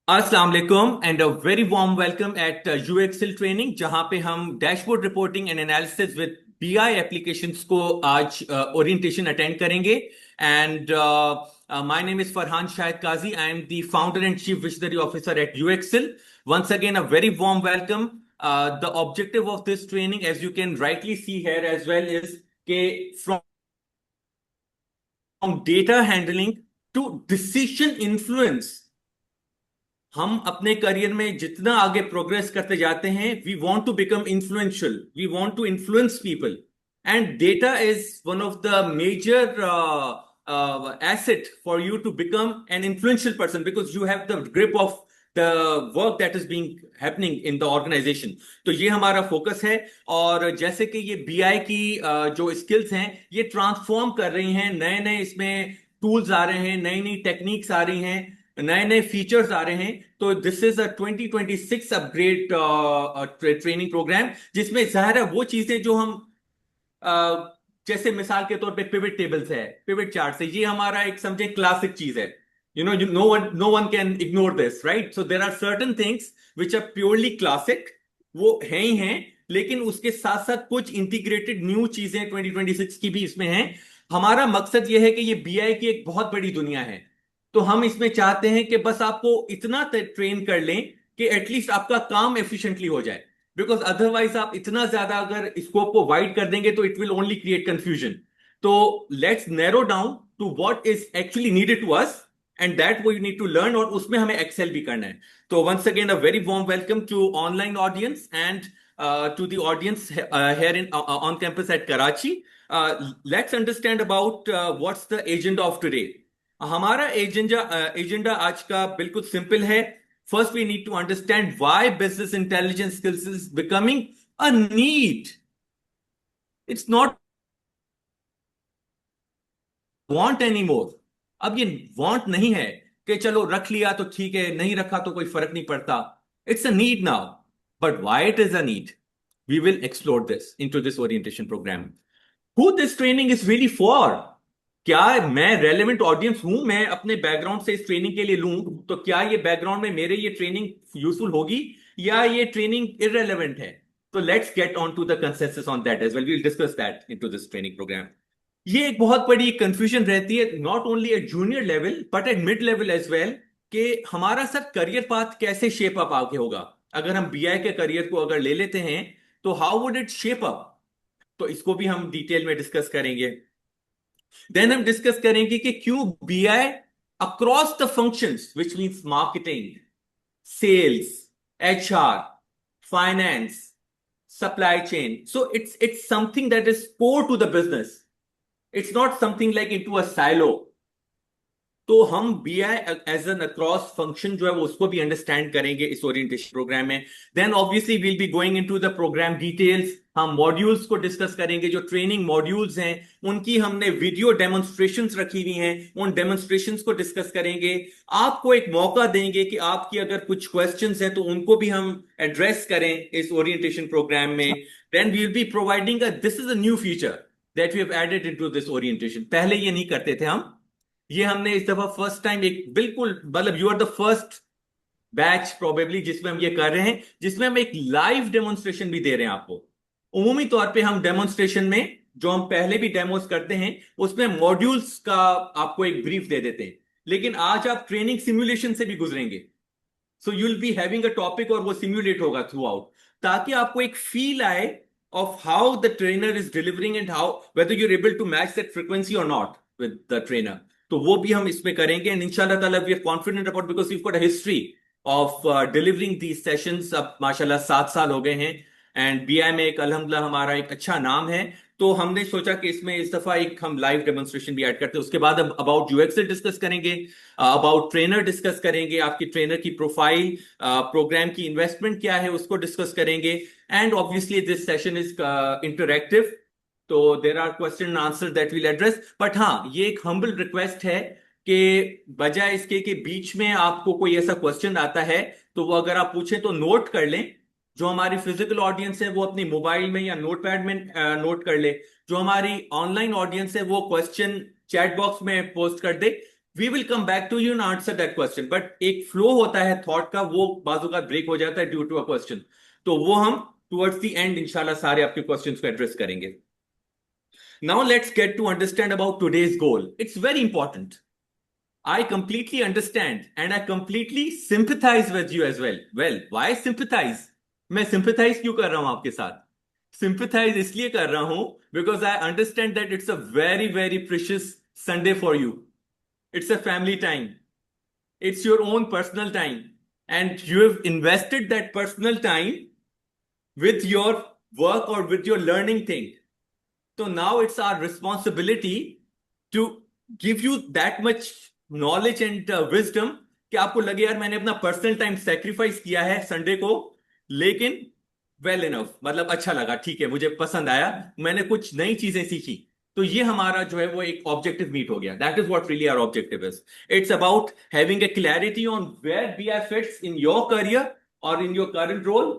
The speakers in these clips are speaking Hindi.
अस्सलाम वालेकुम and a very warm welcome at UXL training, जहां पे हम dashboard reporting and analysis with BI applications को आज ओरिएंटेशन अटेंड करेंगे। And my name is Farhan Shahid Kazi. I am the founder and chief visionary officer at UXL. Once again a very warm welcome. The objective of this training, as you can rightly see here as well, is from data handling to decision influence। हम अपने करियर में जितना आगे प्रोग्रेस करते जाते हैं, we want to become influential, we want to influence people, and data is one of the major asset for you to become an influential person because you have the grip of the work that is being happening in the organization। तो ये हमारा फोकस है। और जैसे कि ये बीआई की जो स्किल्स हैं ये ट्रांसफॉर्म कर रही हैं, नए नए इसमें टूल्स आ रहे हैं, नई नई टेक्निक्स आ रही हैं, नए नए फीचर्स आ रहे हैं। तो this is a 2026 upgrade training program, जिसमें जाहिर है वो चीजें जो हम जैसे मिसाल के तौर पे पिवट टेबल्स है, पिवट चार्ट है, ये हमारा एक समझे क्लासिक चीज है। No one can ignore this, right? So there are certain things which are purely classic, वो हैं ही हैं। लेकिन उसके साथ साथ कुछ इंटीग्रेटेड न्यू चीजें 2026 की भी इसमें हैं। हमारा मकसद यह है कि ये बीआई की एक बहुत बड़ी दुनिया है। तो हम इसमें चाहते हैं कि बस आपको इतना ट्रेन कर लें कि एटलीस्ट आपका काम एफिशिएंटली हो जाए। बिकॉज अदरवाइज आप इतना ज्यादा अगर स्कोप को वाइड कर देंगे तो it will only create confusion. तो let's narrow down to what is actually needed to us, and that we need to learn, और उसमें हमें एक्सेल भी करना है। तो once again a very warm welcome to online audience and to the audience here in on campus at Karachi. Let's understand about what's the agenda of today. हमारा एजेंडा आज का बिल्कुल सिंपल है। First we need to understand why business intelligence skills is becoming a need. It's not want any more. अब ये वांट नहीं है कि चलो रख लिया तो ठीक है, नहीं रखा तो कोई फर्क नहीं पड़ता। It's a need now. But why it is a need, we will explore this into this orientation program. Who this training is really for. क्या मैं रेलेवेंट ऑडियंस हूं? मैं अपने बैकग्राउंड से इस ट्रेनिंग के लिए लूं तो क्या ये बैकग्राउंड में मेरे ये ट्रेनिंग यूजफुल होगी, या ये ट्रेनिंग इररेलेवेंट है? तो let's get on to the consensus on that as well, we will discuss that into this training program. ये एक बहुत बड़ी कंफ्यूजन रहती है, not only at junior level but at mid level as well, कि हमारा सर करियर पाथ कैसे शेप अप आगे होगा। अगर हम बीआई के करियर को अगर ले लेते हैं तो how would it shape up. तो इसको भी हम डिटेल में डिस्कस करेंगे। देन हम डिस्कस करेंगे कि क्यों BI across the functions, which means marketing, sales, HR, finance, supply chain. So it's something that is core to the business. It's not something like into a silo. तो हम B I as an across function जो है वो उसको भी अंडरस्टैंड करेंगे इस ओरिएंटेशन प्रोग्राम में। Then obviously will be going into the program details. हम मॉड्यूल्स को डिस्कस करेंगे, जो ट्रेनिंग मॉड्यूल्स हैं उनकी हमने वीडियो डेमोन्स्ट्रेशंस रखी हुई हैं, उन डेमोन्स्ट्रेशंस को डिस्कस करेंगे। आपको एक मौका देंगे कि आपकी अगर कुछ क्वेश्चंस हैं तो उनको भी हम एड्रेस करें इस ओरिएंटेशन प्रोग्राम में। Then we will be providing this is a new feature that we have added into this orientation. पहले ये नहीं करते थे हम, ये हमने इस दफा फर्स्ट टाइम एक बिल्कुल, मतलब you are the first batch probably जिसमें हम ये कर रहे हैं, जिसमें हम एक लाइव डेमोन्स्ट्रेशन भी दे रहे हैं आपको। उमूमी तौर पे हम डेमोन्स्ट्रेशन में जो हम पहले भी डेमोस करते हैं उसमें मॉड्यूल्स का आपको एक ब्रीफ दे देते हैं, लेकिन आज आप ट्रेनिंग सिमुलेशन से भी गुजरेंगे। So you will be having a topic और वो सिम्युलेट होगा थ्रू आउट, ताकि आपको एक फील आए of how the trainer is delivering and how whether you are able to match that frequency और नॉट विद द ट्रेनर। तो वो भी हम इसमें करेंगे, एंड इंशाल्लाह ताला we are confident about, because we got a history of delivering these sessions. अब माशाल्लाह 7 साल हो गए हैं, एंड बीआई में एक अल्हम्दुलिल्लाह हमारा एक अच्छा नाम है। तो हमने सोचा कि इसमें इस दफा एक हम लाइव डेमोन्स्ट्रेशन भी ऐड करते हैं। उसके बाद अब अबाउट यूएक्स डिस्कस करेंगे, अबाउट ट्रेनर डिस्कस करेंगे, आपकी ट्रेनर की प्रोफाइल, प्रोग्राम की इन्वेस्टमेंट क्या है उसको डिस्कस करेंगे। And obviously this session is interactive, तो there are question and answer that will address. But हाँ, ये एक हम्बल रिक्वेस्ट है कि बजाय इसके कि बीच में आपको कोई ऐसा क्वेश्चन आता है तो वो अगर आप पूछें तो नोट कर लें। जो हमारी फिजिकल ऑडियंस है वो अपनी मोबाइल में या नोटपैड में नोट कर ले। जो हमारी ऑनलाइन ऑडियंस है वो क्वेश्चन चैट बॉक्स में पोस्ट कर दे। We will come back to you and answer that question, but एक फ्लो होता है थॉट का, वो बाजू का ब्रेक हो जाता है ड्यू टू अ क्वेश्चन, तो वो हम टुवर्ड्स द एंड इंशाल्लाह सारे आपके क्वेश्चंस को एड्रेस करेंगे. Now let's get to understand about today's goal. It's very important. I completely understand and I completely sympathize with you as well. Well, why sympathize? मैं sympathize क्यों कर रहा हूं आपके साथ? Sympathize इसलिए कर रहा हूं because I understand that it's a very, very precious Sunday for you. It's a family time. It's your own personal time. And you have invested that personal time with your work or with your learning thing. So now it's our responsibility to give you that much knowledge and wisdom कि आपको लगे यार मैंने अपना पर्सनल टाइम सेक्रीफाइस किया है संडे को, लेकिन वेल इनफ, मतलब अच्छा लगा, ठीक है, मुझे पसंद आया, मैंने कुछ नई चीजें सीखी. तो ये हमारा जो है वो एक ऑब्जेक्टिव मीट हो गया. That is what really our objective is. It's about having a clarity on where BI fits in your career और in your current role,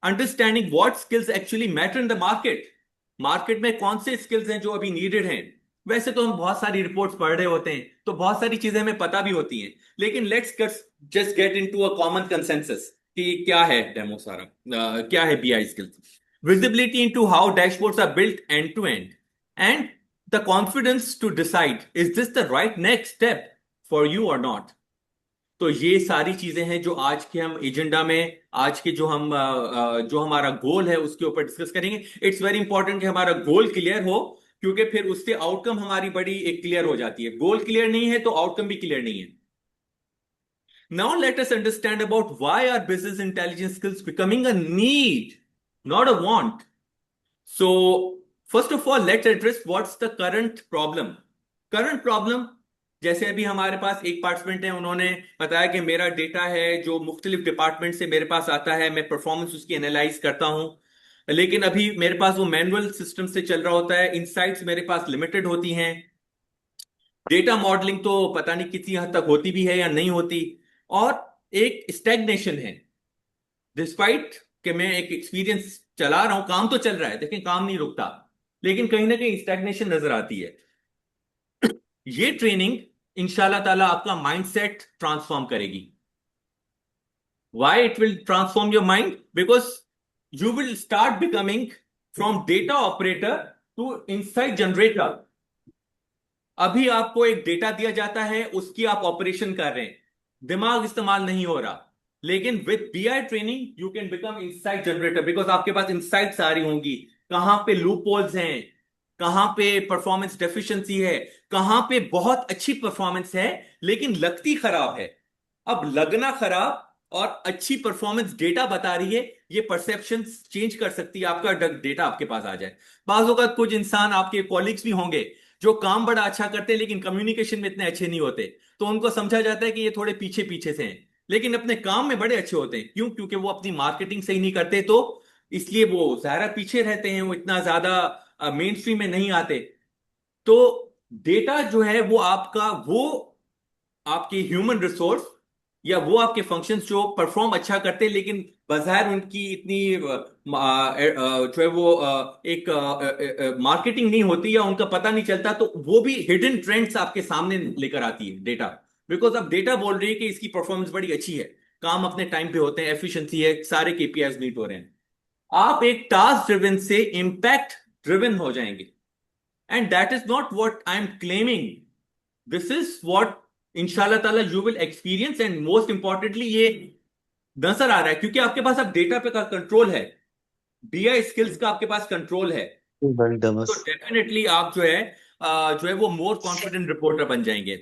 understanding what skills actually matter in the market. Market में कौन से स्किल्स हैं जो अभी नीडेड हैं. वैसे तो हम बहुत सारी रिपोर्ट्स पढ़ रहे होते हैं, तो बहुत सारी चीजें हमें पता भी होती हैं, लेकिन let's just get into a common consensus कि क्या है डेमो सारा, क्या है BI skills. Visibility into how dashboards are built end to end, and the confidence to decide is this the right next step for you और नॉट. तो ये सारी चीजें हैं जो आज के हम एजेंडा में, आज के जो हमारा गोल है उसके ऊपर डिस्कस करेंगे. इट्स वेरी इंपॉर्टेंट कि हमारा गोल क्लियर हो, क्योंकि फिर उससे आउटकम हमारी बड़ी एक क्लियर हो जाती है. गोल क्लियर नहीं है तो आउटकम भी क्लियर नहीं है. Now let us understand about why are business intelligence skills becoming a need, not a want. So, first of all, let's address what's the current problem. Current problem, जैसे अभी हमारे पास एक पार्टिसिपेंट है, उन्होंने बताया कि मेरा डेटा है जो मुख्तलिफ डिपार्टमेंट से मेरे पास आता है, मैं परफॉर्मेंस उसकी एनालाइज करता हूं, लेकिन अभी मेरे पास वो मैनुअल सिस्टम से चल रहा होता है, इनसाइट्स मेरे पास लिमिटेड होती हैं, डेटा मॉडलिंग तो पता नहीं कितनी हद तक होती भी है या नहीं होती, और एक स्टैग्नेशन है. डिस्पाइट कि मैं एक एक्सपीरियंस चला रहा हूं, काम तो चल रहा है, लेकिन काम नहीं रुकता, लेकिन कहीं ना कहीं स्टैग्नेशन नजर आती है. ये ट्रेनिंग इंशाल्लाह ताला आपका माइंडसेट ट्रांसफॉर्म करेगी. Why it will transform your mind? Because you will start becoming from data operator to insight generator. अभी आपको एक डेटा दिया जाता है, उसकी आप ऑपरेशन कर रहे हैं, दिमाग इस्तेमाल नहीं हो रहा, लेकिन with BI training you can become insight generator, because आपके पास इंसाइट सारी होंगी, कहां पे लूप होल्स हैं, कहां पे परफॉर्मेंस डेफिशिएंसी है, कहां पे बहुत अच्छी परफॉर्मेंस है लेकिन लगती खराब है. अब लगना खराब और अच्छी परफॉर्मेंस डेटा बता रही है, ये परसेप्शन चेंज कर सकती है, आपका डेटा आपके पास आ जाए. बाजों का कुछ इंसान आपके कॉलिग्स भी होंगे जो काम बड़ा अच्छा करते हैं लेकिन कम्युनिकेशन में इतने अच्छे नहीं होते, तो उनको समझा जाता है कि ये थोड़े पीछे पीछे से हैं, लेकिन अपने काम में बड़े अच्छे होते हैं. क्यों? क्योंकि वो अपनी मार्केटिंग सही नहीं करते, तो इसलिए वो ज्यादा पीछे रहते हैं, वो इतना ज्यादा मेन स्ट्रीम में नहीं आते. तो डेटा जो है वो आपका, वो आपकी ह्यूमन रिसोर्स या वो आपके फंक्शंस जो परफॉर्म अच्छा करते हैं लेकिन बाजार उनकी इतनी जो है वो एक मार्केटिंग नहीं होती या उनका पता नहीं चलता, तो वो भी हिडन ट्रेंड्स आपके सामने लेकर आती है डेटा. बिकॉज अब डेटा बोल रही है कि इसकी परफॉर्मेंस बड़ी अच्छी है, काम अपने टाइम पे होते हैं, एफिशिएंसी है, सारे KPIs मीट हो रहे हैं. आप एक टास्क ड्रिवन से इंपैक्ट ड्रिवन हो जाएंगे, and that is not what I am claiming. This is what इंशाल्लाह ताला you will experience, and most importantly ये नजर आ रहा है क्योंकि आपके पास अब डेटा पे का कंट्रोल है, BI स्किल्स का आपके पास कंट्रोल है. Very तो Damas. डेफिनेटली आप जो है वो मोर कॉन्फिडेंट रिपोर्टर बन जाएंगे.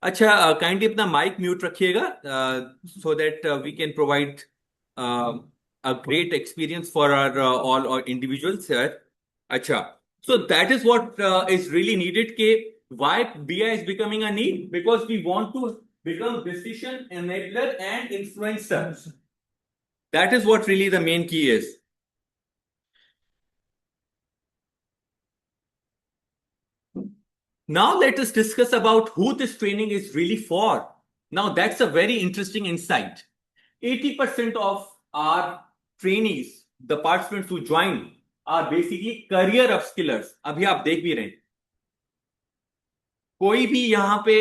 अच्छा, काइंडली अपना माइक म्यूट रखिएगा so that we can provide a great experience for our all individuals here. अच्छा, so that is what is really needed ke why BI is becoming a need, because we want to become decision enabler and influencer. That is what really the main key is. Now let us discuss about who this training is really for. Now that's a very interesting insight. 80% of our trainees, the participants who join, are basically career upskillers. अभी आप देख भी रहे हैं. कोई भी यहाँ पे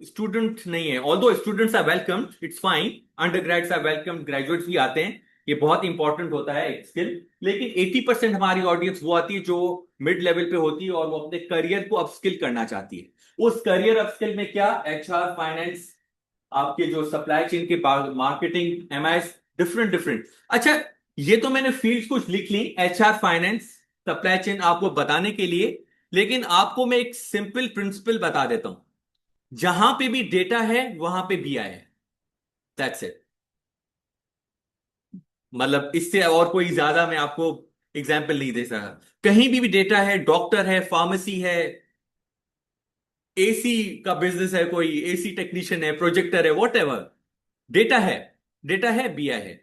स्टूडेंट नहीं है, although students are welcome, it's fine, undergrads are welcome, graduates भी आते हैं, ये बहुत इंपॉर्टेंट होता है एक स्किल। लेकिन 80% हमारी ऑडियंस वो आती है जो मिड लेवल पे होती है और वो अपने करियर को अपस्किल करना चाहती है। उस करियर अपस्किल में क्या, एचआर, फाइनेंस, आपके जो सप्लाई चेन के, मार्केटिंग, एमआईएस, डिफरेंट डिफरेंट। अच्छा, ये तो मैंने फील्ड कुछ लिख ली, एचआर, फाइनेंस, सप्लाई चेन, आपको बताने के लिए। लेकिन आपको मैं एक सिंपल प्रिंसिपल बता देता हूं, जहां पे भी डेटा है वहां पे बीआई है, दैट्स इट। मतलब इससे और कोई ज्यादा मैं आपको एग्जाम्पल नहीं दे सकता। कहीं भी डेटा है, डॉक्टर है, फार्मेसी है, एसी का बिजनेस है, कोई एसी टेक्नीशियन है, प्रोजेक्टर है, वॉट एवर, डेटा है, डेटा है, बीआई है,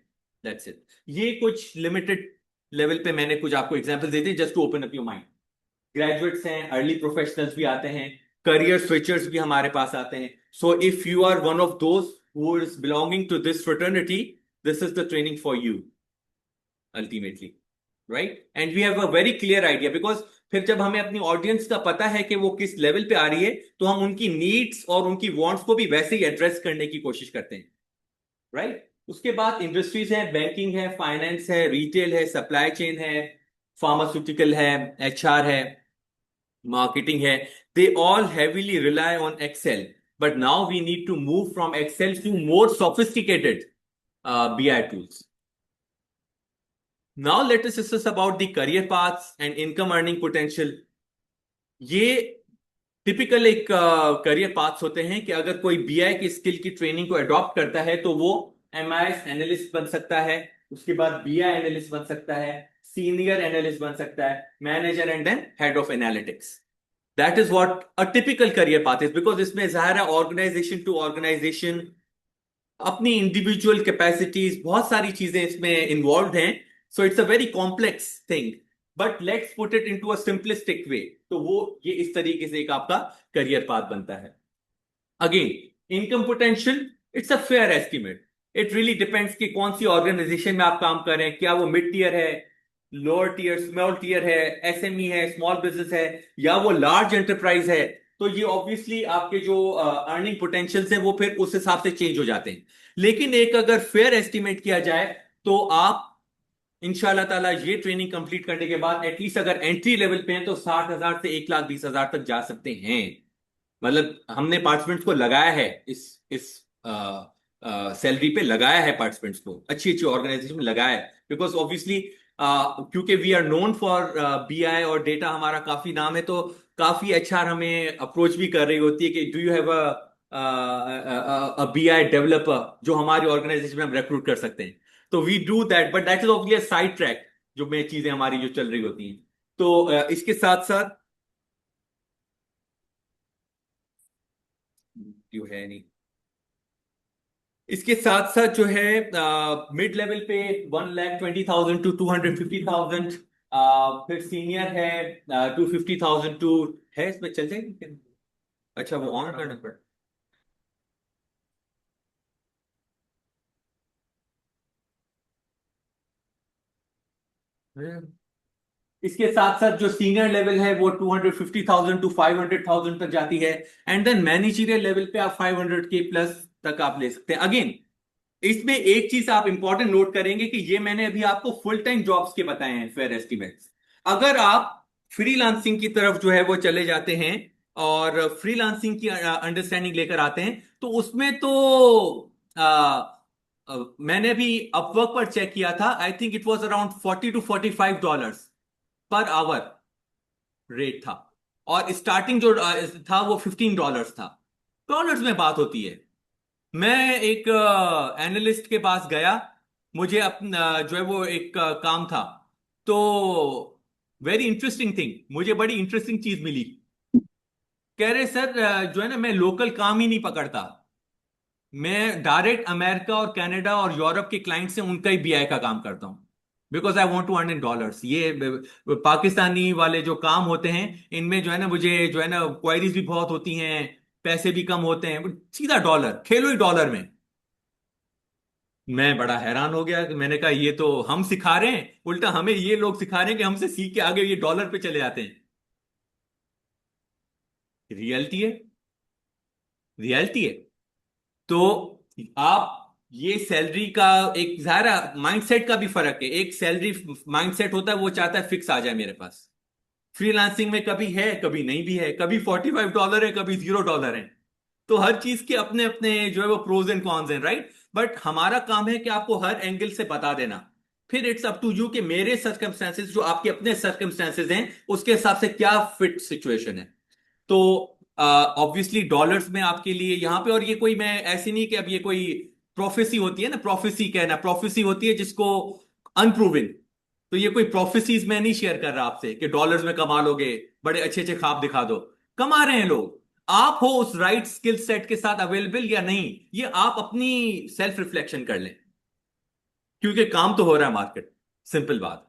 दैट्स इट। ये कुछ लिमिटेड लेवल पे मैंने कुछ आपको एग्जांपल दे दिए, just to open up your mind. Graduates हैं, अर्ली प्रोफेशनल्स भी आते हैं, करियर स्विचर्स भी हमारे पास आते हैं। So if you are one of those who is belonging to this fraternity, this is the training for you ultimately, right? And we have a very clear idea, because फिर जब हमें अपनी ऑडियंस का पता है कि वो किस लेवल पे आ रही है, तो हम उनकी नीड्स और उनकी वांट्स को भी वैसे ही एड्रेस करने की कोशिश करते हैं, राइट? उसके बाद इंडस्ट्रीज है, बैंकिंग है, फाइनेंस है, रिटेल है, सप्लाई चेन है, फार्मास्यूटिकल है, एचआर है, marketing है, they all heavily rely on Excel. But now we need to move from Excel to more sophisticated BI tools. Now let us discuss about the career paths and income earning potential. ये टिपिकल एक करियर पाथ्स होते हैं कि अगर कोई बीआई की स्किल की ट्रेनिंग को अडॉप्ट करता है तो वो एमआईएस एनालिस्ट बन सकता है, उसके बाद बीआई एनालिस्ट बन सकता है, सीनियर एनालिस्ट बन सकता है, manager and then head of analytics. That is what a typical career path is, because इसमें जाहिर है ऑर्गेनाइजेशन टू ऑर्गेनाइजेशन, अपनी इंडिविजुअल कैपेसिटीज, बहुत सारी चीजें इसमें इन्वॉल्व हैं। So it's a very complex thing, but let's put it into a simplistic way. तो वो ये इस तरीके से एक आपका करियर पाथ बनता है। Again, income potential, it's a fair estimate. It really depends कि कौन सी ऑर्गेनाइजेशन में आप काम कर रहे हैं, क्या वो मिड टीयर है, लोअर टीयर, स्मॉल टीयर है, एसएमई है, स्मॉल बिजनेस है, या वो लार्ज एंटरप्राइज है। तो ये ऑब्वियसली आपके जो अर्निंग पोटेंशियल्स हैं वो फिर उस हिसाब से चेंज हो जाते हैं। लेकिन एक अगर फेयर एस्टिमेट किया जाए तो आप इंशाल्लाह ताला ये ट्रेनिंग कंप्लीट करने के बाद एटलीस्ट अगर एंट्री लेवल पे हैं तो 60,000 से 1,20,000 तक जा सकते हैं। मतलब हमने पार्टिसिपेंट्स को लगाया है इस सैलरी पे, लगाया है पार्टिसिपेंट्स को, अच्छी अच्छी ऑर्गेनाइजेशन में लगाया है, बिकॉज ऑब्वियसली क्योंकि we are known for BI और डेटा, हमारा काफी नाम है, तो काफी एचआर हमें अप्रोच भी कर रही होती है कि do you have a BI developer जो हमारी ऑर्गेनाइजेशन में हम रिक्रूट कर सकते हैं। तो we do that, but that is obviously side track, जो में चीजें हमारी जो चल रही होती हैं। तो इसके साथ साथ क्यों है नहीं, इसके साथ साथ जो है मिड लेवल पे 1,20,000 टू 250,000, फिर सीनियर है 250,000 टू, है इसमें चल जाएगी क्या? अच्छा, वो ऑन करना पड़ेगा। इसके साथ साथ जो सीनियर लेवल है वो 250,000 टू 500,000 तक जाती है। एंड देन मैनेजरियल लेवल पे आप 500K प्लस तक आप ले सकते हैं। अगेन, इसमें एक चीज आप इंपॉर्टेंट नोट करेंगे कि ये मैंने अभी आपको फुल टाइम जॉब्स के बताए हैं फेयर एस्टिमेट्स। अगर आप फ्रीलांसिंग की तरफ जो है वो चले जाते हैं और फ्रीलांसिंग की अंडरस्टैंडिंग लेकर आते हैं, तो उसमें तो मैंने अभी अपवर्क पर चेक किया था, I think it was around $40 to $45 per hour rate था, और स्टार्टिंग जो था वो $15 था। डॉलर्स में बात होती है। मैं एक एनालिस्ट के पास गया, मुझे अपना जो है वो एक काम था, तो वेरी इंटरेस्टिंग थिंग, मुझे बड़ी इंटरेस्टिंग चीज मिली। कह रहे सर जो है ना, मैं लोकल काम ही नहीं पकड़ता, मैं डायरेक्ट अमेरिका और कनाडा और यूरोप के क्लाइंट से उनका ही बीआई का काम करता हूं, because I want to earn in dollars. ये पाकिस्तानी वाले जो काम होते हैं इनमें जो है ना, मुझे जो है ना क्वायरीज भी बहुत होती हैं, पैसे भी कम होते हैं, सीधा डॉलर, खेलो ही डॉलर में। मैं बड़ा हैरान हो गया कि मैंने कहा ये तो हम सिखा रहे हैं, उल्टा हमें ये लोग सिखा रहे हैं कि हमसे सीख के आगे ये डॉलर पे चले जाते हैं। रियलिटी है। रियलिटी है। तो आप ये सैलरी का एक ज़ाहिर माइंडसेट का भी फर्क है। एक सैलरी माइंडसेट होता है, वो चाहता है फिक्स आ जाए मेरे पास। फ्रीलांसिंग में कभी है कभी नहीं भी है, कभी $45 है कभी $0 है। तो हर चीज के अपने अपने जो है वो प्रोज एंड कॉन्स हैं, राइट। बट हमारा काम है कि आपको हर एंगल से बता देना। फिर इट्स अप टू यू कि मेरे सर्कमस्टेंसेस जो आपके अपने सर्कमस्टेंसेस हैं उसके हिसाब से क्या फिट सिचुएशन है। तो ऑब्वियसली डॉलर्स में आपके लिए यहां पे, और ये कोई मैं ऐसी नहीं कि अब ये कोई प्रोफेसी होती है ना, प्रोफेसी कहना प्रोफेसी होती है जिसको अनप्रूवन। तो ये कोई प्रोफेसीज मैं नहीं शेयर कर रहा आपसे कि डॉलर्स में कमा लोगे, बड़े अच्छे अच्छे ख्वाब दिखा दो। कमा रहे हैं लोग। आप हो उस राइट स्किल सेट के साथ अवेलेबल या नहीं, ये आप अपनी सेल्फ रिफ्लेक्शन कर लें, क्योंकि काम तो हो रहा है मार्केट। सिंपल बात,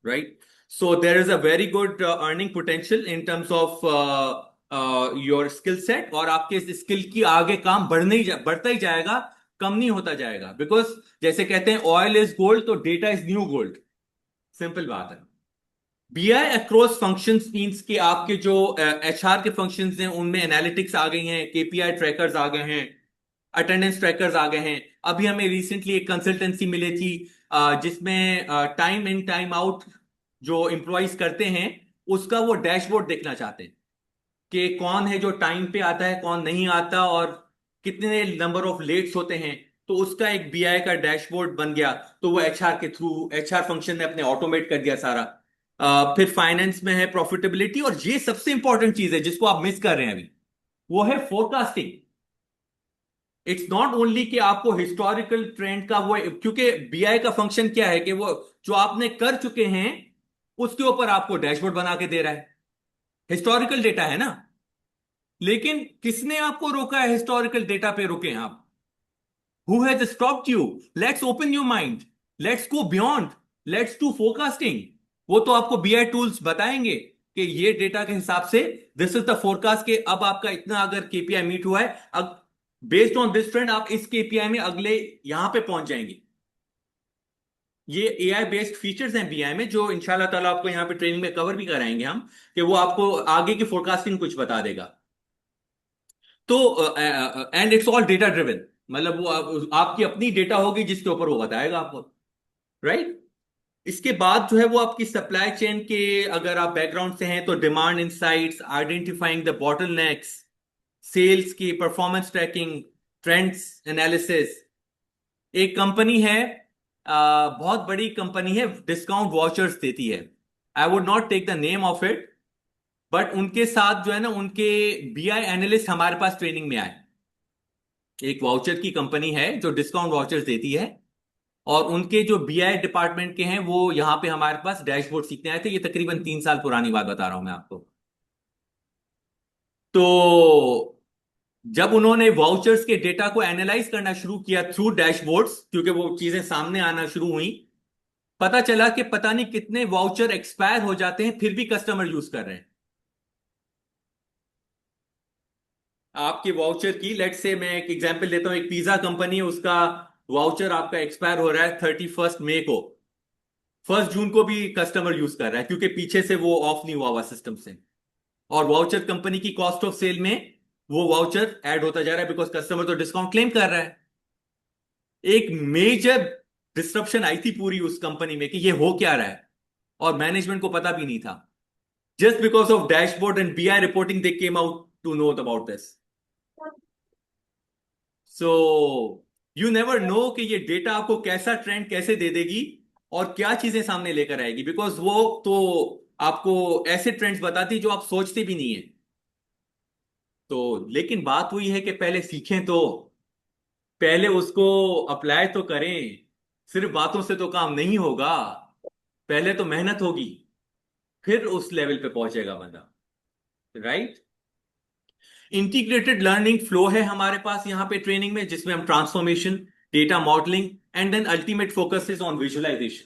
right? So there is a very good earning potential in terms of your skill set, और आपके इस स्किल की आगे काम बढ़ता ही जाएगा, कम नहीं होता जाएगा। बिकॉज जैसे कहते हैं ऑयल इज गोल्ड, तो data is new gold. Simple बात है। बीआई अक्रॉस फंक्शंस मींस कि आपके जो एचआर के फंक्शंस हैं उनमें एनालिटिक्स आ गई हैं, केपीआई ट्रैकर्स आ गए हैं, अटेंडेंस ट्रैकर्स आ गए हैं। अभी हमें रिसेंटली एक कंसल्टेंसी मिली थी जिसमें टाइम इन टाइम आउट जो एम्प्लॉयज करते हैं उसका वो डैशबोर्ड देखना चाहते हैं कि कौन है जो टाइम पे आता है, कौन नहीं आता, और कितने नंबर ऑफ लेट्स होते हैं। तो उसका एक बीआई का डैशबोर्ड बन गया। तो वो एचआर के थ्रू, एचआर फंक्शन ने अपने ऑटोमेट कर दिया सारा। फिर फाइनेंस में है प्रॉफिटेबिलिटी, और ये सबसे इंपॉर्टेंट चीज है जिसको आप मिस कर रहे हैं अभी, वो है फोरकास्टिंग। इट्स नॉट ओनली कि आपको हिस्टोरिकल ट्रेंड का वो, क्योंकि बीआई का फंक्शन क्या है कि वो जो आपने कर चुके हैं उसके ऊपर आपको डैशबोर्ड बना के दे रहा है। हिस्टोरिकल डेटा है ना। लेकिन किसने आपको रोका है हिस्टोरिकल डेटा पे रुके हैं आप? Who has stopped you? Let's open your mind, let's go beyond, let's do forecasting. वो तो आपको बीआई टूल्स बताएंगे कि ये डेटा के हिसाब से दिस इज द फोरकास्ट, के अब आपका इतना अगर केपीआई मीट हुआ है, अब बेस्ड ऑन दिस ट्रेंड आप इस केपीआई में अगले यहां पे पहुंच जाएंगे। ये एआई बेस्ड फीचर्स हैं बीआई में, जो इंशाल्लाह ताला आपको यहाँ पे ट्रेनिंग में कवर भी कराएंगे हम, कि वो आपको आगे की फोरकास्टिंग कुछ बता देगा। तो and it's all data driven, मतलब वो आपकी अपनी डेटा होगी जिसके ऊपर वो बताएगा आपको, राइट। इसके बाद जो है वो आपकी सप्लाई चेन के, अगर आप बैकग्राउंड से हैं तो demand insights, identifying the bottlenecks, sales की परफॉर्मेंस ट्रैकिंग, ट्रेंड्स एनालिसिस। एक कंपनी है, बहुत बड़ी कंपनी है, डिस्काउंट वाउचर्स देती है। I would not take the name of it, but उनके साथ जो है ना, उनके बीआई एनालिस्ट हमारे पास ट्रेनिंग में आए। एक वाउचर की कंपनी है जो डिस्काउंट वाउचर्स देती है, और उनके जो बीआई डिपार्टमेंट के हैं वो यहाँ पे हमारे पास डैशबोर्ड सीखने आए थे। ये तकरीबन 3 साल पुरानी बात बता रहा हूं मैं आपको। तो जब उन्होंने वाउचर्स के डेटा को एनालाइज करना शुरू किया थ्रू डैशबोर्ड्स, क्योंकि वो चीजें सामने आना शुरू हुई, पता चला कि पता नहीं कितने वाउचर एक्सपायर हो जाते हैं फिर भी कस्टमर यूज कर रहे हैं। आपके वाउचर की, लेट से मैं एक एग्जांपल देता हूं, एक पिज्जा कंपनी है, उसका वाउचर आपका एक्सपायर हो रहा है 31 मई को। 1 जून को भी कस्टमर यूज कर रहा है, क्योंकि पीछे से वो ऑफ नहीं हुआ हुआ सिस्टम से। और वाउचर कंपनी की कॉस्ट ऑफ सेल में वो वाउचर ऐड होता जा रहा है, बिकॉज कस्टमर तो डिस्काउंट क्लेम कर रहा है। एक मेजर डिस्ट्रप्शन आई थी पूरी उस कंपनी में कि ये हो क्या रहा है, और मैनेजमेंट को पता भी नहीं था। Just because of dashboard and BI reporting they came out to know about this. So you never know कि ये डेटा आपको कैसा ट्रेंड कैसे दे देगी और क्या चीजें सामने लेकर आएगी, बिकॉज वो तो आपको ऐसे ट्रेंड्स बताती जो आप सोचते भी नहीं है। तो लेकिन बात हुई है कि पहले सीखें, तो पहले उसको अप्लाई तो करें। सिर्फ बातों से तो काम नहीं होगा, पहले तो मेहनत होगी, फिर उस लेवल पे पहुंचेगा बंदा, राइट। इंटीग्रेटेड लर्निंग फ्लो है हमारे पास यहाँ पे ट्रेनिंग में, जिसमें हम transformation, data modelling and then ultimate focus is on visualisation,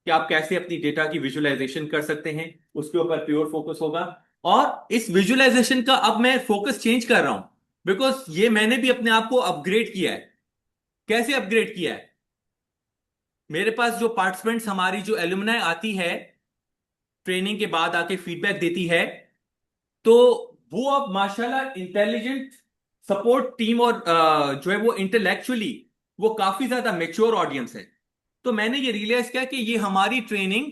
कि आप कैसे अपनी डेटा की विजुअलाइजेशन कर सकते हैं, उसके ऊपर प्योर फोकस होगा। और इस विजुअलाइजेशन का अब मैं फोकस चेंज कर रहा हूं, बिकॉज ये मैंने भी अपने आप को अपग्रेड किया है। कैसे अपग्रेड किया है? मेरे पास जो पार्टिसिपेंट्स, हमारी जो एलुमनाई आती है ट्रेनिंग के बाद आके फीडबैक देती है, तो वो अब माशाल्लाह इंटेलिजेंट सपोर्ट टीम और जो है वो इंटेलेक्चुअली वो काफी ज्यादा मेच्योर ऑडियंस है। तो मैंने ये रियलाइज किया कि ये हमारी ट्रेनिंग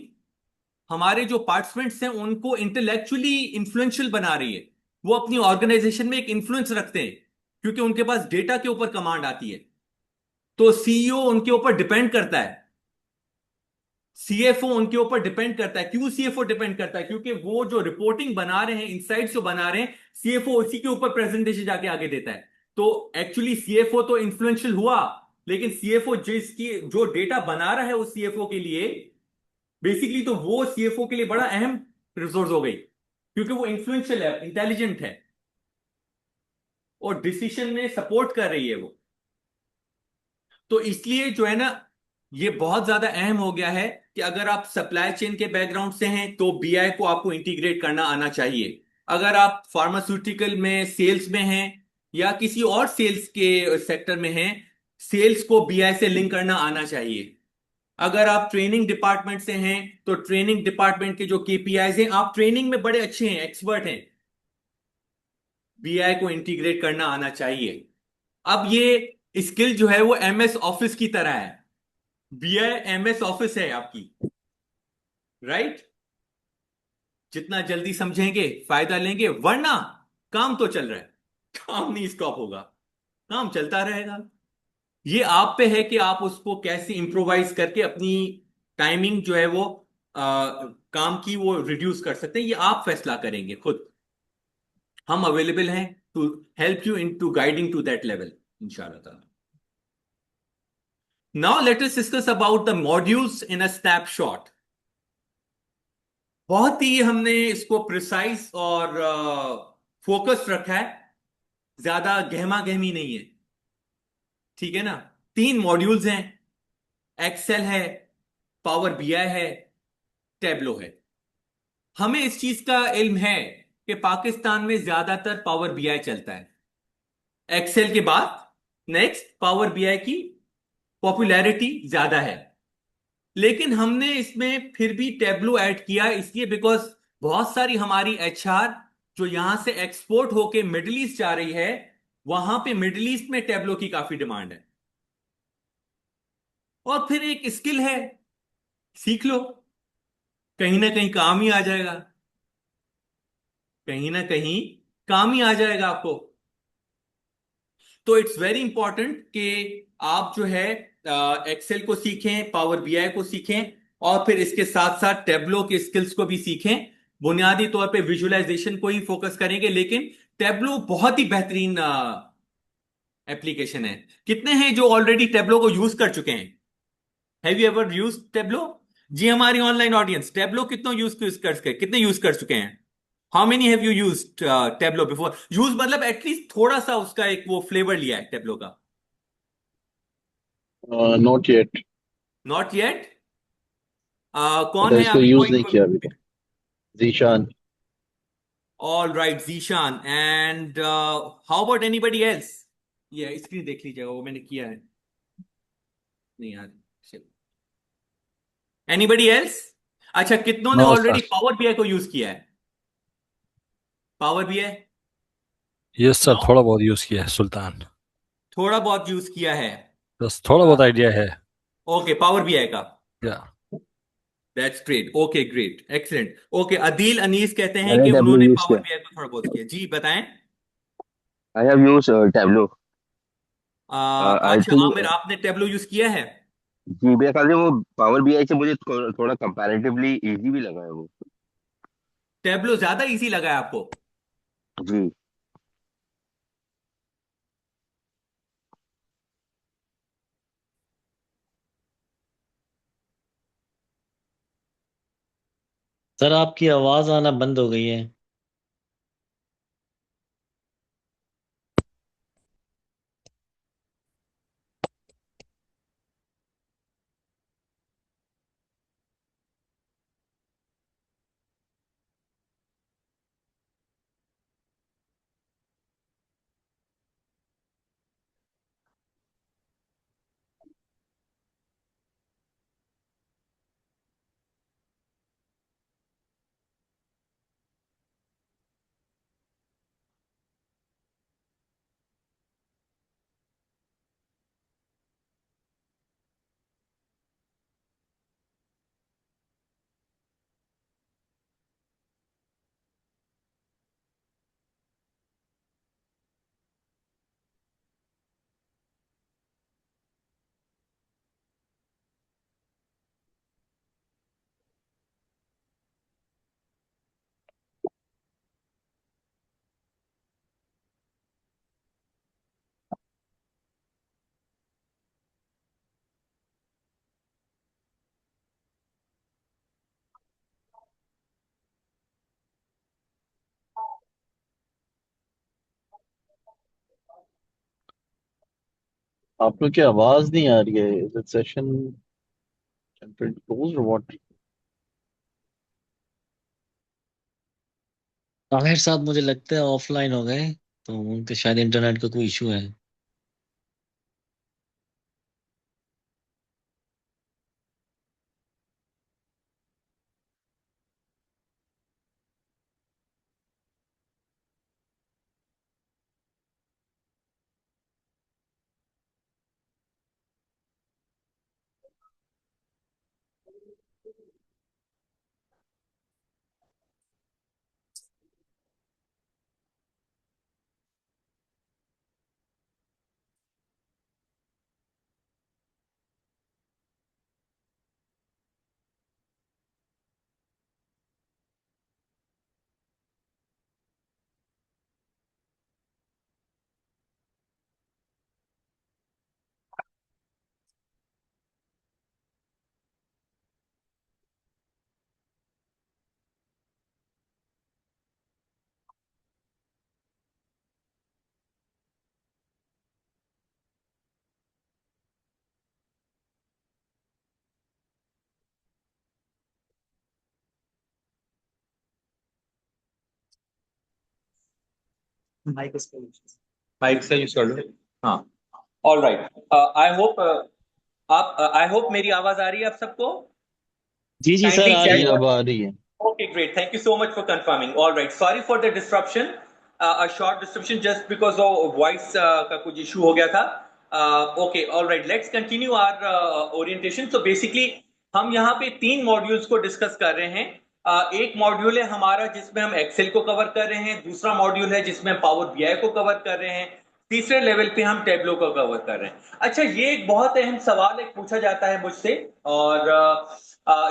हमारे जो पार्टिसिपेंट्स हैं उनको इंटेलेक्चुअली इन्फ्लुएंशियल बना रही है। वो अपनी ऑर्गेनाइजेशन में एक इन्फ्लुएंस रखते हैं क्योंकि उनके पास डेटा के ऊपर कमांड आती है। तो सीईओ उनके ऊपर डिपेंड करता है, सीएफओ उनके ऊपर डिपेंड करता है। क्यों सीएफओ डिपेंड करता है? क्योंकि वो जो रिपोर्टिंग बना रहे हैं, इंसाइट्स जो बना रहे हैं, सीएफओ उसी के ऊपर प्रेजेंटेशन जाके आगे देता है। तो एक्चुअली सीएफओ तो इन्फ्लुएंशियल हुआ, लेकिन सीएफओ जिसकी जो डेटा बना रहा है उस सीएफओ के लिए, बेसिकली तो वो सीएफओ के लिए बड़ा अहम रिसोर्स हो गई क्योंकि वो इन्फ्लुएंशियल है, इंटेलिजेंट है और डिसीजन में सपोर्ट कर रही है वो। तो इसलिए जो है ना, ये बहुत ज्यादा अहम हो गया है कि अगर आप सप्लाई चेन के बैकग्राउंड से हैं तो बीआई को आपको इंटीग्रेट करना आना चाहिए। अगर आप फार्मास्यूटिकल में सेल्स में हैं या किसी और सेल्स के सेक्टर में हैं, सेल्स को बीआई से लिंक करना आना चाहिए। अगर आप ट्रेनिंग डिपार्टमेंट से हैं तो ट्रेनिंग डिपार्टमेंट के जो केपीआईज हैं, आप ट्रेनिंग में बड़े अच्छे हैं, एक्सपर्ट हैं, बीआई को इंटीग्रेट करना आना चाहिए। अब ये स्किल जो है वो एमएस ऑफिस की तरह है। बीआई एमएस ऑफिस है आपकी, राइट? जितना जल्दी समझेंगे फायदा लेंगे, वरना काम तो चल रहा है, काम नहीं स्टॉप होगा, काम चलता रहेगा। ये आप पे है कि आप उसको कैसे इंप्रोवाइज करके अपनी टाइमिंग जो है वो काम की वो रिड्यूस कर सकते हैं। ये आप फैसला करेंगे खुद। हम अवेलेबल हैं to help you in to guiding to that level, इंशाल्लाह। Now let us discuss about the modules in a snapshot. बहुत ही हमने इसको प्रिसाइज और फोकस रखा है, ज्यादा गहमा गहमी नहीं है, ठीक है ना? 3 मॉड्यूल्स हैं, एक्सेल है, पावर बीआई है, टेब्लो है। हमें इस चीज का इल्म है कि पाकिस्तान में ज्यादातर पावर बीआई चलता है। एक्सेल के बाद नेक्स्ट पावर बीआई की पॉपुलैरिटी ज्यादा है। लेकिन हमने इसमें फिर भी टेब्लो ऐड किया, इसलिए बिकॉज बहुत सारी हमारी एचआर जो यहां से एक्सपोर्ट होके मिडिल ईस्ट जा रही है, वहां पे मिडिल ईस्ट में टेब्लो की काफी डिमांड है। और फिर एक स्किल है, सीख लो, कहीं ना कहीं काम ही आ जाएगा, कहीं ना कहीं काम ही आ जाएगा आपको। तो इट्स वेरी इंपॉर्टेंट कि आप जो है एक्सेल को सीखें, पावर बीआई को सीखें, और फिर इसके साथ साथ टेब्लो के स्किल्स को भी सीखें। बुनियादी तौर पे विजुअलाइजेशन को ही फोकस करेंगे, लेकिन टेब्लो बहुत ही बेहतरीन एप्लीकेशन है। कितने हैं जो ऑलरेडी टेब्लो को यूज कर चुके हैं? Have you ever use Tableau? जी, हमारी ऑनलाइन ऑडियंस टेब्लो कितनों कितने यूज कर चुके हैं? How many have you use Tableau before? Use मतलब एटलीस्ट थोड़ा सा उसका एक वो फ्लेवर लिया है टेब्लो का? Not yet. Not yet. कौन मतलब है इसको अभी यूज कोई? नहीं किया अभी तक। Zeeshan. All right Zeeshan, and how about anybody else? ये स्क्रीन देख लीजिएगा, वो मैंने किया है। नहीं यार, एनीबडी एल्स? अच्छा, कितनों ने no already sir. Power BI को यूज किया है? Power BI? Yes sir, no, थोड़ा बहुत यूज किया है सुल्तान। थोड़ा बहुत यूज किया है। बस थोड़ा बहुत आइडिया है। ओके, पावर बीआई का। या that's great, okay great, excellent. Okay, Adeel Anees कहते हैं मैंने कि टेब्लू उन्होंने यूज पावर किया। बीआई को थोड़ा बहुत किया। जी बताएं। I have use Tableau. अच्छा एक्चुअली आमिर, आपने टेब्लो यूज किया है? जी, मेरे ख्याल से वो पावर बीआई से मुझे थोड़ा कंपैरेटिवली इजी भी लगा है वो। टेब्लो ज्यादा इजी लगा है आपको? जी। सर आपकी आवाज आना बंद हो गई है। आप लोग की आवाज नहीं आ रही है। इज इट सेशन क्लोज और व्हाट? ताहिर साहब मुझे लगता है ऑफलाइन हो गए, तो उनके शायद इंटरनेट का कोई इशू है। माइक से यूज कर लो। हाँ, ऑल राइट। आई होप आप आई होप मेरी आवाज आ रही है आप सबको। जी जी सर, काइंडली आ रही जी चेक। है। अब आ रही है। Okay, great. Thank you so much for confirming. All right. Sorry for the disruption. A short disruption just because of voice का कुछ issue हो गया था. Okay, all right. Let's continue our orientation. So basically हम यहाँ पे 3 मॉड्यूल्स को डिस्कस कर रहे हैं. एक मॉड्यूल है हमारा जिसमें हम एक्सेल को कवर कर रहे हैं, दूसरा मॉड्यूल है जिसमें हम पावर बीआई को कवर कर रहे हैं, तीसरे लेवल पे हम टेबलो को कवर कर रहे हैं. अच्छा, ये एक बहुत अहम सवाल एक पूछा जाता है मुझसे, और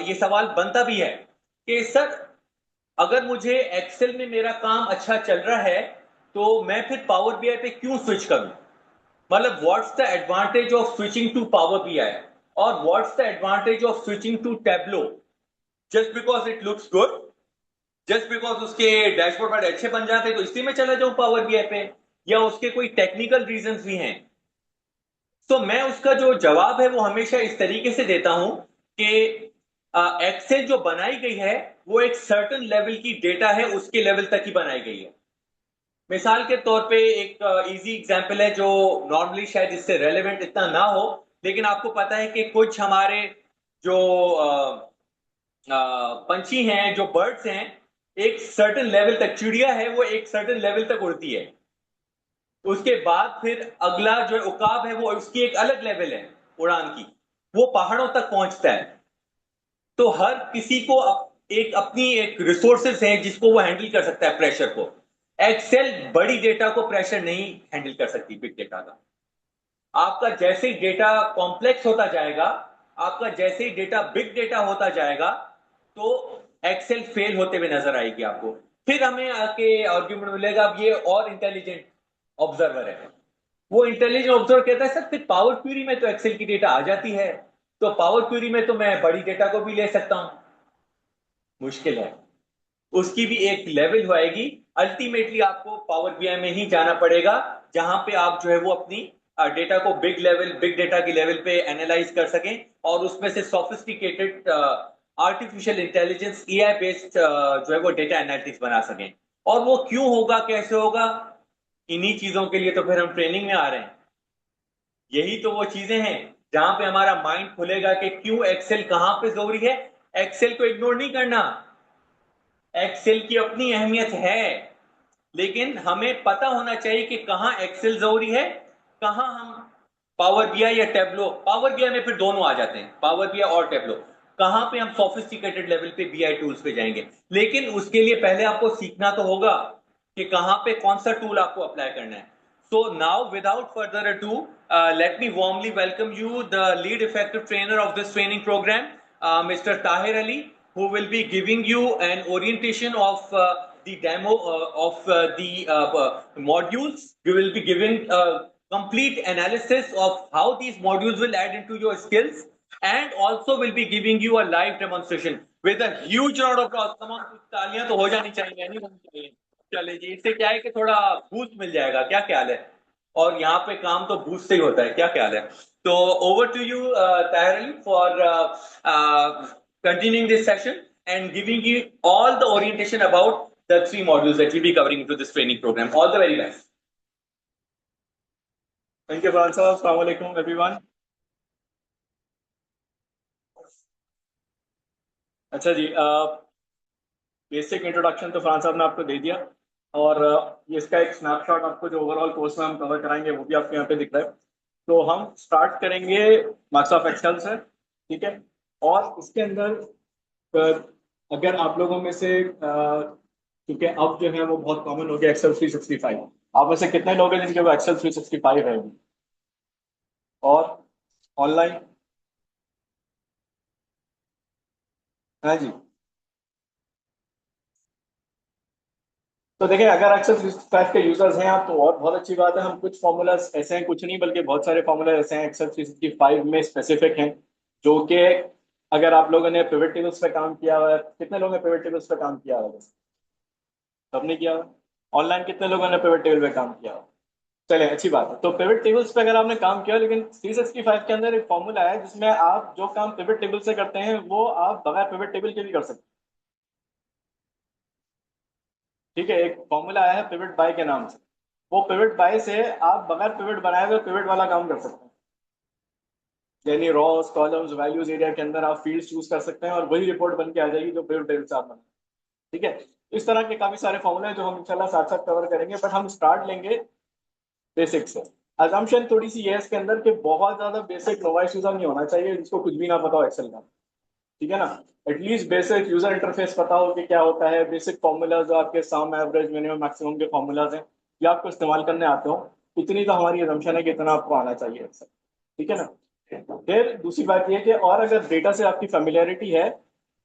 ये सवाल बनता भी है कि सर, अगर मुझे एक्सेल में मेरा काम अच्छा चल रहा है तो मैं फिर पावर बीआई पे क्यों स्विच करूं? मतलब what's the advantage of switching to Power BI, और what's the advantage of switching to Tableau? Just because it looks good, just because उसके डैशबोर्ड बड़े अच्छे बन जाते तो इसलिए मैं चला जाऊं पावर बीआई पे, या उसके कोई टेक्निकल रीजंस भी हैं? तो मैं उसका जो जवाब है वो हमेशा इस तरीके से देता हूं कि एक्सेल जो बनाई गई है वो एक सर्टेन लेवल की डेटा है, उसके लेवल तक ही बनाई गई है. मिसाल के तौर पे एक इजी एग्जांपल है जो नॉर्मली शायद इससे रेलेवेंट इतना ना हो, लेकिन आपको पता है कि कुछ हमारे जो पंछी हैं, जो बर्ड्स हैं, एक सर्टेन लेवल तक, चिड़िया है वो एक सर्टेन लेवल तक उड़ती है, उसके बाद फिर अगला जो उकाब है वो उसकी एक अलग लेवल है उड़ान की, वो पहाड़ों तक पहुंचता है. तो हर किसी को एक अपनी एक रिसोर्सेज है जिसको वो हैंडल कर सकता है प्रेशर को. एक्सेल बड़ी डेटा को प्रेशर नहीं हैंडल कर सकती, बिग डेटा का. आपका जैसे ही डेटा कॉम्प्लेक्स होता जाएगा, आपका जैसे ही डेटा बिग डेटा होता जाएगा, तो एक्सेल फेल होते हुए नजर आएगी आपको. फिर हमें आके आर्ग्यूमेंट मिलेगा अब ये और इंटेलिजेंट ऑब्जर्वर है. वो इंटेलिजेंट ऑब्जर्वर कहता है सर फिर पावर क्वेरी में तो एक्सेल की डेटा आ जाती है, तो पावर क्वेरी में तो मैं बड़ी डेटा को भी ले सकता हूं. मुश्किल है, उसकी भी एक लेवल होएगी. अल्टीमेटली आपको पावर बीआई में ही जाना पड़ेगा, जहां पे आप जो है वो अपनी डेटा को बिग डेटा की लेवल पे एनालाइज कर सकें, और उसमें से sophisticated artificial intelligence AI based जो है वो डेटा एनालिटिक्स बना सकें. और वो क्यों होगा, कैसे होगा, इन्हीं चीजों के लिए तो फिर हम ट्रेनिंग में आ रहे हैं. यही तो वो चीजें हैं जहां पे हमारा माइंड खुलेगा कि क्यों एक्सेल कहां पे जरूरी है. एक्सेल को इग्नोर नहीं करना, एक्सेल की अपनी अहमियत है, लेकिन हमें पता होना चाहिए कि कहां एक्सेल जरूरी है, कहां हम पावर बीआई या टेब्लो, पावर बीआई में फिर दोनों आ जाते हैं, पावर बीआई और टेब्लो, कहां पे हम सोफिस्टिकेटेड लेवल पे बीआई टूल्स पे जाएंगे. लेकिन उसके लिए पहले आपको सीखना तो होगा कि कहां पे कौन सा टूल आपको अप्लाई करना है. So now, without further ado, let me warmly welcome you, the lead effective trainer of this training program, Mr. Tahir Ali, who will be giving you an orientation of the demo of the modules. You will be given a complete analysis of how these modules will add into your skills, and also will be giving you a live demonstration with a huge round of applause. Come on, तालियां तो हो जानी चाहिए, नहीं होनी चाहिए. चले जी, इससे क्या है कि थोड़ा बूस्ट मिल जाएगा. क्या ख्याल है? और यहाँ पे काम तो बूस्ट से ही होता है, क्या ख्याल है? तो over to you Tahir Ali for continuing this session and giving you all the orientation about the three modules that we'll be covering into this training program. All the very best. Thank you, Farhan sahab. Assalamu alaikum, everyone. अच्छा जी, बेसिक इंट्रोडक्शन तो फरहान साहब ने आपको दे दिया, और ये इसका एक स्नैपशॉट आपको जो ओवरऑल कोर्स में हम कवर कराएंगे वो भी आपको यहाँ पे दिख रहा है। तो हम स्टार्ट करेंगे माइक्रोसॉफ्ट एक्सेल से, ठीक है। और इसके अंदर अगर आप लोगों में से क्योंकि अब जो है वो बहुत कॉमन हो गया एक्सेल 365, आप में से कितने लोग हैं जिनके वो एक्सेल 365 है अभी? और ऑनलाइन? हाँ जी। तो देखिए, अगर एक्सेल 365 के यूजर्स हैं आप तो और बहुत अच्छी बात है। हम कुछ फॉर्मूलाज ऐसे हैं, कुछ नहीं बल्कि बहुत सारे फॉर्मूला ऐसे हैं एक्सेल 365 में स्पेसिफिक हैं, जो कि अगर आप लोगों ने पिवट टेबल्स पे काम किया हुआ है, कितने लोगों ने पिवट टेबल्स पे काम किया हुआ है? सबने किया हुआ। ऑनलाइन कितने लोगों ने पिवट टेबल पे काम किया हुआ? चले, अच्छी बात है। तो पिवट टेबल्स पे अगर आपने काम किया, लेकिन 365 के अंदर एक फॉर्मूला है जिसमें आप जो काम पिवट टेबल से करते हैं वो आप बगैर पिवट टेबल के भी कर सकते हैं, ठीक है। एक फॉर्मूला आया है पिवट बाय के नाम से, वो पिवट बाय से आप बगैर पिवट बनाए हुए पिवट वाला काम कर सकते हैं, यानी रॉस कॉलम्स वैल्यूज एरिया के अंदर आप फील्ड्स चूज कर सकते हैं और वही रिपोर्ट बन के आ जाएगी जो पिवट टेबल से आप बनाए, ठीक है। इस तरह के काफी सारे फॉर्मूले हैं जो हम इंशाल्लाह साथ साथ कवर करेंगे, बट हम स्टार्ट लेंगे बेसिक से। अजम्पशन थोड़ी सी ये है इसके अंदर कि बहुत ज्यादा बेसिक नोवाइस यूजर नहीं होना चाहिए जिसको कुछ भी ना पता हो एक्सेल का, ठीक है ना। एटलीस्ट बेसिक यूजर इंटरफेस पता हो कि क्या होता है, बेसिक फॉर्मूलाज जो आपके सम एवरेज मिनिमम मैक्सिमम के फॉर्मूलाज हैं ये आपको इस्तेमाल करने आते हो, इतनी तो हमारी असम्पशन है कि इतना आपको आना चाहिए एक्सेल, ठीक है ना। फिर दूसरी बात ये है कि और अगर डेटा से आपकी फेमिलियरिटी है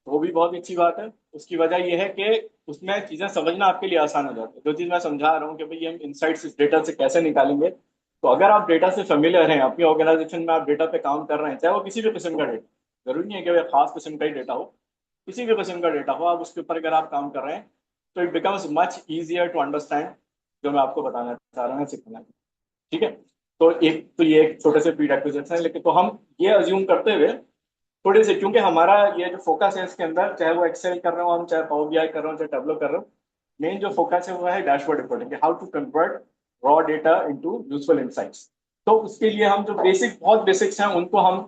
वो भी बहुत अच्छी बात है। उसकी वजह यह है कि उसमें चीजें समझना आपके लिए आसान हो जाती है। जो चीज मैं समझा रहा हूँ कि भाई हम इनसाइट्स इस डेटा से कैसे निकालेंगे, तो अगर आप डेटा से फेमिलियर हैं, अपनी ऑर्गेनाइजेशन में आप डेटा पे काम कर रहे हैं, चाहे वो किसी भी किस्म का डेटा, जरूरी नहीं है कि वो खास किस्म का ही डेटा हो, किसी भी किस्म का डेटा हो, आप उसके ऊपर अगर आप काम कर रहे हैं तो it becomes much easier to understand जो मैं आपको बताना चाह रहा हूँ, सिखाना, ठीक है। तो ये एक छोटे से प्री रिक्विजिट्स हैं, लेकिन तो हम ये अज्यूम करते हुए थोड़े से, क्योंकि हमारा ये जो फोकस है इसके अंदर, चाहे वो एक्सेल कर रहे हो हम, चाहे पावर बीआई कर रहे हो, चाहे टेबलो कर रहे हो, मेन जो फोकस है वो है dashboard reporting, how to convert raw data into useful insights. तो उसके लिए हम जो बहुत बेसिक्स हैं उनको हम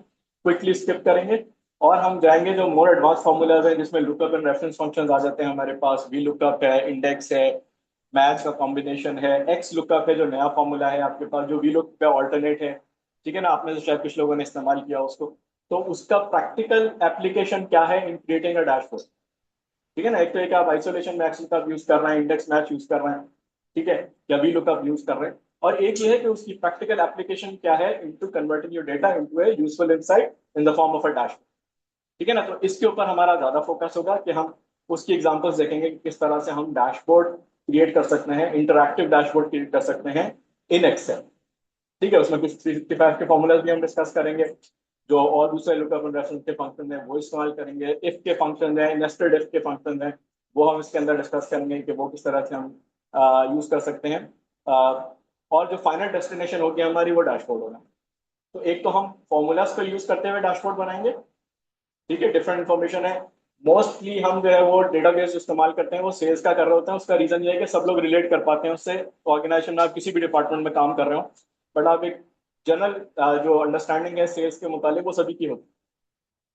क्विकली स्किप करेंगे और हम जाएंगे जो मोर एडवांस फॉर्मूलाज हैं जिसमें लुकअप एंड रेफरेंस फंक्शंस आ जाते हैं हमारे पास। वी लुकअप है, इंडेक्स है, मैच का कॉम्बिनेशन है, एक्स लुकअप है जो नया फॉर्मूला है आपके पास, जो वी लुकअप का ऑल्टरनेट है, ठीक है ना। आपने शायद कुछ लोगों ने इस्तेमाल किया उसको। तो उसका प्रैक्टिकल एप्लीकेशन क्या है इन क्रिएटिंग अ डैशबोर्ड, ठीक है ना। एक तो एक आप आइसोलेशन मैच लुकअप यूज कर रहे हैं, इंडेक्स मैच यूज कर रहे हैं, ठीक है, या वी लुकअप यूज कर रहे हैं, और एक ये है कि उसकी प्रैक्टिकल एप्लीकेशन क्या है into converting your data into A useful insight in the form of a dashboard, ठीक है ना। तो इसके ऊपर हमारा ज्यादा फोकस होगा कि हम उसकी एग्जांपल्स देखेंगे कि किस तरह से हम डैशबोर्ड क्रिएट कर सकते हैं, इंटरैक्टिव डैशबोर्ड क्रिएट कर सकते हैं इन एक्सेल, ठीक है। उसमें कुछ 365 के फॉर्मूलाज भी हम डिस्कस करेंगे, जो और दूसरे लुकअप एंड रेफरेंस के फंक्शन हैं वो इस्तेमाल करेंगे, इफ के फंक्शन हैं, नेस्टेड इफ के फंक्शन हैं, वो हम इसके अंदर डिस्कस करेंगे कि वो किस तरह से हम यूज कर सकते हैं। और जो फाइनल डेस्टिनेशन होगी हमारी वो डैशबोर्ड होगा। तो एक तो हम फॉर्मूलाज को यूज करते हुए डैशबोर्ड बनाएंगे, ठीक है, डिफरेंट इन्फॉर्मेशन है। मोस्टली हम जो है वो डेटाबेस इस्तेमाल करते हैं वो सेल्स का कर रहे होते हैं। उसका रीजन ये है कि सब लोग रिलेट कर पाते हैं उससे। ऑर्गेनाइजेशन में आप किसी भी डिपार्टमेंट में काम कर रहे हो, बट आप एक जनरल जो अंडरस्टैंडिंग है सेल्स के मुतालिक वो सभी की होती है,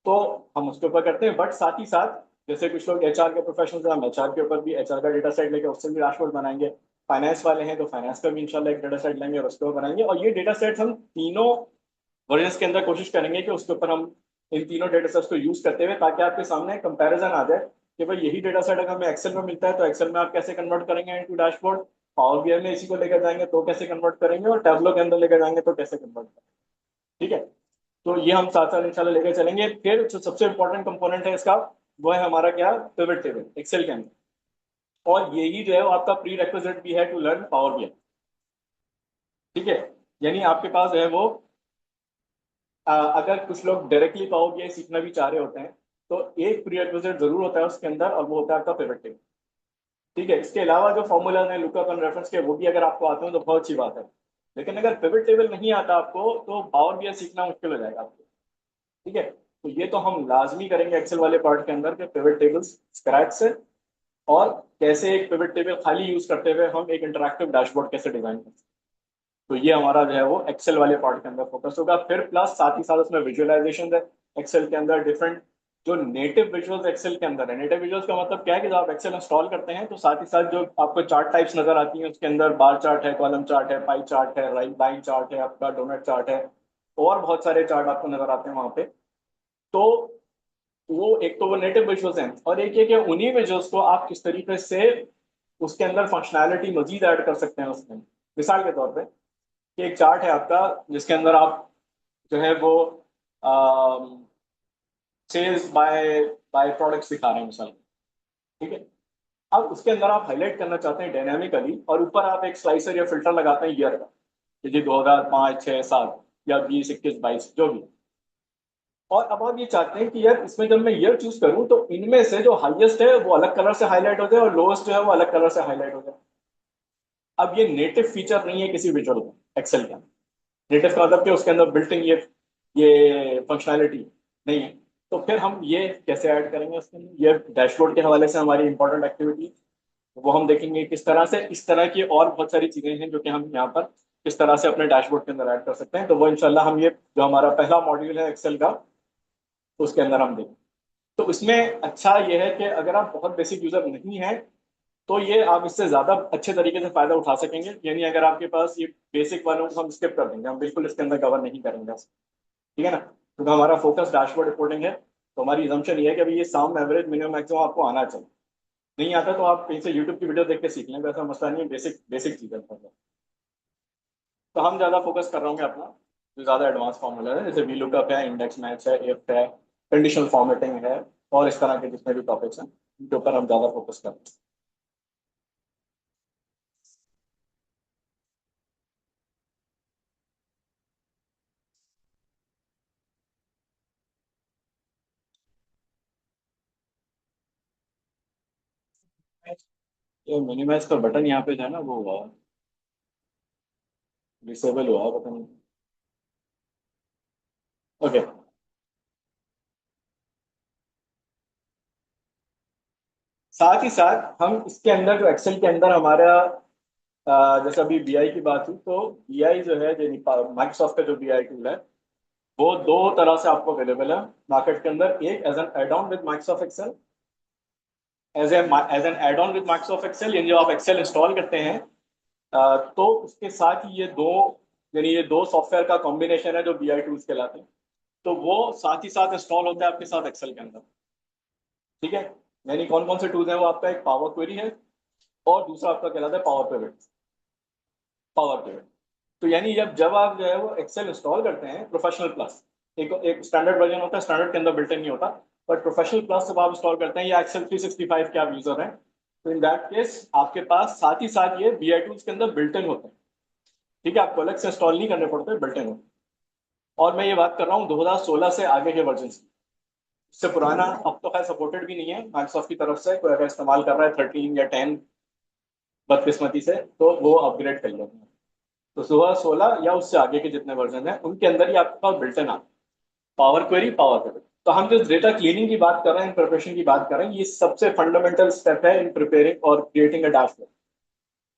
तो हम उसके ऊपर करते हैं। बट साथ ही साथ जैसे कुछ लोग एचआर के प्रोफेशनल्स हैं, हम एचआर के ऊपर भी एचआर का डेटा सेट लेके उससे भी डैशबोर्ड बनाएंगे। फाइनेंस वाले हैं तो फाइनेंस का भी इंशाल्लाह एक डेटा सेट लेंगे और उसके ऊपर बनाएंगे। और ये डेटा सेट हम तीनों वर्जन के अंदर कोशिश करेंगे कि उसके ऊपर हम इन तीनों डेटा सेट्स को यूज करते हुए, ताकि आपके सामने कंपैरिजन आ जाए कि भाई यही डेटा सेट अगर हमें एक्सेल में मिलता है तो एक्सेल में आप कैसे कन्वर्ट करेंगे इनटू डैशबोर्ड, पावर बीआई में इसी को लेकर जाएंगे तो कैसे कन्वर्ट करेंगे, और टैबलो के अंदर लेकर जाएंगे तो कैसे कन्वर्ट करेंगे, ठीक है। तो ये हम साथ साथ इंशाल्लाह लेकर चलेंगे। फिर जो सबसे इंपॉर्टेंट कंपोनेंट है इसका वो है हमारा क्या, पिवट टेबल एक्सेल के अंदर, और यही जो है वो आपका प्री रेक्विजिट भी है टू लर्न पावर बीआई, ठीक है। यानी आपके पास जो है वो अगर कुछ लोग डायरेक्टली पावर बीआई सीखना भी चाह रहे होते हैं तो एक प्रीरेक्विजिट जरूर होता है उसके अंदर, और वो होता है आपका पिवट टेबल, ठीक है। इसके अलावा जो फॉर्मूला है लुकअप एंड रेफरेंस के वो भी अगर आपको आते हैं तो बहुत अच्छी बात है, लेकिन अगर पिवट टेबल नहीं आता आपको तो पावर बीआई सीखना मुश्किल हो जाएगा आपको। ठीक है, तो ये तो हम लाजमी करेंगे एक्सेल वाले पार्ट के अंदर के पिवट टेबल्स स्क्रैच से, और कैसे एक पिवट टेबल खाली यूज करते हुए हम एक इंटरैक्टिव डैशबोर्ड कैसे डिजाइन कर सकते हैं। तो ये हमारा जो है वो एक्सेल वाले पार्ट के अंदर फोकस होगा। फिर प्लस साथ ही साथ उसमें विजुअलाइजेशन है एक्सेल के अंदर, डिफरेंट जो नेटिव विजुअल्स एक्सेल के अंदर है। नेटिव विजुअल्स का मतलब क्या है कि जब आप एक्सेल इंस्टॉल करते हैं तो साथ ही साथ जो आपको चार्ट टाइप्स नजर आती हैं उसके अंदर बार चार्ट है, कॉलम चार्ट है, पाई चार्ट है, राइट लाइन चार्ट है, आपका डोनट चार्ट है, और बहुत सारे चार्ट आपको नजर आते हैं वहां पे। तो वो एक तो वो नेटिव विजुअल्स हैं, और एक ये कि उन्हीं विजुअल्स को आप किस तरीके से उसके अंदर फंक्शनैलिटी मजीद ऐड कर सकते हैं उसमें। मिसाल के तौर पे कि एक चार्ट है आपका जिसके अंदर आप जो है वो सेल्स बाय बाय प्रोडक्ट्स दिखा रहे हैं मिसाल, ठीक है। अब उसके अंदर आप हाईलाइट करना चाहते हैं डायनामिकली, और ऊपर आप एक स्लाइसर या फिल्टर लगाते हैं ईयर का, कि जी 2005, 6, 7 या 20, 21, 22 जो भी। और अब आप ये चाहते हैं कि यार इसमें जब मैं ईयर चूज करूं तो इनमें से जो हाईएस्ट है वो अलग कलर से हाईलाइट हो जाए और लोएस्ट जो है वो अलग कलर से हाईलाइट हो जाए। अब ये नेटिव फीचर नहीं है किसी विजुअल का एक्सेल का। नेटिव का मतलब कि उसके अंदर बिल्ट इन ये फंक्शनैलिटी नहीं है। तो फिर हम ये कैसे ऐड करेंगे उसके अंदर, ये डैशबोर्ड के हवाले से हमारी इंपॉर्टेंट एक्टिविटी वो हम देखेंगे किस तरह से। इस तरह की और बहुत सारी चीजें हैं जो कि हम यहाँ पर किस तरह से अपने डैशबोर्ड के अंदर ऐड कर सकते हैं। तो वो इंशाल्लाह हम ये जो हमारा पहला मॉड्यूल है एक्सेल का उसके अंदर हम देखें। तो इसमें अच्छा ये है कि अगर आप बहुत बेसिक यूजर नहीं हैं तो ये आप इससे ज्यादा अच्छे तरीके से फायदा उठा सकेंगे। यानी अगर आपके पास ये बेसिक वालों को हम स्किप कर देंगे, हम बिल्कुल इसके अंदर कवर नहीं करेंगे, ठीक है ना, क्योंकि हमारा फोकस डैशबोर्ड रिपोर्टिंग है। तो हमारी assumption ये है कि अभी ये सम एवरेज मिनिमम मैक्सिमम आपको आना चाहिए। नहीं आता तो आप कहीं से यूट्यूब की वीडियो देख के सीख लें, वैसा मसला नहीं है, बेसिक बेसिक चीज़ है। तो हम ज्यादा फोकस कर रहे होंगे अपना जो ज्यादा एडवांस फॉर्मूला है, जैसे वी लुकअप है, इंडेक्स मैच है, इफ है, कंडीशनल फॉर्मेटिंग है, और इस तरह के जितने भी टॉपिक्स हैं उनके ऊपर हम ज्यादा फोकस कर रहे हैं। ये मिनिमाइज का बटन यहाँ पे जो है ना वो हुआ डिसेबल हुआ है, पता नहीं। ओके, साथ ही साथ हम इसके अंदर जो एक्सेल के अंदर हमारा जैसे अभी बीआई की बात हुई, तो बीआई जो है माइक्रोसॉफ्ट का जो बीआई टूल है वो दो तरह से आपको अवेलेबल है मार्केट के अंदर। एक as an add on with Microsoft Excel, as an add on with Microsoft Excel, यानी जब आप एक्सेल इंस्टॉल करते हैं तो उसके साथ ही ये दो, यानी ये दो सॉफ्टवेयर का कॉम्बिनेशन है जो बीआई टूल्स कहलाते हैं। तो वो साथ ही साथ इंस्टॉल होता है आपके साथ एक्सेल के अंदर, ठीक है। यानी कौन कौन से टूल्स हैं वो, आपका एक पावर क्वेरी है और दूसरा आपका कहलाता है पावर पिवट। पावर पिवट तो यानी जब जब आप जो है वो एक्सेल इंस्टॉल करते हैं प्रोफेशनल प्लस, एक स्टैंडर्ड वर्जन होता है, स्टैंडर्ड के अंदर बिल्ट इन नहीं होता, बट प्रोफेशनल प्लस जब आप इंस्टॉल करते हैं या एक्सेल 365 के आप यूजर हैं, तो इन दैट केस आपके पास साथ ही साथ ये बीआई टूल्स के अंदर बिल्ट इन होते हैं, ठीक है। आपको अलग से इंस्टॉल नहीं करने पड़ते, बिल्ट इन होते हैं। और मैं ये बात कर रहा हूँ 2016 से आगे के वर्जन की। इससे पुराना अब तो खैर सपोर्टेड भी नहीं है माइक्रोसॉफ्ट की तरफ से, कोई अगर इस्तेमाल कर रहा है 13 या 10 बदकिस्मती से तो वो अपग्रेड कर लेते हैं। तो 16 या उससे आगे के जितने वर्जन हैं उनके अंदर ही आपके पास बिल्ट इन आता है पावर क्वेरी, पावर पिवट। तो हम जो डेटा क्लीनिंग की बात कर रहे हैं, प्रिपरेशन की बात कर रहे हैं, ये सबसे फंडामेंटल स्टेप है इन प्रिपेयरिंग और क्रिएटिंग अ डैशबोर्ड,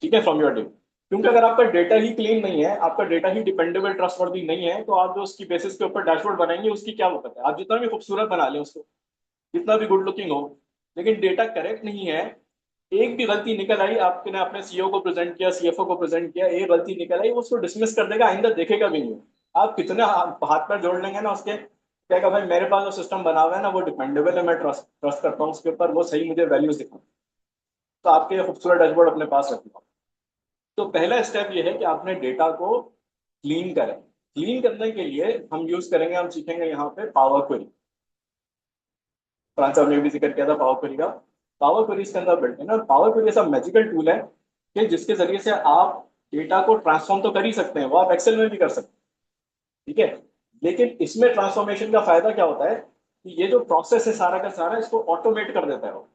ठीक है, फ्रॉम योर डेटा। क्योंकि अगर आपका डेटा ही क्लीन नहीं है, आपका डेटा ही डिपेंडेबल ट्रस्टवर्दी नहीं है, तो आप जो उसकी बेसिस के ऊपर डैशबोर्ड बनाएंगे उसकी क्या वक्त है। आप जितना भी खूबसूरत बना लें उसको, जितना भी गुड लुकिंग हो, लेकिन डेटा करेक्ट नहीं है, एक भी गलती निकल आई, आपने अपने सीईओ को प्रेजेंट किया, सीएफओ को प्रेजेंट किया, एक गलती निकल आई, वो उसको डिसमिस कर देगा, आइंदा देखेगा भी नहीं। आप कितना हाथ पैर जोड़ लेंगे ना उसके, कहेगा भाई मेरे पास जो सिस्टम बना हुआ है ना वो डिपेंडेबल है, मैं ट्रस्ट ट्रस्ट करता हूँ उसके ऊपर, वो सही मुझे वैल्यूज दिखा। तो आपके खूबसूरत डैशबोर्ड अपने पास रखना। तो पहला स्टेप ये है कि आपने डेटा को क्लीन करें। क्लीन करने के लिए हम यूज करेंगे, हम सीखेंगे यहाँ पे पावर क्वेरी। फ्रांस साहब ने भी जिक्र किया था पावर क्वेरी का। पावर क्वेरी इसके अंदर बिल्ट है ना। पावर क्वेरी ऐसा मैजिकल टूल है कि जिसके जरिए से आप डेटा को ट्रांसफॉर्म तो कर ही सकते हैं, वो आप एक्सेल में भी कर सकते हैं, ठीक है। लेकिन इसमें ट्रांसफॉर्मेशन का फायदा क्या होता है कि ये जो प्रोसेस है सारा का सारा इसको ऑटोमेट कर देता है वो।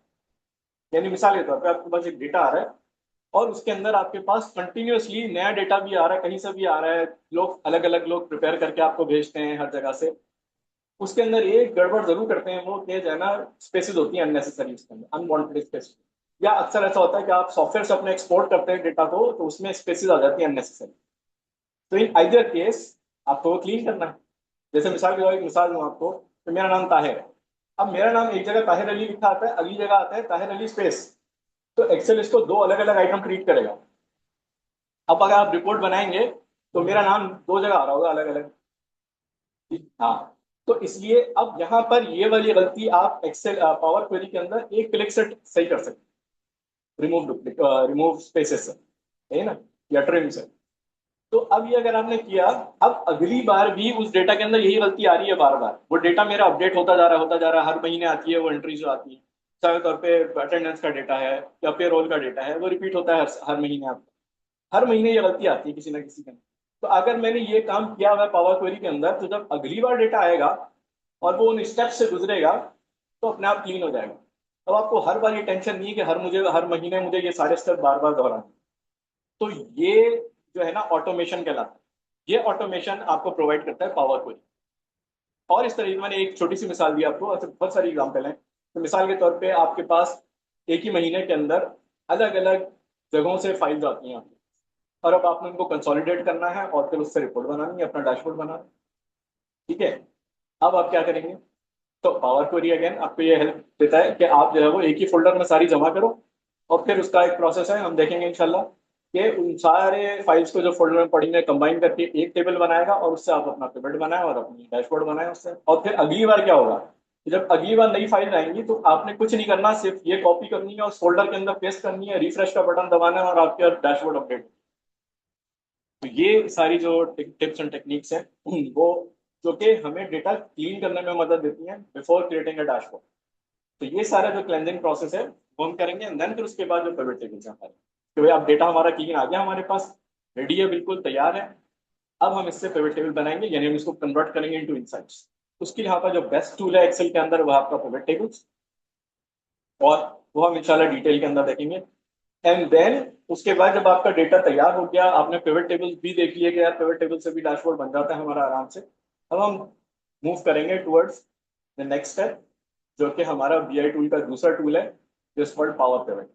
यानी मिसाल के तौर पर आपके पास एक डेटा आ रहा है, और उसके अंदर आपके पास कंटिन्यूअसली नया डेटा भी आ रहा है, कहीं से भी आ रहा है, लोग अलग अलग लोग प्रिपेयर करके आपको भेजते हैं हर जगह से। उसके अंदर एक गड़बड़ जरूर करते हैं वो, कि जो है ना स्पेसेस होती हैं अननेसेसरी, उसके अंदर अनवांटेड स्पेस, या अक्सर ऐसा होता है कि आप सॉफ्टवेयर से अपने एक्सपोर्ट करते हैं डेटा को, तो उसमें स्पेसेस आ जाती हैं अननेसेसरी। तो इन आइदर केस आपको वो क्लीन करना है। जैसे मिसाल के तौर पर एक मिसाल दूं आपको, तो मेरा नाम ताहिर है। अब मेरा नाम एक जगह ताहिर अली लिखा आता है, अगली जगह आता है ताहिर अली स्पेस, तो एक्सेल इसको दो अलग अलग आइटम ट्रीट करेगा। अब अगर आप रिपोर्ट बनाएंगे तो मेरा नाम दो जगह आ रहा होगा अलग अलग। हाँ, तो इसलिए अब यहाँ पर ये वाली गलती आप एक्सेल पावर क्वेरी के अंदर एक क्लिक से सही कर सकते हैं, रिमूव स्पेसेस से, है ना, या ट्रिम से। तो अब ये अगर आपने किया, अब अगली बार भी उस डेटा के अंदर यही गलती आ रही है बार बार, वो डेटा मेरा अपडेट होता जा रहा है, हर महीने आती है वो एंट्री जो आती है, चाहे तौर पे अटेंडेंस का डेटा है या पेरोल का डेटा है, वो रिपीट होता है हर महीने आपका, हर महीने ये गलती आती है किसी ना किसी के अंदर। तो अगर मैंने ये काम किया हुआ है पावर क्वेरी के अंदर, तो जब अगली बार डेटा आएगा और वो उन स्टेप्स से गुजरेगा, तो अपने आप क्लीन हो जाएगा। अब आपको हर बार ये टेंशन नहीं है कि हर महीने मुझे ये सारे स्टेप बार बार दोहराने। तो ये जो है ना ऑटोमेशन कहलाता है, ये ऑटोमेशन आपको प्रोवाइड करता है पावर क्वेरी। और इस तरह मैंने एक छोटी सी मिसाल दी आपको, ऐसे बहुत सारी एग्जाम्पल हैं। तो मिसाल के तौर पे आपके पास एक ही महीने के अंदर अलग अलग जगहों से फाइल्स आती हैं आपकी, और अब आपने उनको कंसोलिडेट करना है और फिर उससे रिपोर्ट बनानी है, अपना डैशबोर्ड बनाना है। ठीक है, अब आप क्या करेंगे? तो पावर क्वेरी अगेन आपको ये हेल्प देता है कि आप जो है वो एक ही फोल्डर में सारी जमा करो, और फिर उसका एक प्रोसेस है, हम देखेंगे इंशाल्लाह, कि उन सारे फाइल्स को जो फोल्डर में पड़ी है कंबाइन करके एक टेबल बनाएगा, और उससे आप अपना पिवट बनाए और अपनी डैशबोर्ड बनाए उससे। और फिर अगली बार क्या होगा कि जब अगली बार नई फाइल आएंगी तो आपने कुछ नहीं करना, सिर्फ ये कॉपी करनी है, उस फोल्डर के अंदर पेस्ट करनी है, रिफ्रेश का बटन दबाना है, और आपके डैशबोर्ड अपडेट। तो ये सारी जो टिप्स एंड टेक्निक्स हैं वो, जो कि हमें डेटा क्लीन करने में मदद देती हैं बिफोर क्रिएटिंग अ डैशबोर्ड। तो ये सारा जो क्लेंजिंग प्रोसेस है वो हम करेंगे, एंड देन फिर उसके बाद जो पिवट टेबल्स हैं हमारे, तो भाई अब डेटा हमारा क्लीन आ गया, हमारे पास रेडी है, बिल्कुल तैयार है। अब हम इससे पिवट टेबल बनाएंगे, यानी हम इसको कन्वर्ट करेंगे इनटू इनसाइट्स। उसके लिए यहाँ पर जो बेस्ट टूल है एक्सेल के अंदर, वो आपका पिवट टेबल्स, और वो हम इंशाल्लाह डिटेल के अंदर देखेंगे। एंड देन उसके बाद जब आपका डेटा तैयार हो गया, आपने पिवट टेबल भी देख लिए कि यार पिवट टेबल से भी डैशबोर्ड बन जाता है हमारा आराम से, अब हम मूव करेंगे टुवर्ड्स द नेक्स्ट स्टेप, जो कि हमारा बीआई टूल का दूसरा टूल है, जिस वर्ड पावर पिवट।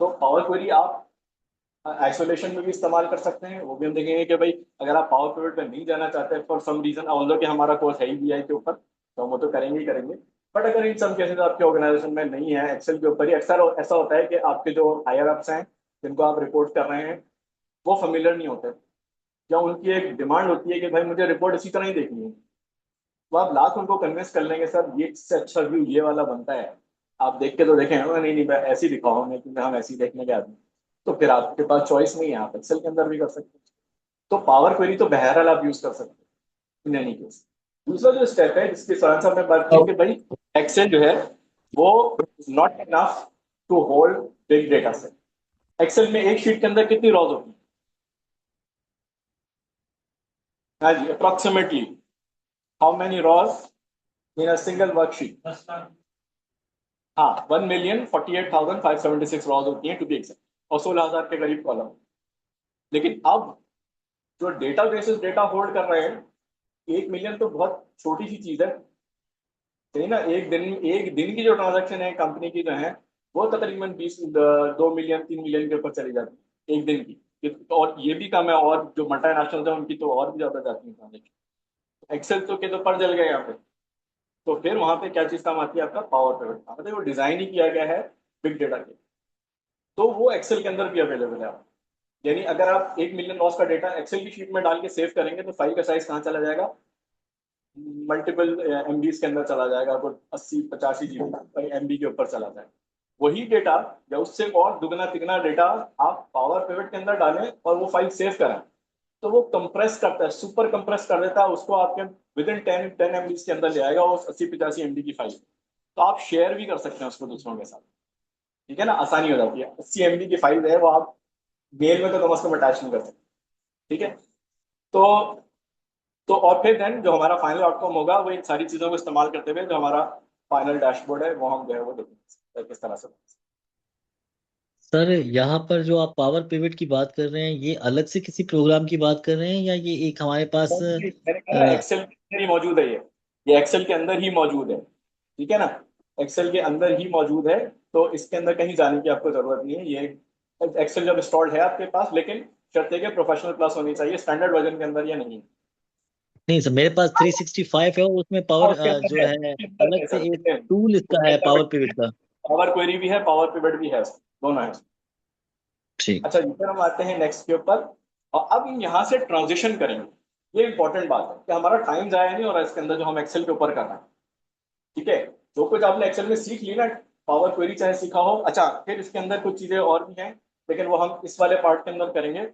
तो पावर क्वेरी आप आइसोलेशन में भी इस्तेमाल कर सकते हैं, वो भी हम देखेंगे कि भाई अगर आप पावर पिवट पे नहीं जाना चाहते फॉर सम रीजन, ऑल्दो कि हमारा कोर्स है ही बीआई के ऊपर, तो हम वो तो करेंगे ही करेंगे। बट अगर इन सम केसेस आपके ऑर्गेनाइजेशन में नहीं है, एक्सेल के ऊपर ही अक्सर ऐसा होता है कि आपके जो हायर अप्स हैं जिनको आप रिपोर्ट कर रहे हैं, वो फेमिलियर नहीं होते, या उनकी एक डिमांड होती है कि भाई मुझे रिपोर्ट इसी तरह ही देखनी है। तो आप लाख उनको कन्विंस कर लेंगे, सर ये इससे अच्छा व्यू ये वाला बनता है, आप देख के तो देखें, नहीं नहीं मैं ऐसे ही दिखाओ हमें, क्योंकि हम ऐसे ही देखने के आदमी। तो फिर आपके पास चॉइस नहीं है, आप एक्सेल के अंदर भी कर सकते हैं। तो पावर क्वेरी तो बहरहाल आप यूज कर सकते हैं इन एनी केस। दूसरा जो स्टेप है जिसके साथ साथ मैं बात की कि भाई एक्सेल जो है वो not enough to hold big data set. Excel में एक शीट के अंदर कितनी रॉज होती है? हाँ जी, approximately how many rows in a single worksheet? हाँ, 1,48,576 रॉज होती हैं टू बी एग्जैक्ट, और 16,000 के करीब कॉलम। लेकिन अब जो डेटा बेसिस डेटा होल्ड कर रहे हैं, 1 मिलियन तो बहुत छोटी सी चीज है, सही ना। एक दिन की जो ट्रांजैक्शन है कंपनी की जो है, वो तकरीबन 2 मिलियन 3 मिलियन के ऊपर चली जाती है एक दिन की। और ये भी कम है, और जो मल्टीनेशनल है उनकी तो और भी ज्यादा जाती है ट्रांजेक्शन। एक्सेल तो के तो पड़ जल गए यहाँ पे। तो फिर वहां पे क्या चीज काम आती है? आपका पावर पिवट। मतलब वो डिजाइन ही किया गया है बिग डेटा के, तो वो एक्सेल के अंदर भी अवेलेबल है आप। यानी अगर आप 1 मिलियन लॉस का डेटा एक्सेल की शीट में डाल के सेव करेंगे, तो फाइल का साइज कहाँ चला जाएगा? मल्टीपल एमबीज के अंदर चला जाएगा, तो 80-85 GB एमबी के ऊपर चला जाएगा। वही डेटा या उससे और दुगना तिगना डेटा आप पावर पिवट के अंदर डालें और वो फाइल सेव करें, तो वो कंप्रेस करता है, सुपर कंप्रेस कर देता है उसको, आपके विद इन 10 एमबीज के अंदर ले आएगा वो 80-85 MB की फाइल। तो आप शेयर भी कर सकते हैं उसको दूसरों के साथ। ठीक है ना, आसानी हो जाती है। 80 MB की फाइल है वो आप मेल में तो कम से कम अटैच नहीं कर सकते। ठीक है, तो और फिर देन जो हमारा फाइनल आउटकम होगा, वो इन सारी चीजों को इस्तेमाल करते हुए जो हमारा फाइनल डैशबोर्ड है वो हम जो है वो देखेंगे किस तरह से। सर यहाँ पर जो आप पावर पिवट की बात कर रहे हैं, ये अलग से किसी प्रोग्राम की बात कर रहे हैं या ये एक हमारे पास मैंने कहा एक्सेल के अंदर ही मौजूद है ये एक्सेल के अंदर ही मौजूद है, ठीक है ना। एक्सेल के अंदर ही मौजूद है, तो इसके अंदर कहीं जाने की आपको जरूरत नहीं है। ये एक्सेल जब इंस्टॉल्ड है आपके पास, लेकिन शर्त है कि प्रोफेशनल प्लस होनी चाहिए, स्टैंडर्ड वर्जन के अंदर ये नहीं है। नहीं सर, मेरे पास 365 है और उसमें हाँ, पावर उसके अंदर जो है, है उसके अंदर अलग है से सर, एक ठीक है। टूल इसका उसके है अंदर पावर पिवट का। पावर क्वेरी भी है, पावर पिवट भी है, दोनों है। ठीक। अच्छा, इधर हम आते हैं नेक्स्ट के ऊपर, और अब हम यहाँ से ट्रांजिशन करेंगे। ये इंपॉर्टेंट बात है कि हमारा टाइम जाया नहीं हो रहा है इसके अंदर, जो हम एक्सेल के ऊपर कर रहे हैं, ठीक है। जो कुछ आपने एक्सेल में सीख ली ना, पावर क्वेरी चाहे सीखा हो, अच्छा फिर इसके अंदर कुछ चीजें और भी हैं, लेकिन वो हम इस वाले पार्ट के अंदर करेंगे।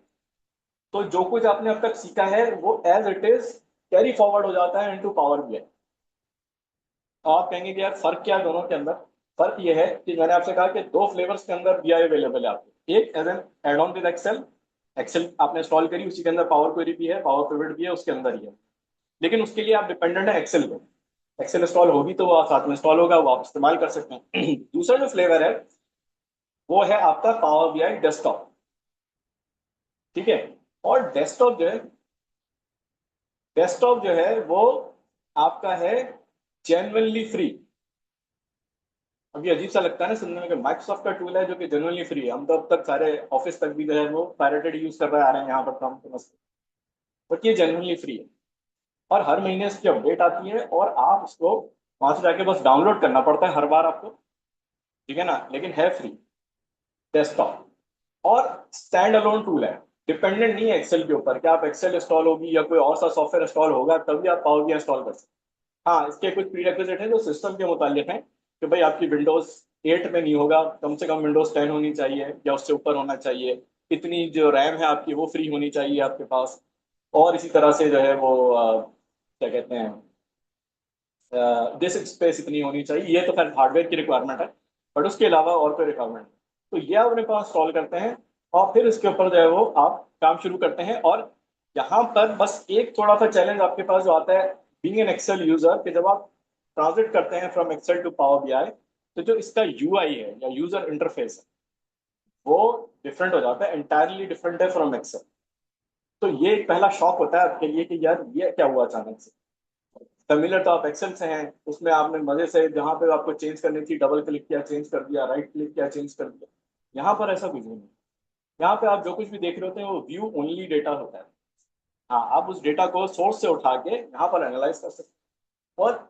तो जो कुछ आपने अब तक सीखा है वो as it is carry forward हो जाता है इनटू पावर बीआई। तो आप कहेंगे कि यार फर्क क्या है दोनों के अंदर। फर्क ये है कि मैंने आपसे कहा कि दो फ्लेवर्स के अंदर बीआई अवेलेबल है आपको, एक as an add on with Excel, Excel आपने इंस्टॉल करी, उसी के अंदर पावर क्वेरी भी है, पावर पिवट भी है उसके अंदर ही है, लेकिन उसके लिए आप डिपेंडेंट है एक्सेल पे। एक्सेल इंस्टॉल होगी तो वो आप साथ में इंस्टॉल होगा, वो आप इस्तेमाल कर सकते हैं। दूसरा जो फ्लेवर है वो है आपका पावर बीआई डेस्कटॉप, ठीक है। और डेस्कटॉप जो है वो आपका है जेन्युइनली फ्री। अभी अजीब सा लगता है ना सुनने में कि माइक्रोसॉफ्ट का टूल है जो कि जेन्युइनली फ्री है, हम तो अब तक सारे ऑफिस तक भी जो है वो पायरेटेड यूज कर रहे आ रहे हैं यहाँ पर काम के मसले, बट ये जेन्युइनली फ्री है। और हर महीने इसकी अपडेट आती है और आप उसको वहां से जाके बस डाउनलोड करना पड़ता है हर बार आपको, ठीक है ना, लेकिन है फ्री डेस्कटॉप। और स्टैंड अलोन टूल है, डिपेंडेंट नहीं है एक्सेल के ऊपर कि आप एक्सेल इंस्टॉल होगी या कोई और सा सॉफ्टवेयर इंस्टॉल होगा तभी आप पावर बीआई इंस्टॉल कर सकते हैं। हाँ, इसके कुछ प्रीरेक्विजिट हैं जो सिस्टम के मुतालिक हैं, कि भाई आपकी विंडोज 8 में नहीं होगा, कम से कम विंडोज 10 होनी चाहिए या उससे ऊपर होना चाहिए, इतनी जो रैम है आपकी वो फ्री होनी चाहिए आपके पास, और इसी तरह से जो है वो क्या कहते हैं, डिस्क स्पेस इतनी होनी चाहिए। ये तो खैर हार्डवेयर की रिक्वायरमेंट है, बट उसके अलावा और कोई रिक्वायरमेंट, तो ये आप अपने पास इंस्टॉल करते हैं और फिर इसके ऊपर जो है वो आप काम शुरू करते हैं। और यहाँ पर बस एक थोड़ा सा चैलेंज आपके पास जो आता है बीइंग एन एक्सेल यूजर, कि जब आप ट्रांजिट करते हैं from Excel to Power BI, तो जो इसका यूआई है या यूजर इंटरफेस है वो डिफरेंट हो जाता है, इंटायरली डिफरेंट है फ्रॉम एक्सेल। तो ये एक पहला शॉक होता है आपके लिए कि यार ये क्या हुआ अचानक से। फेमिलियर तो आप एक्सेल से हैं, उसमें आपने मजे से जहां पे आपको चेंज करनी थी डबल क्लिक किया चेंज कर दिया, राइट क्लिक किया चेंज कर दिया। यहाँ पर ऐसा कुछ नहीं है, यहाँ पे आप जो कुछ भी देख रहे होते हैं वो व्यू ओनली डेटा होता है। हाँ, आप उस डेटा को सोर्स से उठा के यहाँ पर एनालाइज कर सकते हैं। और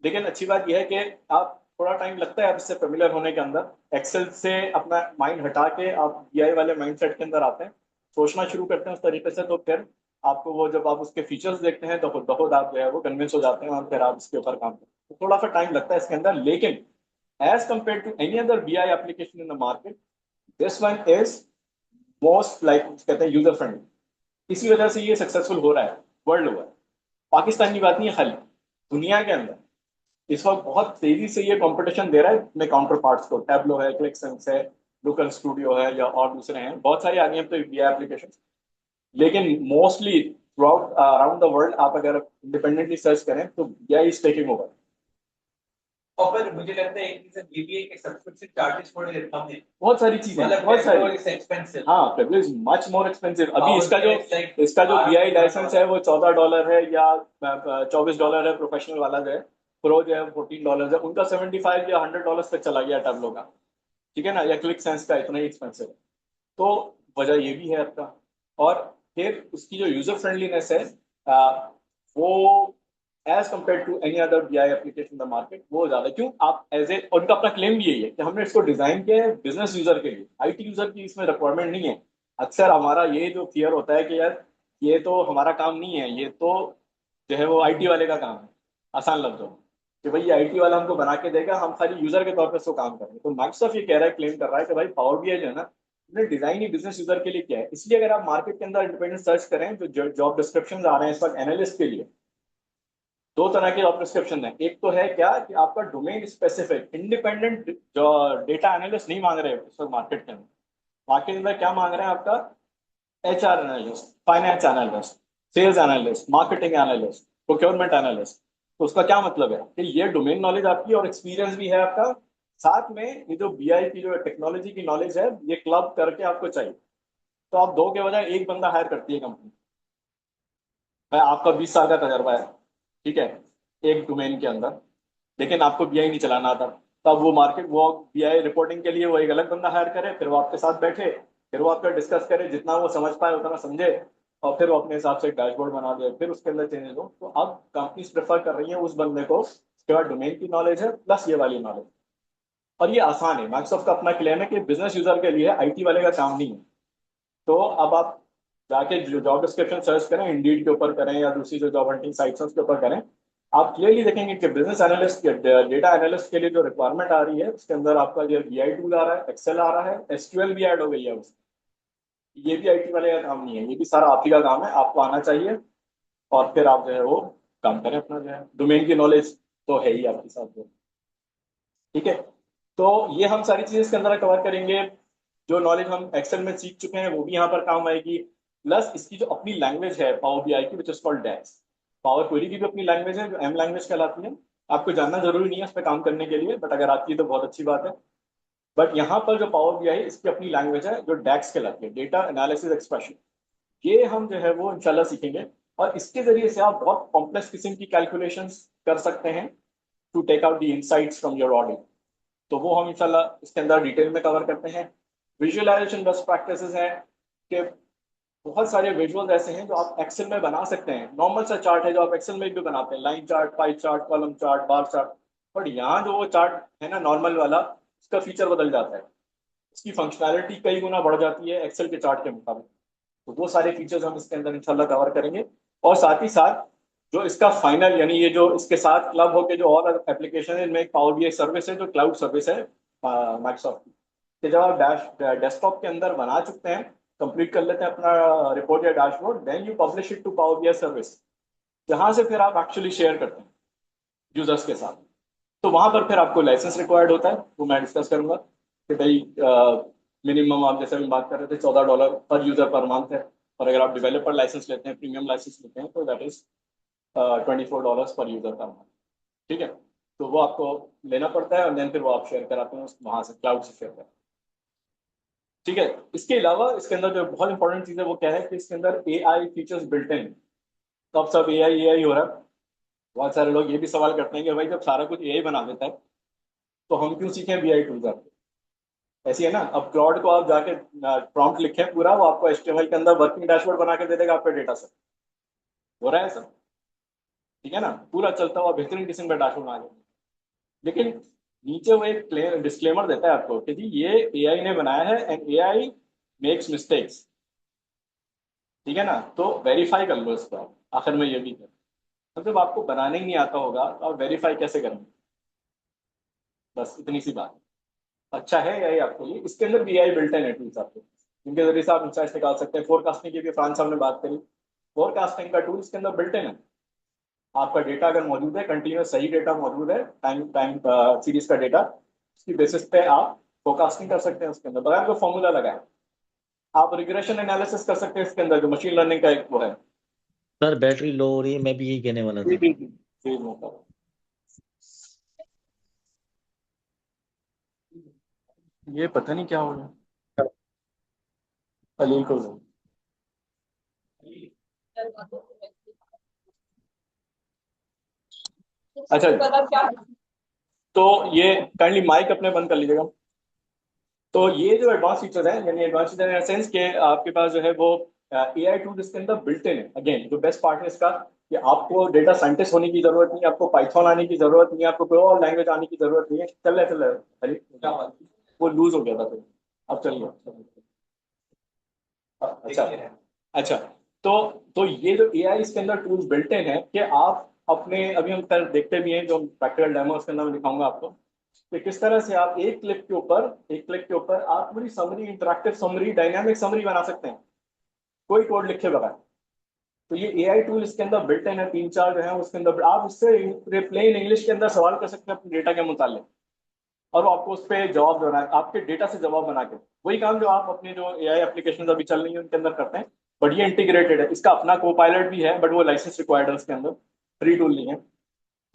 लेकिन अच्छी बात यह है कि आप थोड़ा टाइम लगता है आप इससे फेमिलियर होने के अंदर, एक्सेल से अपना माइंड हटा के आप बीआई वाले माइंडसेट के अंदर आते हैं, सोचना शुरू करते हैं उस तरीके से, तो फिर आपको वो जब आप उसके फीचर्स देखते हैं तो खुद ब खुद आप जो है वो कन्विंस हो जाते हैं और फिर आप इसके ऊपर काम करते हैं। तो थोड़ा सा टाइम लगता है इसके अंदर, लेकिन as compare to any other BI application in the market, this one is most like कहते हैं यूजर फ्रेंडली। इसी वजह से ये सक्सेसफुल हो रहा है वर्ल्ड ओवर। पाकिस्तान की बात नहीं है खाली, दुनिया के अंदर इस वक्त बहुत तेजी से ये कंपटीशन दे रहा है अपने काउंटर पार्ट्स को। टैबलो है, क्लिकसेंस है, लोकल स्टूडियो है, या और दूसरे हैं बहुत सारे आ गए हैं अब तो बीआई एप्लीकेशन। लेकिन mostly through out around the world आप अगर इंडिपेंडेंटली सर्च करें तो बीआई इज टेकिंग ओवर। और फिर मुझे लगता है एक चीज बीबीए के सब्सक्रिप्शन चार्जेस थोड़े कम है, बहुत सारी चीजें, मतलब बहुत सारी। एक्सपेंसिव। हाँ, Pebble is much more expensive। अभी इसका जो $8 बीआई लाइसेंस है वो $14 है या $24 है, प्रोफेशनल वाला जो है, प्रो जो है $14 है, उनका 75 या $100 तक चला गया टैबलो का, ठीक है ना, या क्लिक सेंस का इतना ही एक्सपेंसिव है। तो वजह ये भी है आपका। और फिर उसकी जो यूजर फ्रेंडलीनेस है वो as compare to any other BI application in the market वो ज्यादा। क्यों? आप एज ए, उनका अपना क्लेम भी यही है कि हमने इसको डिजाइन किया है बिजनेस यूजर के लिए, आईटी यूजर की इसमें रिक्वायरमेंट नहीं है। अक्सर हमारा ये जो फियर होता है कि यार ये तो हमारा काम नहीं है, ये तो जो है वो आईटी वाले का काम है, आसान लफ्जों में, कि भाई ये आईटी वाला हमको बना के देगा, हम खाली यूजर के तौर पर इसको काम करेंगे। तो माइक्रोसॉफ्ट ये कह रहा है, क्लेम कर रहा है कि भाई पावर बीआई जो है ना, हमने डिजाइन ही बिजनेस यूजर के लिए किया है। इसलिए अगर आप मार्केट के अंदर इंडिपेंडेंट सर्च करें जो जॉब डिस्क्रिप्शन आ रहे हैं इस वक्त एनालिस्ट के लिए, दो तरह के जॉब डिस्क्रिप्शन है। एक तो है क्या कि आपका डोमेन स्पेसिफिक इंडिपेंडेंट जो डेटा एनालिस्ट नहीं मांग रहे इस वक्त मार्केट के अंदर। मार्केट के अंदर क्या मांग रहे हैं? आपका HR analyst, finance analyst, sales analyst, marketing analyst, procurement analyst. तो उसका क्या मतलब है कि ये डोमेन नॉलेज आपकी और एक्सपीरियंस भी है आपका साथ में ये जो बीआई की जो टेक्नोलॉजी की नॉलेज है, ये क्लब करके आपको चाहिए। तो आप 2 के बजाय 1 बंदा हायर करती है कंपनी। भाई आपका 20 साल का तजर्बा है, ठीक है, एक डोमेन के अंदर, लेकिन आपको बीआई नहीं चलाना आता, तब वो बीआई रिपोर्टिंग के लिए वो एक अलग बंदा हायर करे, फिर वो आपके साथ बैठे, फिर वो आपका डिस्कस करे, जितना वो समझ पाए उतना समझे, और फिर वो अपने हिसाब से एक डैशबोर्ड बना दे, फिर उसके अंदर चेंजेस हो। तो अब कंपनीज प्रेफर कर रही है उस बंदे को उसके बाद डोमेन की नॉलेज है प्लस ये वाली नॉलेज। और ये आसान है, माइक्रोसॉफ्ट का अपना क्लेम है कि बिजनेस यूजर के लिए आईटी वाले का काम नहीं है। तो अब आप जाके जो जॉब डिस्क्रिप्शन सर्च करें, इंडीड के ऊपर करें या दूसरी जो जॉब हंटिंग साइट्स हैं उसके ऊपर करें, आप क्लियरली देखेंगे कि बिजनेस एनालिस्ट डेटा एनालिस्ट के लिए जो रिक्वायरमेंट आ रही है उसके अंदर आपका जो बीआई टूल आ रहा है, एक्सेल आ रहा है, एसक्यूएल भी ऐड हो गई है उसमें। ये भी आईटी वाले का काम नहीं है, ये भी सारा आप ही का काम है, आपको आना चाहिए। और फिर आप जो है वो काम करें अपना, जो है डोमेन की नॉलेज तो है ही आपके साथ जो, ठीक है। तो ये हम सारी चीजें इसके अंदर कवर करेंगे। जो नॉलेज हम एक्सेल में सीख चुके हैं वो भी यहाँ पर काम आएगी, प्लस इसकी जो अपनी लैंग्वेज है पावर बीआई की, which is called DAX. Power Query की भी अपनी लैंग्वेज है जो एम लैंग्वेज कहलाती है। आपको जानना जरूरी नहीं है उस पर काम करने के लिए, बट अगर आती है तो बहुत अच्छी बात है। बट यहाँ पर जो पावर बीआई इसकी अपनी लैंग्वेज है जो डैक्स कहलाती है, डेटा एनालिसिस एक्सप्रेशन। ये हम जो है वो इंशाल्लाह सीखेंगे, और इसके जरिए से आप बहुत कॉम्प्लेक्स किस्म की कैलकुलेशंस कर सकते हैं to take out the insights from your audit. तो वो हम इंशाल्लाह इसके अंदर डिटेल में कवर करते हैं। विजुअलाइजेशन बेस्ट प्रैक्टिसेस हैं कि बहुत सारे विजुअल्स ऐसे हैं जो आप एक्सेल में बना सकते हैं। नॉर्मल सा चार्ट है जो आप एक्सेल में भी बनाते हैं, line chart, pie chart, column chart, bar chart. But यहाँ जो वो चार्ट है ना नॉर्मल वाला, उसका फीचर बदल जाता है, उसकी फंक्शनैलिटी कई गुना बढ़ जाती है एक्सेल के चार्ट के मुकाबले। तो वो सारे फीचर्स हम इसके अंदर इंशाल्लाह कवर करेंगे। और साथ ही साथ जो इसका फाइनल, यानी ये जो इसके साथ क्लब होकर जो और एप्लीकेशन है, इनमें एक पावर बीआई सर्विस है जो क्लाउड सर्विस है माइक्रोसॉफ्ट की, कि जब आप डेस्कटॉप के अंदर बना चुकते हैं, कंप्लीट कर लेते हैं अपना रिपोर्ट या dashboard, then you publish it to Power BI service, जहां से फिर आप एक्चुअली शेयर करते हैं यूजर्स के साथ। तो वहां पर फिर आपको लाइसेंस रिक्वायर्ड होता है, वो मैं डिस्कस करूंगा कि भाई मिनिमम आप जैसे हम बात कर रहे थे $14 पर यूजर पर मंथ है, और अगर आप डेवलपर लाइसेंस लेते हैं, प्रीमियम लाइसेंस लेते हैं, तो दैट इज $24 पर यूजर पर मंथ, ठीक है। तो वो आपको लेना पड़ता है, और देन फिर वो आप शेयर कराते हैं वहां से, क्लाउड से शेयर करते हैं, ठीक है। इसके अलावा इसके अंदर जो बहुत इंपॉर्टेंट चीज है वो क्या है कि इसके अंदर एआई फीचर्स बिल्ट इन। तो अब सब एआई हो रहा है। बहुत सारे लोग ये भी सवाल करते हैं कि भाई जब सारा कुछ एआई बना देता है तो हम क्यों सीखें बीआई टूल का। ऐसी है ना, अब क्लाउड को आप जाके प्रॉम्प्ट लिखें पूरा, वो आपको एचटीएमएल के अंदर वर्किंग डैशबोर्ड बना के दे देगा आपके डेटा से। हो रहा है सब, ठीक है ना, पूरा चलता हुआ बेहतरीन किस्म का डैशबोर्ड बना के। लेकिन नीचे वो एक डिस्क्लेमर देता है आपको कि जी ये एआई ने बनाया है एंड एआई मेक्स मिस्टेक्स, ठीक है ना, तो वेरीफाई कर लो इसको। आखिर में ये भी है, तो जब आपको बनाने ही नहीं आता होगा तो आप वेरीफाई कैसे करेंगे। बस इतनी सी बात। अच्छा है यही आपके लिए। इसके अंदर भी एआई बिल्ट इन है टूल्स आपके, जिनके जरिए से आप इंसाइट्स निकाल सकते हैं। फोरकास्टिंग की भी फ्रांस साहब ने बात करी, फोरकास्टिंग का टूल इसके अंदर बिल्ट इन है। आपका डेटा अगर मौजूद है, कंटिन्यूस सही डेटा मौजूद है, टाइम सीरीज का डेटा, उसकी बेसिस पे आप फोरकास्टिंग कर सकते हैं उसके अंदर बगैर कोई फॉर्मूला लगाए। आप रिग्रेशन एनालिसिस कर सकते हैं इसके अंदर, जो मशीन लर्निंग का एक वो है। सर बैटरी लो हो रही है, मैं भी यही कहने वाला जी था। जी जी जी, मतलब ये पता नहीं क्या हो गया अलील को। अच्छा, तो ये काइंडली माइक अपने बंद कर लीजिएगा। तो ये जो एडवांस फीचर्स हैं, यानी एडवांस फीचर इन सेंस के आपके पास जो है वो एआई टूल इसके अंदर बिल्ट इन है। अगेन जो बेस्ट पार्ट है इसका, कि आपको डेटा साइंटिस्ट होने की जरूरत नहीं है, आपको पाइथन आने की जरूरत नहीं है, आपको कोई और लैंग्वेज आने की जरूरत नहीं है। चल रहा है अरे क्या बात, वो लूज हो गया था तो अब चलिए। अच्छा अच्छा, तो ये जो एआई इसके अंदर टूल्स बिल्ट इन है कि आप अपने, अभी हम कल देखते भी हैं जो प्रैक्टिकल डेमो इसके अंदर मैं दिखाऊंगा आपको, कि किस तरह से आप एक क्लिक के ऊपर आप पूरी summary, interactive summary, dynamic summary बना सकते हैं कोई कोड लिखे बगैर। तो ये एआई टूल इसके अंदर बिल्ट इन है, 3-4 जो है उसके अंदर। आप इससे प्लेन इंग्लिश के अंदर सवाल कर सकते हैं अपने डेटा के मुतालिक, और वो आपको उस पर जवाब देना है, आपके डेटा से जवाब बना के। वही काम जो आप अपने जो एआई एप्लीकेशन अभी चल रही है उनके अंदर करते हैं, बट ये इंटीग्रेटेड है। इसका अपना को पायलट भी है, बट वो लाइसेंस रिक्वायर्ड है उसके अंदर, फ्री टूल नहीं है।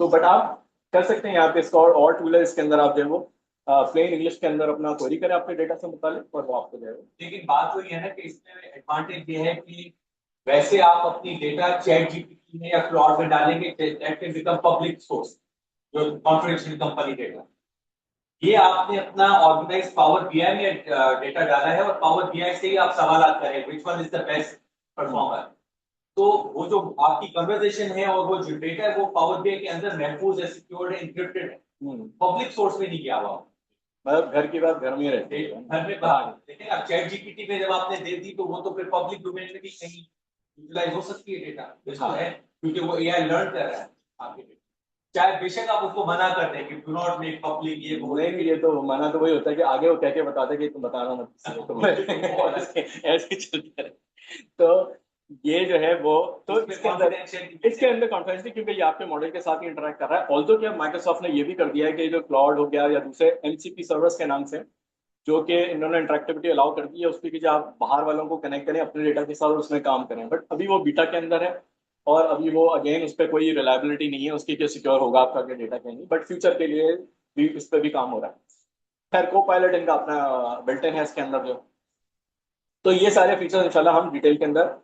तो बट आप कर सकते हैं यहाँ पे। इसका और टूल है इसके अंदर, आप जो है वो प्लेन इंग्लिश के अंदर अपना क्वेरी करें आपके डेटा से मुतालिक और वो आपको देगा। लेकिन बात वही है ना कि इसमें एडवांटेज ये है कि वैसे आप अपनी डेटा चैट जीपीटी में या क्लाउड में डालेंगे, that can become public source, जो कॉन्फिडेंशियल कंपनी डेटा। ये आपने अपना ऑर्गेनाइज पावर बीआई में डेटा डाला है और पावर बीआई से ही आप सवाल करें which one is the best performer. तो वो जो आपकी कन्वर्सेशन है और वो जो डेटा है वो पावर बीआई के अंदर महफूज है, सिक्योर्ड है, एन्क्रिप्टेड है, पब्लिक सोर्स में नहीं गया हुआ। मतलब घर की बात घर में रहती है, घर में बाहर। लेकिन अब चैट जीपीटी में जब आपने दे दी तो वो तो फिर पब्लिक डोमेन में भी कहीं यूटिलाइज हो सकती है डेटा, इसको है क्योंकि वो एआई लर्न कर रहा है आपके डेटा। चाहे बेशक आप उसको मना कर दें कि डू नॉट मेक पब्लिक, ये बोलेंगे, ये तो मना तो वही होता है कि आगे वो कह के बताते हैं कि तुम बताना मत किसी को, तो ऐसे चलता है। तो ये जो है वो तो इसके अंदर कॉन्फिडेंशियल, क्योंकि ये आपके मॉडल के साथ ही इंटरेक्ट कर रहा है। ऑल्दो कि माइक्रोसॉफ्ट ने ये भी कर दिया है कि जो क्लाउड हो गया या दूसरे एमसीपी सर्वर्स के नाम से जो कि इन्होंने इंटरेक्टिविटी अलाउ कर दी है उसकी, कि आप बाहर वालों को कनेक्ट करें अपने डेटा के साथ और उसमें काम करें, बट अभी वो बीटा के अंदर है और अभी वो अगेन उस पर कोई रिलायबिलिटी नहीं है उसकी कि सिक्योर होगा आपका डेटा के नहीं, बट फ्यूचर के लिए भी इस पर भी काम हो रहा है। खैर को पायलट इनका अपना बिल्ट इन है इसके अंदर जो, तो ये सारे फीचर्स इंशाल्लाह हम डिटेल के अंदर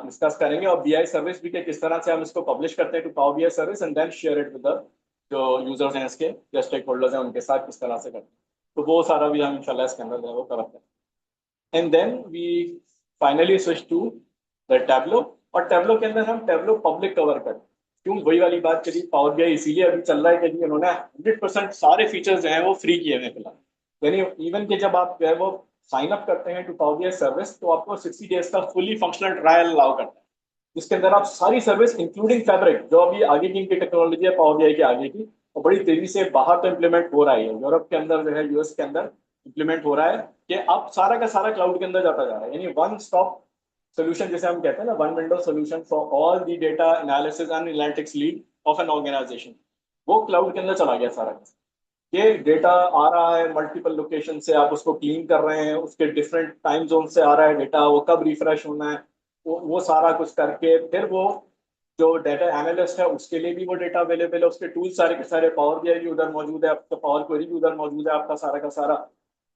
डिस्कस करेंगे। और बीआई सर्विस भी कि किस तरह से हम इसको पब्लिश करते हैं to Power BI service and then share it with the जो यूजर्स हैं इसके, जो स्टेक होल्डर्स हैं उनके साथ किस तरह से करते हैं, तो वो सारा भी हम इंशाल्लाह इसके अंदर जो है वो कवर करेंगे। And then we finally switch to the Tableau, और टैब्लो के अंदर हम टैब्लो पब्लिक कवर करें। क्यों, वही वाली बात करी, पावर बीआई इसीलिए अभी चल रहा है कि उन्होंने 100% सारे फीचर्स जो हैं वो फ्री किए हुए फिलहाल, यानी इवन कि जब आप जो है वो साइन अप करते हैं टू पावर बीआई सर्विस तो आपको 60 डेज का फुली फंक्शनल ट्रायल अलाउ करता है, जिसके अंदर आप सारी सर्विस इंक्लूडिंग फैब्रिक जो अभी आगे की इनकी टेक्नोलॉजी है पावर बीआई के आगे की, और बड़ी तेजी से बाहर तो इम्प्लीमेंट हो रहा है, यूरोप के अंदर जो है यूएस के अंदर इम्प्लीमेंट हो रहा है कि अब सारा का सारा क्लाउड के अंदर जाता जा रहा है, यानी वन स्टॉप सोल्यूशन जिसे हम कहते हैं ना, one window solution for all the data analysis and analytics lead of an organisation, वो क्लाउड के अंदर चला गया सारा। ये डेटा आ रहा है मल्टीपल लोकेशन से, आप उसको क्लीन कर रहे हैं, उसके डिफरेंट टाइम जोन से आ रहा है डेटा, वो कब रिफ्रेश होना है, वो सारा कुछ करके फिर वो जो डेटा एनालिस्ट है उसके लिए भी वो डेटा अवेलेबल है, उसके टूल सारे के सारे, पावर बीआई भी उधर मौजूद है आपका, पावर क्वेरी भी उधर मौजूद है आपका सारा का सारा।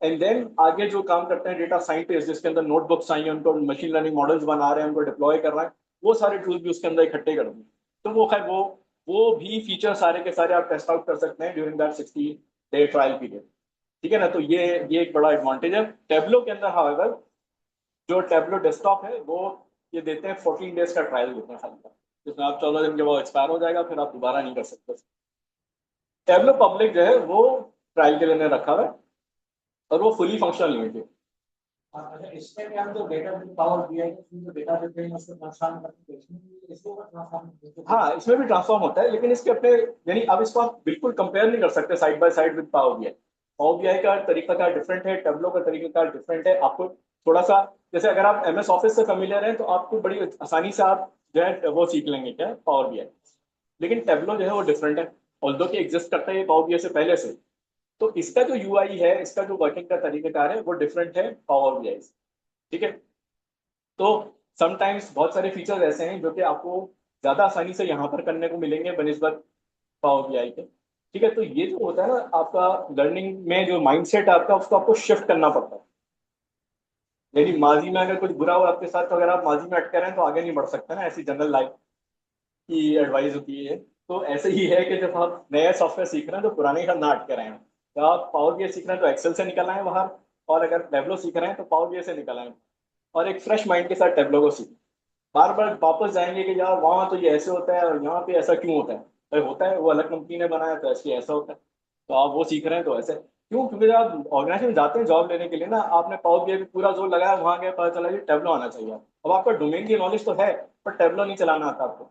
एंड देन आगे जो काम करते हैं डेटा साइंटिस्ट, जिसके अंदर नोटबुक्स आई हैं, उनको मशीन लर्निंग मॉडल्स बना रहे हैं, उनको डिप्लॉय कर रहे हैं, वो सारे टूल्स भी उसके अंदर इकट्ठे कर दें, तो वो खैर वो भी फीचर सारे के सारे आप टेस्ट आउट कर सकते हैं during that 60 day trial period, ठीक है ना। तो ये एक बड़ा एडवांटेज है। टेब्लो के अंदर हाउएवर जो टेब्लो डेस्कटॉप है वो ये देते हैं 14 डेज का ट्रायल देते हैं खाली का, जिसमें आप 14 दिन के बाद एक्सपायर हो जाएगा, फिर आप दोबारा नहीं कर सकते। टेब्लो पब्लिक जो है वो ट्रायल के लिए रखा हुआ है और वो फुली फंक्शनल नहीं है। अच्छा, इसमें भी हम जो डेटा पावर बीआई जो डेटा देते हैं उसको ट्रांसफॉर्म करते हैं, इसको ट्रांसफॉर्म, हाँ इसमें भी ट्रांसफॉर्म होता है, लेकिन इसके अपने, यानी अब इसको आप बिल्कुल कंपेयर नहीं कर सकते side by side with power BI. Power BI का तरीका का डिफरेंट है, टेब्लो का तरीका का डिफरेंट है। आपको थोड़ा सा, जैसे अगर आप एमएस ऑफिस से फेमिलियर हैं तो आपको बड़ी आसानी से आप जो है वो सीख लेंगे क्या पावर बीआई, लेकिन टेब्लो जो है वो डिफरेंट है, ऑल्दो कि एग्जिस्ट करता है पावर बीआई से पहले से, तो इसका जो यूआई है, इसका जो वर्किंग का तरीकाकार है वो डिफरेंट है पावर बीआई से, ठीक है। तो समटाइम्स बहुत सारे फीचर्स ऐसे हैं जो कि आपको ज्यादा आसानी से यहाँ पर करने को मिलेंगे बनिस्बत पावर बीआई के, ठीक है। तो ये जो होता है ना आपका लर्निंग में जो माइंडसेट आपका, उसको आपको शिफ्ट करना पड़ता है। यानी माजी में अगर कुछ बुरा हुआ आपके साथ तो अगर आप माजी में अटके रहे हैं तो आगे नहीं बढ़ सकते ना, ऐसी जनरल लाइफ की एडवाइस होती है। तो ऐसे ही है कि जब आप नया सॉफ्टवेयर सीख रहे हैं तो पुराने का ना अटके रहे हैं, तो आप पावर बीआई सीख रहे हैं तो एक्सेल से निकल आए बाहर, और अगर टेब्लो सीख रहे हैं तो पावर बीआई से निकल आए, और एक फ्रेश माइंड के साथ टेब्लो को सीखें। बार बार वापस जाएंगे कि यार वहाँ तो ये ऐसे होता है और यहाँ पे ऐसा क्यों होता है, भाई होता है, वो अलग कंपनी ने बनाया तो इसलिए ऐसा होता है, तो आप वो सीख रहे हैं तो ऐसे क्यों, क्योंकि जब आप ऑर्गेनाइजेशन में जाते हैं जॉब लेने के लिए ना, आपने पावर बीआई पे पूरा जोर लगाया, वहाँ गया पता चला कि टेब्लो आना चाहिए। अब आपका डोमेन की नॉलेज तो है पर टेब्लो नहीं चलाना आता आपको,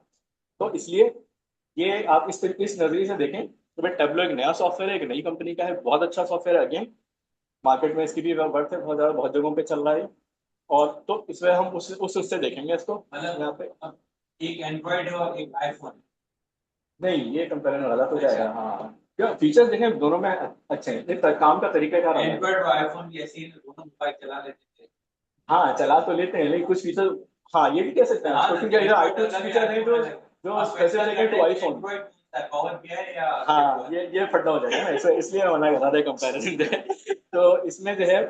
तो इसलिए ये आप इस नजरिए से देखें तो भाई टेब्लो एक नया सॉफ्टवेयर है, एक नई कंपनी का है, बहुत अच्छा सॉफ्टवेयर है, अगेन मार्केट में इसकी भी वर्थ है, बहुत ज़्यादा बहुत जगहों पे चल रहा है, और तो इसमें हम उस उससे देखेंगे इसको। मतलब यहाँ पे एक एंड्रॉइड और एक आईफोन, नहीं, ये कंपेरिजन गलत हो जाएगा। हाँ क्या फीचर्स देखें दोनों में अच्छे हैं, एक काम का तरीका क्या है, एंड्रॉइड और आईफोन भी ऐसे ही दोनों मोबाइल चला लेते थे। हाँ चला तो लेते हैं लेकिन कुछ फीचर, हाँ ये भी कह सकते हैं, क्योंकि आईफोन फीचर है जो स्पेसिफिक है टू आईफोन, है, पावर बीआई या हाँ, ये फटा हो जाएगा ना, इसलिए मैं मना कर रहा था कंपैरिजन जो तो इसमें जो है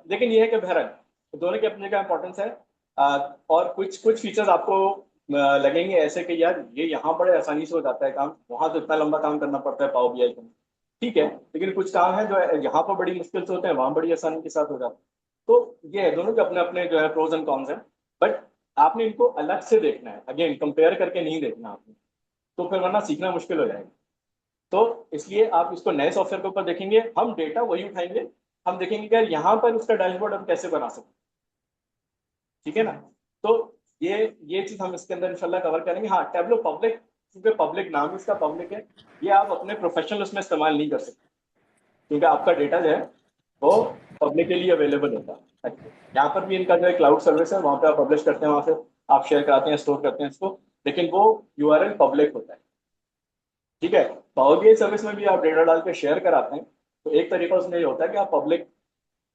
लेकिन ये है कि बहरहाल दोनों की अपनी जगह इंपॉर्टेंस है। और कुछ कुछ फीचर्स आपको लगेंगे ऐसे कि यार ये यहाँ बड़े आसानी से हो जाता है काम, वहां तो इतना लंबा काम करना पड़ता है पावर बीआई में। ठीक है, लेकिन कुछ काम है जो यहाँ पर बड़ी मुश्किल से होते हैं, वहां बड़ी आसानी के साथ हो जाते हैं। तो ये है, दोनों के अपने अपने जो है प्रोज एंड कॉन्स हैं। बट आपने इनको अलग से देखना है, अगेन कंपेयर करके नहीं देखना आपने, तो फिर वरना सीखना मुश्किल हो जाएगा। तो इसलिए आप इसको नए सॉफ्टवेयर के ऊपर देखेंगे, हम डेटा वही उठाएंगे, हम देखेंगे कि यार यहाँ पर उसका डैशबोर्ड हम कैसे बना सकते हैं। ठीक है ना? तो ये चीज हम इसके अंदर इंशाल्लाह कवर करेंगे। हाँ, टैबलो पब्लिक, क्योंकि पब्लिक नाम इसका पब्लिक है, ये आप अपने प्रोफेशनल उसमें इस्तेमाल नहीं कर सकते, क्योंकि आपका डेटा जो है वो पब्लिकली अवेलेबल होता है। यहाँ पर भी इनका जो है क्लाउड सर्विस है, वहाँ पे आप पब्लिश करते हैं, वहाँ से आप शेयर कराते हैं, स्टोर करते हैं इसको, लेकिन वो यूआरएल पब्लिक होता है। ठीक है, पावर बीआई सर्विस में भी आप डेटा डाल के शेयर कराते हैं, तो एक तरीका उसमें ये होता है कि आप पब्लिक,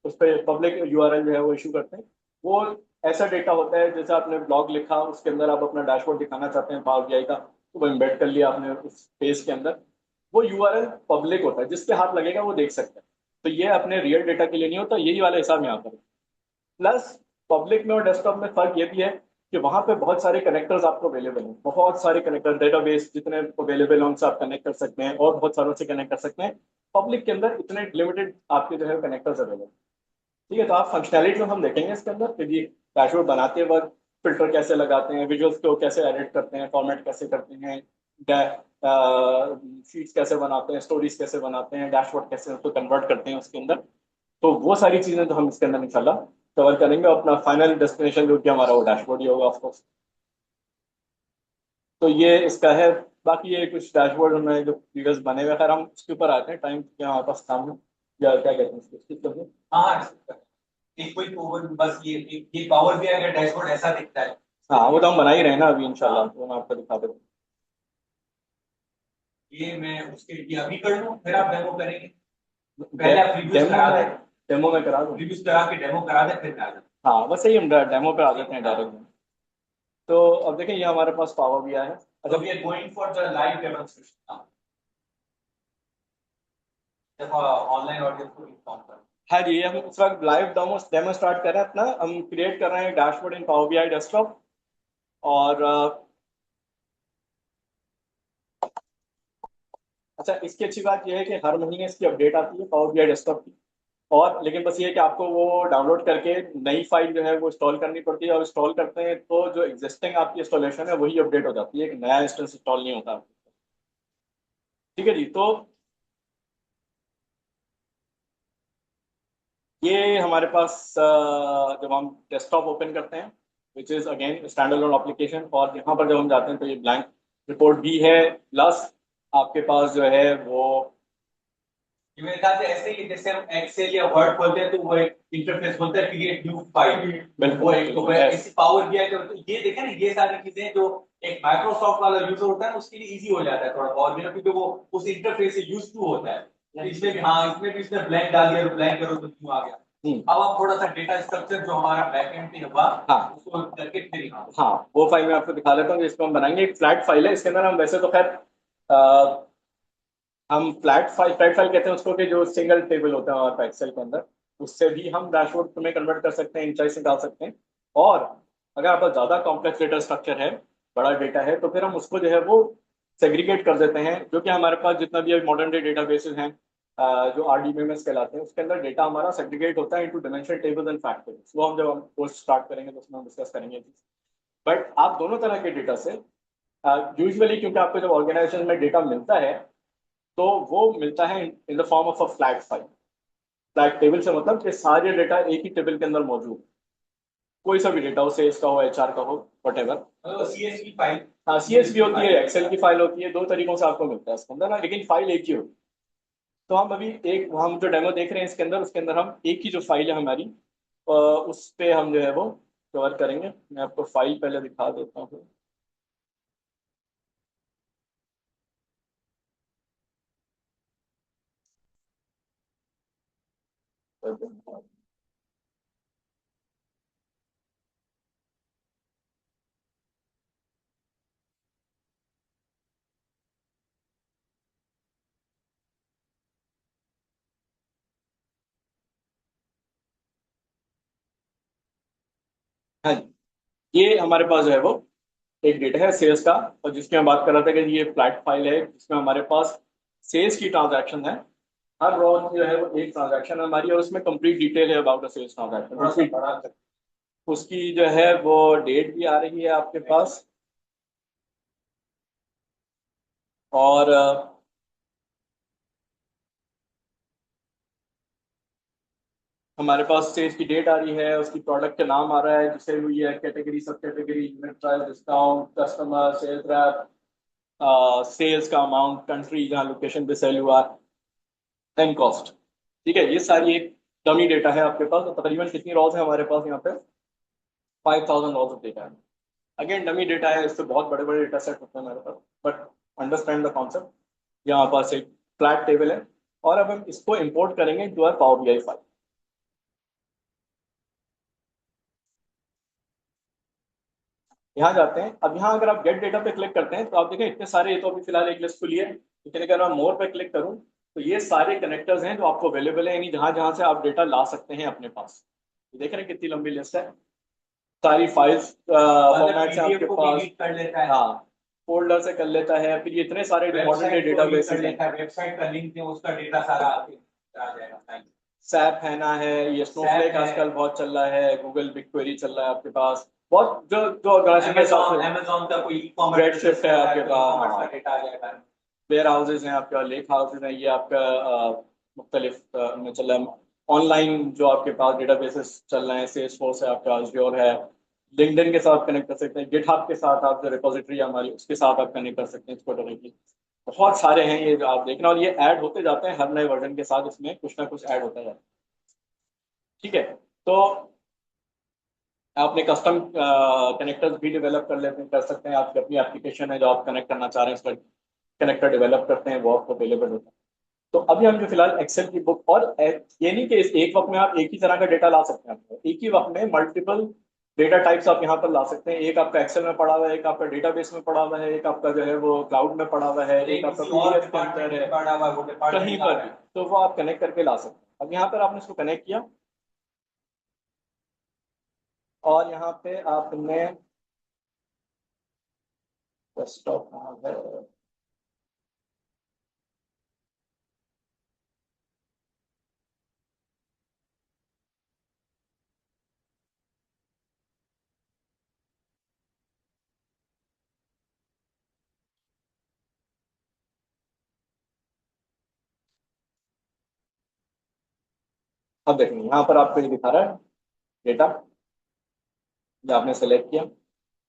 उस पर पब्लिक यूआरएल जो है वो इशू करते हैं। वो ऐसा डेटा होता है, जैसे आपने ब्लॉग लिखा, उसके अंदर आप अपना डैशबोर्ड दिखाना चाहते हैं पावर बीआई का, तो वो एम्बेड कर लिया आपने उस पेज के अंदर, वो यूआरएल पब्लिक होता है, जिसके हाथ लगेगा वो देख सकता है। तो ये अपने रियल डेटा के लिए नहीं होता, यही वाला हिसाब यहाँ पर है। प्लस पब्लिक में और डेस्कटॉप में फर्क ये भी है कि वहां पे बहुत सारे कनेक्टर्स आपको अवेलेबल हैं, बहुत सारे कनेक्टर, डेटाबेस जितने अवेलेबल हैं उनसे आप कनेक्ट कर सकते हैं, और बहुत सारों से कनेक्ट कर सकते हैं। पब्लिक के अंदर इतने लिमिटेड आपके जो है कनेक्टर्स अवेलेबल। ठीक है, तो आप फंक्शनैलिटी में हम देखेंगे इसके अंदर कि जी डैशबोर्ड बनाते वक्त फिल्टर कैसे लगाते हैं, विजुअल्स को कैसे एडिट करते हैं, फॉर्मेट कैसे करते हैं, शीट्स कैसे बनाते हैं, स्टोरीज कैसे बनाते हैं, डैशबोर्ड कैसे उसको कन्वर्ट करते हैं उसके अंदर। तो वो सारी चीजें तो हम इसके अंदर इंशाल्लाह कवर करेंगे। अपना फाइनल डेस्टिनेशन जो कि हमारा वो डैशबोर्ड ही होगा ऑफकोर्स। तो ये इसका है। बाकी ये कुछ डैशबोर्ड में जो फिगर्स बने हुए, खैर हम उसके ऊपर आते हैं, टाइम क्या हमारे पास काम है, या क्या कहते हैं इसको? हाँ, एक कोई ओवर बस ये पावर बीआई का डैशबोर्ड ऐसा दिखता है। हाँ, वो तो हम बना ही रहे हैं ना अभी इंशाल्लाह, तो मैं आपको दिखा देता हूँ। ये मैं उसके लिए अभी कर लूँ, फिर आप डेमो करेंगे? पहले आप रिव्यूज करा दें, डेमो में करा दूँ। रिव्यूज करा के डेमो करा दें, फिर मैं आ जाऊँ। हाँ, बस सही, हम डेमो पे आ जाते हैं डायरेक्ट। तो अब देखें, ये हमारे पास पावर भी आया है। So we are going for the live demonstration now. देखो ऑनलाइन ऑडियंस को इन्फॉर्म कर। हाँ जी, हम इस वक्त लाइव डेमो स्टार्ट कर रहे हैं अपना। हम क्रिएट कर रहे हैं डैशबोर्ड इन पावर बीआई डेस्कटॉप। और अच्छा, इसकी अच्छी बात यह है कि हर महीने इसकी अपडेट आती है पावर बीआई डेस्कटॉप की। और लेकिन बस ये है कि आपको वो डाउनलोड करके नई फाइल जो है वो इंस्टॉल करनी पड़ती है, और इंस्टॉल करते हैं तो जो एग्जिस्टिंग आपकी इंस्टॉलेशन है वही अपडेट हो जाती है, एक नया इंस्टेंस इंस्टॉल नहीं होता। ठीक है जी, तो ये हमारे पास जब हम डेस्कटॉप ओपन करते हैं, which is again stand alone application, और यहाँ पर जब हम जाते हैं तो ये ब्लैंक रिपोर्ट भी है, प्लस आपके पास जो है वो ये मेरे ख्याल से ऐसे ही जैसे हम एक्सेल या वर्ड खोलते हैं तो वो एक इंटरफेस बोलता है क्रिएट न्यू फाइल। बिल्कुल तो ऐसी पावर बीआई का ये देखें ना, ये सारी चीजें जो एक माइक्रोसॉफ्ट वाला यूजर होता है उसके लिए इजी हो जाता है थोड़ा पावर बीआई, क्योंकि वो उस इंटरफेस से यूज टू होता है। इसमें भी हाँ, इसमें भी इसने ब्लैंक डाल दिया, ब्लैंक करो तो न्यू आ गया। अब आप थोड़ा सा डेटा स्ट्रक्चर जो हमारा बैकएंड पे हुआ, हाँ उसको करके फिर हाँ, वो फाइल मैं आपको दिखा देता हूँ जिसको हम बनाएंगे। एक फ्लैट फाइल है, इसके अंदर हम वैसे तो खैर हम फ्लैट फाइल कहते हैं उसको, कि जो सिंगल टेबल होता है हमारे एक्सेल के अंदर, उससे भी हम डैशबोर्ड में कन्वर्ट कर सकते हैं, इंचाइस निकाल सकते हैं। और अगर आपका ज़्यादा कॉम्प्लेक्स डेटा स्ट्रक्चर है, बड़ा डेटा है, तो फिर हम उसको जो है वो सेग्रीगेट कर देते हैं। जो कि हमारे पास जितना भी मॉडर्न डे डेटा बेसिस हैं, जो RDBMS कहलाते हैं, उसके अंदर डेटा हमारा सेग्रीगेट होता है into dimensional tables and fact tables. वो हम जब हम कोर्स स्टार्ट करेंगे तो उसमें हम डिस्कस करेंगे। बट आप दोनों तरह के डेटा से यूजुअली, क्योंकि आपको जब ऑर्गेनाइजेशन में डेटा मिलता है तो वो मिलता है in the form of a flat file. Flat table से मतलब कि सारे डेटा एक ही टेबल के अंदर मौजूद, कोई सा भी डेटा हो, सेल्स का हो, HR का हो, वट CSV फाइल। हाँ, CSV होती है, एक्सेल की फाइल होती है, दो तरीकों से आपको मिलता है इसके अंदर ना, लेकिन फाइल एक ही होती है। तो हम अभी हम जो डेमो देख रहे हैं इसके अंदर, उसके अंदर हम एक ही जो फाइल है हमारी, उस पे हम जो है वो कवर करेंगे। मैं आपको फाइल पहले दिखा देता हूँ। हाँ जी, ये हमारे पास जो है वो एक डेटा है सेल्स का, और जिसकी मैं बात कर रहा था कि ये फ्लैट फाइल है जिसमें हमारे पास सेल्स की ट्रांजैक्शन है। हर रो जो है वो एक ट्रांजैक्शन है हमारी, और उसमें कंप्लीट डिटेल है अबाउट द सेल्स ट्रांजैक्शन। उसकी जो है वो डेट भी आ रही है आपके पास, और हमारे पास सेल्स की डेट आ रही है, उसकी प्रोडक्ट का नाम आ रहा है जिसे हुई है, category, sub category, unit price, discount, customer, sales rep, sales का अमाउंट, कंट्री जहाँ लोकेशन पे सेल हुआ, एंड कॉस्ट। ठीक है, ये सारी एक डमी डेटा है आपके पास। तो तकरीबन कितनी रॉज है हमारे पास यहाँ पे? 5000 रॉज ऑफ डेटा है। अगेन डमी डेटा है, इससे बहुत बड़े बड़े डेटा सेट होते हैं हमारे पास, बट अंडरस्टैंड द कॉन्सेप्ट। यहाँ पास एक फ्लैट टेबल है, और अब हम इसको इंपोर्ट करेंगे to our Power BI file. यहाँ जाते हैं। अब यहाँ अगर आप गेट डेटा पे क्लिक करते हैं तो आप देखें इतने सारे, ये तो अभी फिलहाल एक लिस्ट खुली है, लेकिन अगर मैं मोर पे क्लिक करूँ तो ये सारे कनेक्टर्स हैं जो आपको अवेलेबल है, यानी जहां जहां से आप डेटा ला सकते हैं अपने पास। ये देख रहे हैं कितनी लंबी लिस्ट है, सारी फाइल्स फॉर्मेट से आपके पास। कर लेता है, हाँ, फोल्डर से कर लेता है, फिर ये इतने सारे इंपॉर्टेंट डेटाबेस कर हैं। लेता है, वेबसाइट का लिंक दे, उसका डेटा सारा आपके आ जाएगा। सैप है ना, है ये, स्नोफ्लेक है। आजकल बहुत चल रहा है, गूगल बिग क्वेरी चल रहा है आपके पास, बहुत जो जो ऑर्गेनाइजेशन के हिसाब से। अमेज़न का कोई ई-कॉमर्स Redshift है आपके पास, का डेटा आ जाएगा। वेयर हाउसेज हैं आपका, लेक हाउसेज हैं, ये आपका मुख्तलिफ में चल रहा है। ऑनलाइन जो आपके पास डेटाबेसेस चल रहे हैं, सेल्सफोर्स है आपका, Azure है, लिंक्डइन के साथ कनेक्ट कर सकते हैं, गिटहब के साथ आप जो रिपोजिटरी है हमारी उसके साथ आप कनेक्ट कर सकते हैं इसको डायरेक्टली। बहुत सारे हैं ये जो आप देख रहे हैं, और ये ऐड होते जाते हैं हर नए वर्जन के साथ, इसमें कुछ ना कुछ ऐड होता जाता है। ठीक है, तो आपने कस्टम कनेक्टर्स भी डेवलप कर सकते हैं। आपकी अपनी एप्लीकेशन है जो आप कनेक्ट करना चाह रहे हैं, उसका कनेक्टर डेवलप करते हैं, वो आपको अवेलेबल होता है। तो अभी हम जो फिलहाल एक्सेल की बुक, और ये नहीं कि इस एक वक्त में आप एक ही तरह का डेटा ला सकते हैं, एक ही वक्त में मल्टीपल डेटा टाइप्स आप यहाँ पर ला सकते हैं। एक आपका एक्सेल में पड़ा हुआ है, एक आपका डेटाबेस में पड़ा हुआ है, एक आपका जो है वो क्लाउड में पड़ा हुआ है, एक आपका PDF के अंदर है, कहीं पर भी, तो वो आप कनेक्ट करके ला सकते हैं। अब यहाँ पर आपने इसको कनेक्ट किया, और यहाँ पे आपने डेस्कटॉप कहाँ है, अब देखेंगे यहाँ पर आपको ये दिखा रहा है डेटा जो आपने सेलेक्ट किया,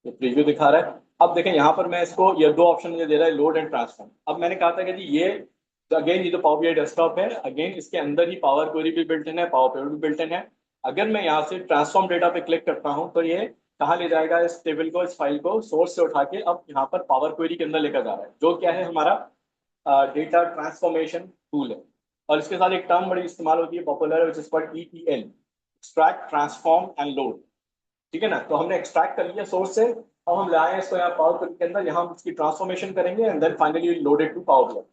ये प्रीव्यू दिखा रहा है। अब देखें यहाँ पर मैं इसको, ये दो ऑप्शन मुझे दे रहा है, लोड एंड ट्रांसफॉर्म। अब मैंने कहा था कि जी ये अगेन ये जो पावर बीआई डेस्कटॉप है, अगेन इसके अंदर ही पावर क्वेरी भी बिल्ट इन है, पावर पेविट भी बिल्ट इन है। अगर मैं यहाँ से ट्रांसफॉर्म डेटा पे क्लिक करता हूँ तो ये कहाँ ले जाएगा, इस टेबल को, इस फाइल को सोर्स से उठा के अब यहाँ पर पावर क्वेरी के अंदर लेकर जा रहा है, जो क्या है हमारा डेटा ट्रांसफॉर्मेशन टूल है। और इसके साथ एक टर्म बड़ी इस्तेमाल होती है, पॉपुलर है, विच is called ETL, extract, transform and load. ठीक है ना, तो हमने एक्सट्रैक्ट कर लिया सोर्स से, और हम लाए इसको यहाँ पावर क्वेरी के अंदर, यहाँ हम इसकी ट्रांसफॉर्मेशन करेंगे, and then finally loaded to Power BI.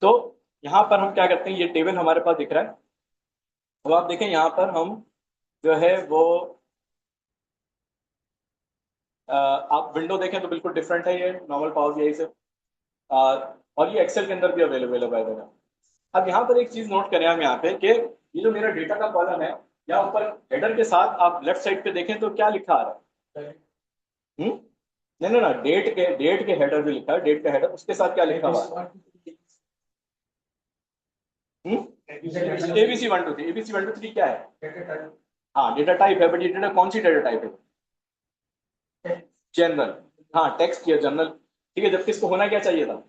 तो यहाँ पर हम क्या करते हैं, ये टेबल हमारे पास दिख रहा है। अब आप देखें यहाँ पर हम जो है वो आप विंडो देखें तो बिल्कुल डिफरेंट है ये नॉर्मल पावर बीआई से, और ये एक्सेल के अंदर भी अवेलेबल है। अब यहाँ पर एक चीज नोट करें हम यहाँ पे कि ये जो मेरा डेटा का कॉलम है, यहाँ ऊपर हेडर के साथ आप लेफ्ट साइड पे देखें तो क्या लिखा आ रहा है? नहीं नहीं ना, डेट के हेडर भी लिखा है, डेट का हेडर, उसके साथ क्या लिखा हुआ है? ABC 1 2 3, ABC 1 2 3 क्या है? हाँ, डेटा टाइप है, बट ये डेटा कौन सी डेटा टाइप है? जनरल। हाँ, टेक्स्ट या जनरल, ठीक है, जबकि इसको होना क्या चाहिए था?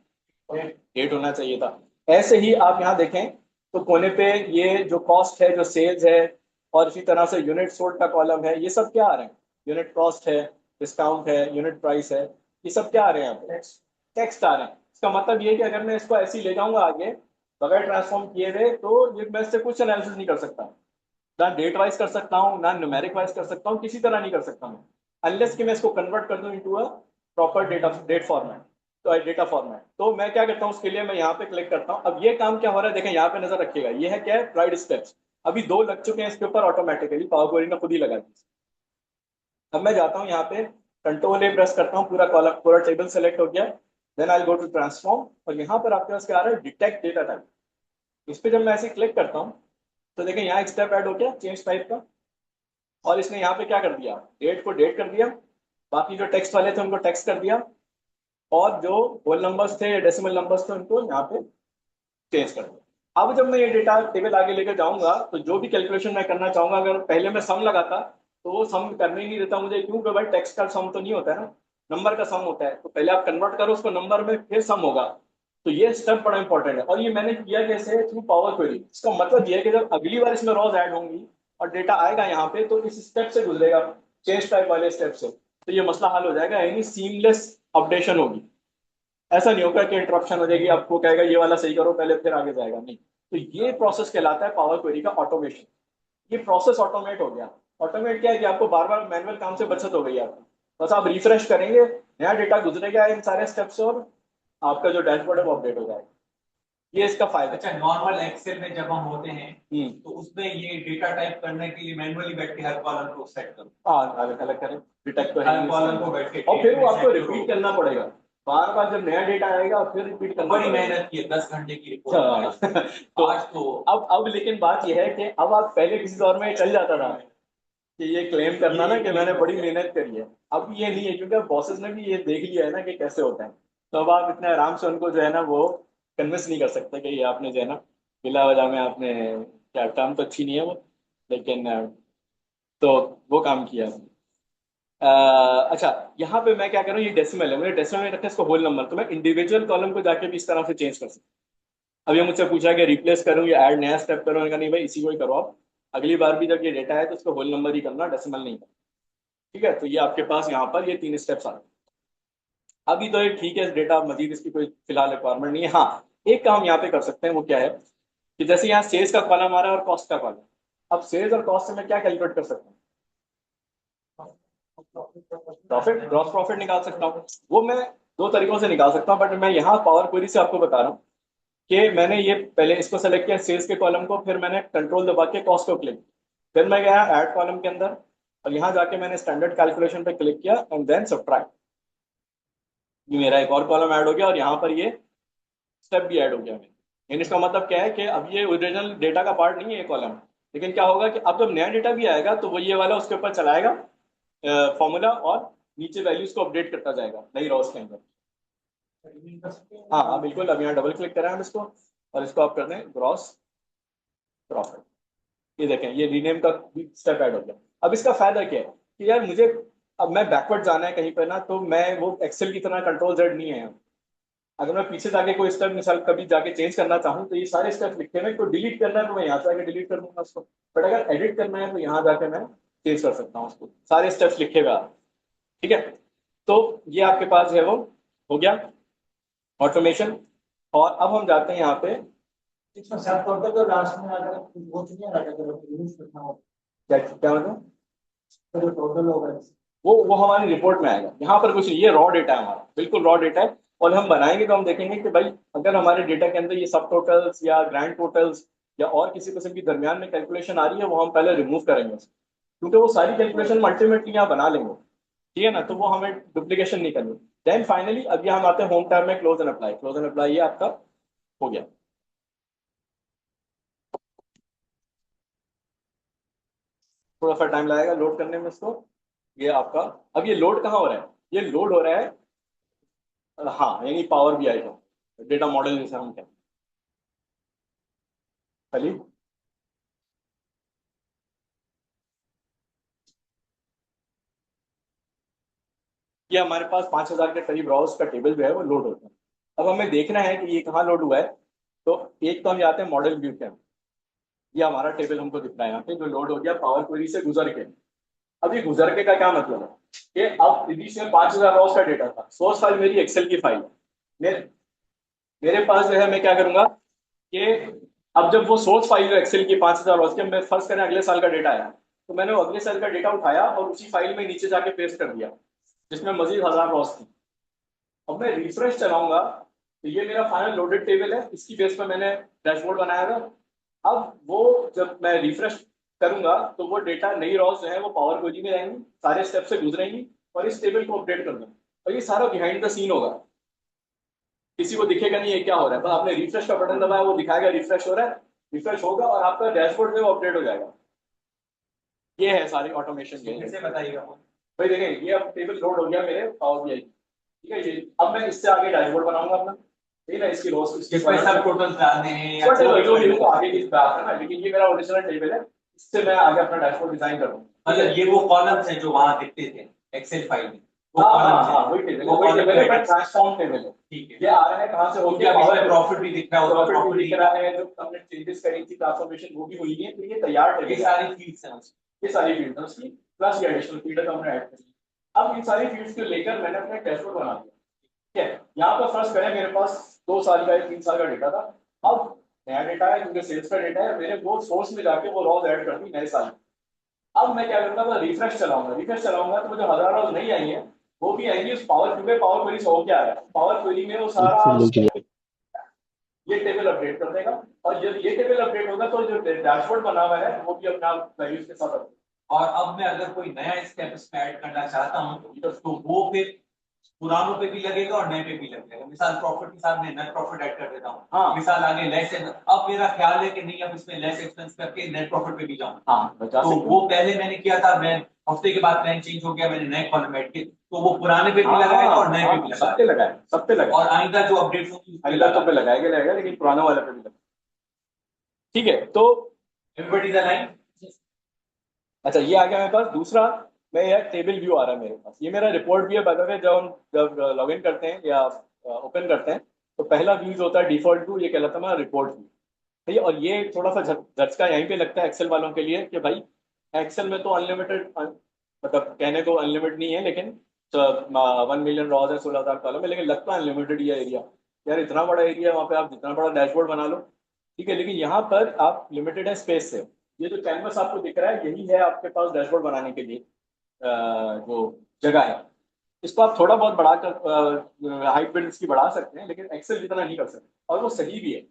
डेट होना चाहिए था। ऐसे ही आप यहाँ देखें तो कोने पे ये जो कॉस्ट है, जो सेल्स है, और इसी तरह से यूनिट सोल्ड का कॉलम है, ये सब क्या आ रहे हैं? यूनिट कॉस्ट है, डिस्काउंट है, यूनिट प्राइस है, ये सब क्या आ रहे हैं यहाँ पे? टेक्स्ट आ रहे हैं। इसका मतलब ये है कि अगर मैं इसको ऐसे ही ले जाऊंगा आगे बगैर ट्रांसफॉर्म किए हुए, तो ये मैं इससे कुछ एनालिसिस नहीं कर सकता, ना डेट वाइज कर सकता हूँ, ना न्यूमेरिक वाइज कर सकता हूँ, किसी तरह नहीं कर सकता हूँ, अनलेस कि मैं इसको कन्वर्ट कर दूं into a proper date format, तो डेटा फॉर्मेट। तो मैं क्या करता हूँ, उसके लिए मैं यहाँ पे क्लिक करता हूँ। अब ये काम क्या हो रहा है, देखें यहाँ पे नजर रखिएगा, ये है क्या है, राइट स्टेप्स। अभी 2 लग चुके हैं इसके ऊपर ऑटोमेटिकली, पावर क्वेरी ने खुद ही लगा दी। अब मैं जाता हूँ यहाँ पे कंट्रोल ए प्रेस करता हूँ, पूरा कॉलम पूरा टेबल सेलेक्ट हो गया। Then I go to transform, और यहाँ पर आपके पास क्या आ रहा है, डिटेक्ट डेटा टाइप। इस पे जब मैं ऐसे क्लिक करता हूँ तो देखें यहाँ एक स्टेप ऐड हो गया चेंज टाइप का, और इसने यहाँ पे क्या कर दिया, डेट को डेट कर दिया, बाकी जो टेक्स्ट वाले थे उनको टेक्स्ट कर दिया, और जो होल नंबर्स थे या डेसिमल नंबर्स थे उनको यहाँ पे चेंज कर दिया। अब जब मैं ये डेटा टेबल आगे लेकर जाऊंगा तो जो भी कैलकुलेशन मैं करना चाहूंगा, अगर पहले मैं सम लगाता तो वो सम करने ही नहीं देता मुझे, क्योंकि भाई टेक्स्ट का सम तो नहीं होता है ना, नंबर का सम होता है। तो पहले आप कन्वर्ट करो उसको नंबर में, फिर सम होगा। तो ये स्टेप बड़ा इंपॉर्टेंट है, और ये मैंने किया कैसे, थ्रू पावर क्वेरी। इसका मतलब ये है कि जब अगली बार इसमें रॉज ऐड होंगी और डेटा आएगा यहाँ पे, तो इस स्टेप से गुजरेगा, चेंज टाइप वाले स्टेप से, तो ये मसला हल हो जाएगा, यानी सीमलेस अपडेशन होगी। ऐसा नहीं होगा कि इंटरप्शन हो जाएगी, आपको कहेगा ये वाला सही करो पहले फिर आगे जाएगा, नहीं। तो ये प्रोसेस कहलाता है पावर क्वेरी का ऑटोमेशन। ये प्रोसेस ऑटोमेट हो गया। ऑटोमेट क्या है कि आपको बार बार मैनुअल काम से बचत हो गई आपकी, बस आप रिफ्रेश करेंगे, नया डेटा गुजरेगा इन सारे स्टेप से, और आपका जो डैशबोर्ड है वो अपडेट हो जाएगा। ये इसका फायदा है। अच्छा, नॉर्मल एक्सेल में जब हम होते हैं हम्म। तो उसमें ये डेटा टाइप करने के लिए मैनुअली बैठ के हर कॉलम को सेट करो, हाँ, अलग अलग करें, डिटेक्ट तो है हर ही कॉलम इसमें। को बैठ के और फिर वो set आपको करो। रिपीट करना पड़ेगा, बार बार जब नया डेटा आएगा फिर रिपीट करना बड़ी पड़ेगा। मेहनत की है, 10 घंटे की रिपोर्ट अच्छा। बनाई। तो आज तो अब लेकिन बात यह है कि अब आप पहले किसी दौर में चल जाता था कि ये क्लेम करना ना कि मैंने बड़ी मेहनत करी है, अब ये नहीं है, क्योंकि अब बॉसेस ने भी ये देख लिया है ना कि कैसे होता है। तो अब आप इतने आराम से उनको जो है ना वो कन्विंस नहीं कर सकते कि ये आपने जो है ना बिला वजह में आपने, क्या टर्म तो अच्छी नहीं है वो, लेकिन तो वो काम किया। अच्छा, यहाँ पे मैं क्या करूँ, ये डेसिमल है, मुझे डेसिमल में रखा है इसको होल नंबर, तो मैं इंडिविजुअल कॉलम को जाके भी इस तरह से चेंज कर सकता हूँ। अब ये मुझसे पूछा कि रिप्लेस करूँ या ऐड नया स्टेप करूँ, मैंने कहा नहीं भाई इसी को ही करो आप, अगली बार भी जब ये डेटा है तो उसको होल नंबर ही करना, डेसिमल नहीं करना। ठीक है, तो ये आपके पास यहाँ पर ये 3 स्टेप्स आ गए। अभी तो ये ठीक है, डेटा मजीद इसकी कोई फिलहाल रिक्वायरमेंट नहीं है। हाँ, एक काम यहाँ पे कर सकते हैं, वो क्या है कि जैसे यहाँ सेल्स का कॉलम आ रहा है और कॉस्ट का कॉलम, अब सेल्स और कॉस्ट से मैं क्या कैलकुलेट कर सकता हूँ, प्रॉफिट, ग्रॉस प्रॉफिट निकाल सकता हूँ। वो मैं 2 तरीकों से निकाल सकता हूँ, बट मैं यहाँ पावर क्वेरी से आपको बता रहा हूँ कि मैंने ये पहले इसको सेलेक्ट किया सेल्स के कॉलम को, फिर मैंने कंट्रोल दबा के कॉस्ट को क्लिक, फिर मैं गया ऐड कॉलम के अंदर, और यहाँ जाके मैंने स्टैंडर्ड कैलकुलेशन पे क्लिक किया एंड देन सब्ट्रैक्ट। ये मेरा एक और कॉलम ऐड हो गया, और यहाँ पर ये स्टेप भी ऐड हो गया मेरा। यानी इसका मतलब क्या है कि अब ये ओरिजिनल डेटा का पार्ट नहीं है ये कॉलम, लेकिन क्या होगा कि अब जब नया डेटा भी आएगा तो वो ये वाला उसके ऊपर चलाएगा फॉर्मूला, और नीचे वैल्यूज को अपडेट करता जाएगा नई रॉस के अंदर। हाँ हाँ बिल्कुल, अब यहाँ डबल क्लिक करें हम इसको, और इसको आप कर दें ग्रॉस प्रॉफिट। ये देखें ये रीनेम का स्टेप ऐड हो गया। अब इसका फायदा क्या है कि यार मुझे, अब मैं बैकवर्ड जाना है कहीं पर ना, तो मैं वो एक्सेल की तरह कंट्रोल जेड नहीं है यहाँ। अगर मैं पीछे जाके कोई स्टेप मिसाल कभी जाके चेंज करना चाहूँ तो ये सारे स्टेप लिखे हुए, कोई डिलीट करना है तो मैं यहाँ से आके डिलीट कर दूंगा उसको, बट अगर एडिट करना है तो यहाँ जाके मैं चेंज कर सकता हूँ उसको, सारे स्टेप्स लिखे हुए आ रहे हैं। ठीक है, तो ये आपके पास है वो हो गया ऑटोमेशन। और अब हम जाते हैं यहाँ पे, इसमें सब टोटल तो लास्ट में अगर वो तो नहीं आ रहा, अगर यूज करना हो क्या क्या मतलब, तो जो टोटल होगा वो हमारी रिपोर्ट में आएगा। यहाँ पर कुछ नहीं, ये रॉ डेटा है हमारा, बिल्कुल रॉ डेटा है। और हम बनाएंगे तो हम देखेंगे कि भाई अगर हमारे डेटा के अंदर ये सब टोटल्स या ग्रैंड टोटल्स या और किसी किस्म की दरमियान में कैलकुलेशन आ रही है, वो हम पहले रिमूव करेंगे उसको, क्योंकि वो सारी कैलकुलेशन अल्टीमेटली यहाँ बना लेंगे। ठीक है ना, तो वो हमें डुप्लीकेशन नहीं करनी। देन फाइनली अब ये हम आते हैं होम टैब में, close and apply. Close and apply ये आपका हो गया। थोड़ा सा टाइम लगेगा लोड करने में इसको। ये आपका अब ये लोड कहाँ हो रहा है, ये लोड हो रहा है हाँ, यानी पावर BI का डेटा मॉडल जैसे हम कहते हैं। खाली ये हमारे पास 5000 के करीब रॉस का टेबल जो है वो लोड होता है। अब हमें देखना है कि ये कहाँ लोड हुआ है, तो एक तो हम जाते हैं मॉडल व्यू के अंदर, ये हमारा टेबल हमको दिख रहा है यहाँ पे जो लोड हो गया पावर क्वेरी से गुजर के। अब ये गुजर के का क्या मतलब है कि अब इनिशियल 5000 रॉस का डेटा था, सोर्स फाइल मेरी एक्सेल की फाइल, मेरे पास जो है, मैं क्या करूंगा कि अब जब वो सोर्स फाइल जो एक्सेल की 5000 रॉस के, मैं फर्स्ट करें अगले साल का डेटा आया, तो मैंने वो अगले साल का डेटा उठाया और उसी फाइल में नीचे जाके पेस्ट कर दिया जिसमें मजीद 1000 रॉस थी। अब मैं रिफ्रेश चलाऊंगा तो ये मेरा फाइनल लोडेड टेबल है, इसकी बेस पर मैंने डैशबोर्ड बनाया था। अब वो जब मैं रिफ्रेश करूंगा तो वो डेटा नई रॉस जो है वो पावर क्वेरी में रहेंगी, सारे स्टेप से गुजरेंगी और इस टेबल को अपडेट कर दूंगा। और ये सारा बिहाइंड द सीन होगा, किसी को दिखेगा नहीं ये क्या हो रहा है, बस आपने रिफ्रेश का बटन दबाया वो दिखाएगा रिफ्रेश हो रहा है, रिफ्रेश होगा और आपका डैशबोर्ड में वो अपडेट हो जाएगा। ये है सारी ऑटोमेशन। कैसे बताइएगा? भाई देखें ये अब टेबल लोड हो गया मेरे पावर बीआई, ठीक है। ये अब मैं इससे आगे डैशबोर्ड बनाऊंगा अपना, ठीक है ना, इसकी रोज इसमें सब टोटल डालने हैं या जो भी हो आगे की बात है ना, लेकिन ये मेरा ओरिजिनल टेबल है, इससे मैं आगे अपना डैशबोर्ड डिजाइन करूंगा। मतलब ये वो कॉलम्स हैं जो वहां दिखते थे एक्सेल फाइल में, वो हाँ कॉलम्स हाँ हैं। वही टेबल वो है, वही column टेबल है, है। बट ट्रांसफॉर्म टेबल है। ठीक है, ये आ रहा है कहाँ से क्योंकि होके अब इसमें पावर प्रॉफिट भी दिख रहा है, उसमें प्रॉफिट भी प्रॉफिट दिख रहा है, जो हमने चेंजेस करी थी ट्रांसफॉर्मेशन वो भी हुई है, तो ये तैयार टेबल ये है। सारी फील्ड्स हैं उसमें। ये सारी फील्ड है उसकी, प्लस ये एडिशनल फील्ड है तो हमने ऐड करी। अब इन सारी फील्ड्स को लेकर मैंने अपना डैशबोर्ड बना दिया, ठीक है। यहाँ पर फर्स्ट करें, मेरे पास 2 साल का या 3 साल का डेटा था, अब नया डेटा है क्योंकि सेल्स का डेटा है, मैंने वो सोर्स में जाके वो रॉज ऐड कर दी नए साल। अब मैं क्या करूंगा, मैं रिफ्रेश चलाऊंगा, रिफ्रेश चलाऊंगा तो मुझे 1000 रॉज नहीं आई है, वो भी आएंगी उस पावर, क्योंकि पावर क्वेरी से हो क्या है, पावर क्वेरी में वो सारा ये टेबल अपडेट कर देगा। और जब ये टेबल अपडेट होगा तो जो डैशबोर्ड बना हुआ है वो भी अपना वैल्यूज के साथ अपडेट। और अब मैं अगर कोई नया स्टेप इसमें ऐड करना चाहता हूँ तो वो फिर पुरानों पे भी लगेगा और नए पे भी लगेगा। मिसाल प्रॉफिट के साथ में नेट प्रॉफिट ऐड कर देता हूँ, हाँ। मिसाल आगे लेस, अब मेरा ख्याल है कि नहीं अब इसमें लेस एक्सपेंस करके नेट प्रॉफिट पे भी जाऊँ। हाँ तो वो पहले मैंने किया था, मैं हफ्ते के बाद प्लान चेंज हो गया, मैंने नए कॉलम ऐड किए, तो वो पुराने पे भी लगाएगा और नए पे भी लगाएगा, सब पे लगाएगा, सब पे लगाएगा। और आइंदा जो अपडेट होगी अगला तो पे लगाएगा, लेकिन पुराना वाला पे भी लगाएगा, ठीक है। तो एवरीबॉडी इज अलाइन्ड। अच्छा ये आ गया मेरे पास। दूसरा, मैं यार टेबल व्यू आ रहा है मेरे पास, ये मेरा रिपोर्ट भी है बाय द वे। जब लॉग इन करते हैं या ओपन करते हैं तो पहला व्यू जो होता है डिफॉल्ट व्यू, ये कहलाता है हमारा रिपोर्ट व्यू, ठीक है। और ये थोड़ा सा झटका यहीं पे लगता है एक्सेल वालों के लिए कि भाई एक्सेल में तो अनलिमिटेड, मतलब कहने को अनलिमिटेड नहीं है, लेकिन 1 मिलियन रॉज है, 16,000 कॉलम है, लेकिन लगता है अनलिमिटेड ये एरिया, यार इतना बड़ा एरिया है, वहाँ पे आप जितना बड़ा डैशबोर्ड बना लो, ठीक है। लेकिन यहाँ पर आप लिमिटेड है स्पेस से। ये जो कैनवस आपको दिख रहा है यही है आपके पास डैशबोर्ड बनाने के लिए जो जगह है। इसको आप थोड़ा बहुत बढ़ाकर हाइट बिल्ड इसकी बढ़ा सकते हैं, लेकिन एक्सेल जितना नहीं कर सकते, और वो सही भी है।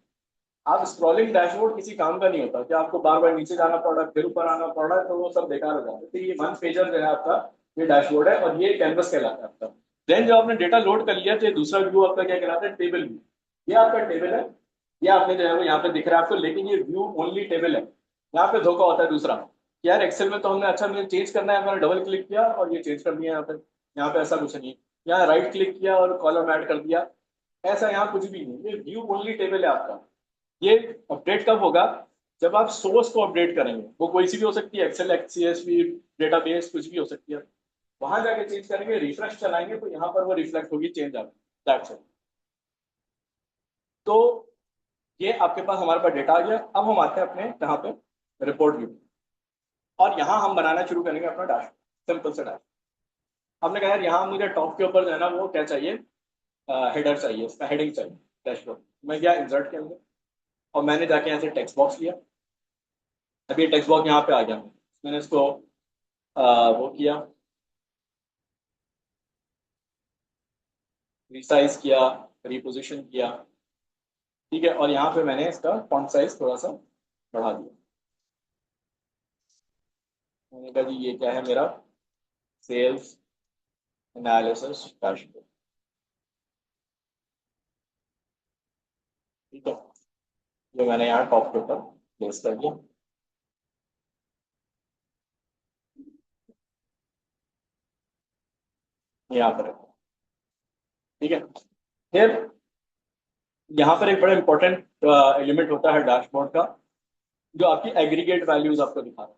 आप स्क्रॉलिंग डैशबोर्ड किसी काम का नहीं होता कि आपको बार बार नीचे जाना पड़ रहा है फिर ऊपर आना पड़ रहा है, तो वो सब बेकार हो जाता है। तो ये 1 पेजर जो है आपका, ये डैशबोर्ड है और ये कैनवस कहलाता है आपका। देन जो आपने डेटा लोड कर लिया तो ये दूसरा व्यू आपका क्या कहलाता है, टेबल व्यू। ये आपका टेबल है, ये आपने जो है वो यहाँ पे दिख रहा है आपको, लेकिन ये व्यू ओनली टेबल है। यहाँ पे धोखा होता है दूसरा, यार एक्सेल में तो हमने, अच्छा मुझे चेंज करना है, मैंने डबल क्लिक किया और ये चेंज कर दिया। यहाँ पे ऐसा कुछ नहीं है, यहाँ राइट क्लिक किया और कॉलम ऐड कर दिया, ऐसा यहाँ कुछ भी नहीं। ये व्यू ओनली टेबल है आपका। ये अपडेट कब होगा, जब आप सोर्स को अपडेट करेंगे, वो कोई सी भी हो सकती है, एक्सेल, CSV, डेटाबेस, कुछ भी हो सकती है। वहां जाके चेंज करेंगे, रिफ्रेश चलाएंगे तो यहाँ पर वो रिफ्लेक्ट होगी, चेंज आएगा, दैट्स इट। तो ये आपके पास, हमारे पास डेटा आ गया। अब हम आते हैं अपने यहाँ पे रिपोर्ट व्यू, और यहाँ हम बनाना शुरू करेंगे अपना डैशबोर्ड, सिंपल से डैशबोर्ड। हमने कहा यार यहाँ मुझे टॉप के ऊपर जो है ना वो क्या चाहिए, हेडर चाहिए, इसका हेडिंग चाहिए डैशबोर्ड। मैं गया इंसर्ट के अंदर और मैंने जाके यहाँ से टेक्स्ट बॉक्स लिया। अभी ये टेक्स्ट बॉक्स यहाँ पे आ गया, मैंने इसको वो किया, रिसाइज किया, रिपोजिशन किया, ठीक है। और यहाँ पे मैंने इसका फॉन्ट साइज थोड़ा सा बढ़ा दिया। मैंने कहा जी ये क्या है मेरा, सेल्स एनालिसिस डैशबोर्ड, ठीक है। ये मैंने यहाँ टॉप के ऊपर प्लेस कर दिया। यहाँ पर, ठीक है। फिर यहाँ पर एक बड़ा इंपॉर्टेंट एलिमेंट होता है डैशबोर्ड का, जो आपकी एग्रीगेट वैल्यूज आपको दिखा रहा है।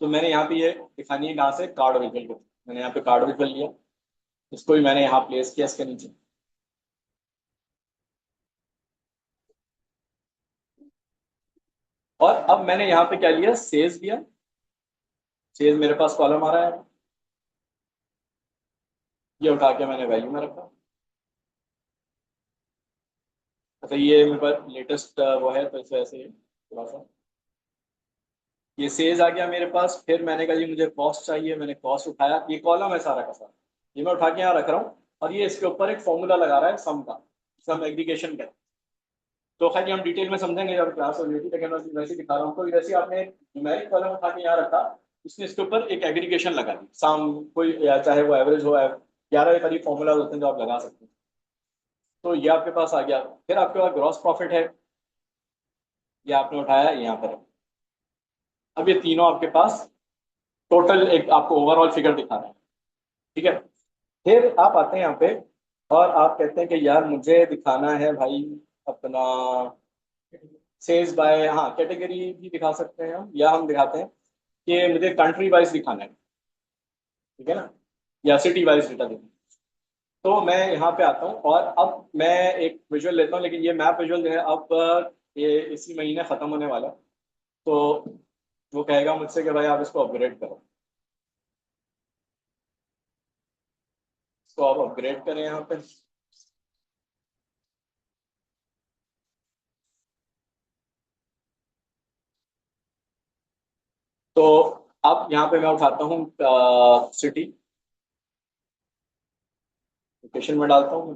तो मैंने यहाँ पे ये दिखानी है कहाँ से, कार्ड विजुअल को। मैंने यहाँ पे कार्ड विजुअल लिया, इसको भी मैंने यहाँ प्लेस किया इसके नीचे। और अब मैंने यहाँ पे क्या लिया, सेल्स लिया। सेल्स मेरे पास कॉलम आ रहा है, ये उठा के मैंने वैल्यू में रखा। अच्छा ये मेरे पास लेटेस्ट वो है तो इस वजह से थोड़ा सा ये सेल्स आ गया मेरे पास। फिर मैंने कहा जी मुझे कॉस्ट चाहिए, मैंने कॉस्ट उठाया, ये कॉलम है सारा का सारा, ये मैं उठा के यहाँ रख रहा हूँ। और ये इसके ऊपर एक फॉर्मूला लगा रहा है सम का, सम एग्रीगेशन का। तो खैर ये हम डिटेल में समझेंगे जब क्लास हो जाएगी, लेकिन मैं वैसे दिखा रहा हूँ। तो जैसे आपने न्यूमेरिक कॉलम उठा के यहाँ रखा, उसने इसके ऊपर एक एग्रीगेशन लगा दी साम कोई, या चाहे वो एवरेज हो, 11 के करीब फॉर्मूला होते हैं जो आप लगा सकते हैं। तो ये आपके पास आ गया। फिर आपके पास ग्रॉस प्रॉफिट है, ये आपने उठाया यहाँ पर। अब ये तीनों आपके पास टोटल एक आपको ओवरऑल फिगर दिखा रहे हैं, ठीक है। फिर आप आते हैं यहाँ पे और आप कहते हैं कि यार मुझे दिखाना है भाई अपना सेल्स बाय, हाँ कैटेगरी भी दिखा सकते हैं हम, या हम दिखाते हैं कि मुझे कंट्री वाइज दिखाना है, ठीक है ना, या सिटी वाइज डेटा दिखाना है। तो मैं यहाँ पे आता हूँ और अब मैं एक विजुअल लेता हूँ, लेकिन ये मैप विजुअल जो है अब ये इसी महीने ख़त्म होने वाला है। तो वो कहेगा मुझसे कि भाई आप इसको अपग्रेड करो, इसको आप अपग्रेड करें यहाँ पे। तो अब यहाँ पे मैं उठाता हूँ सिटी, लोकेशन में डालता हूँ।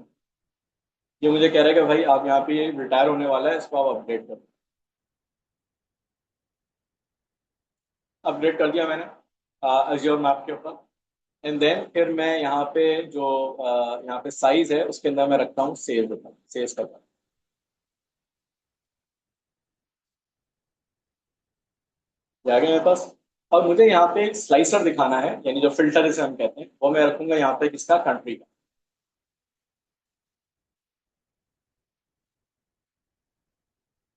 ये मुझे कह रहा है कि भाई आप यहाँ पे रिटायर होने वाला है, इसको आप अपग्रेड करो। अपग्रेड कर दिया मैंने अज्योर मैप के ऊपर। एंड देन फिर मैं यहाँ पे जो यहाँ पे साइज है उसके अंदर मैं रखता हूँ सेव, सेव करता हूँ। ये आ गया मेरे पास। और मुझे यहाँ पे एक स्लाइसर दिखाना है, यानी जो फिल्टर इसे हम कहते हैं, वो मैं रखूंगा यहाँ पे किसका, कंट्री का।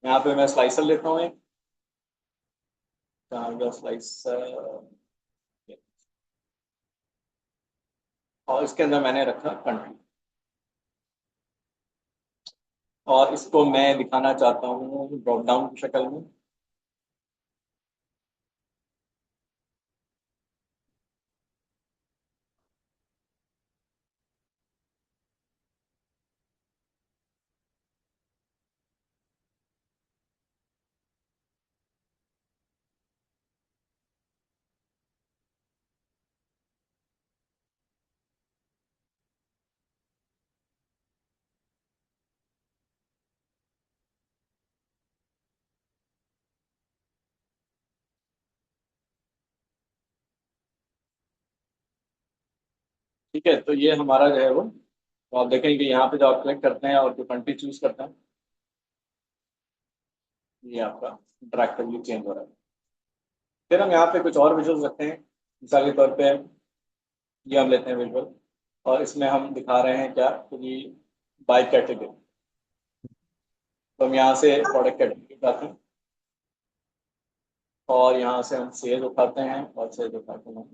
यहाँ पे मैं स्लाइसर लेता हूँ एक, स्लाइसर, और इसके अंदर मैंने रखा कंट्री, और इसको मैं दिखाना चाहता हूँ ड्रॉप डाउन की शक्ल में। ठीक है, तो ये हमारा जो है वो, तो आप देखेंगे कि यहाँ पे जो आप क्लिक करते हैं और जो कंट्री चूज करते हैं, ये आपका इंटरैक्टिवली चेंज हो रहा है। फिर हम यहाँ पे कुछ और विजुअल्स रखते हैं। मिसाल के तौर पे ये हम लेते हैं विजुअल, और इसमें हम दिखा रहे हैं क्या, कि बाय कैटेगरी। तो हम यहाँ से प्रोडक्ट कैटेगरी उठाते हैं और यहाँ से हम सेल उठाते हैं और सेल उठाते हैं,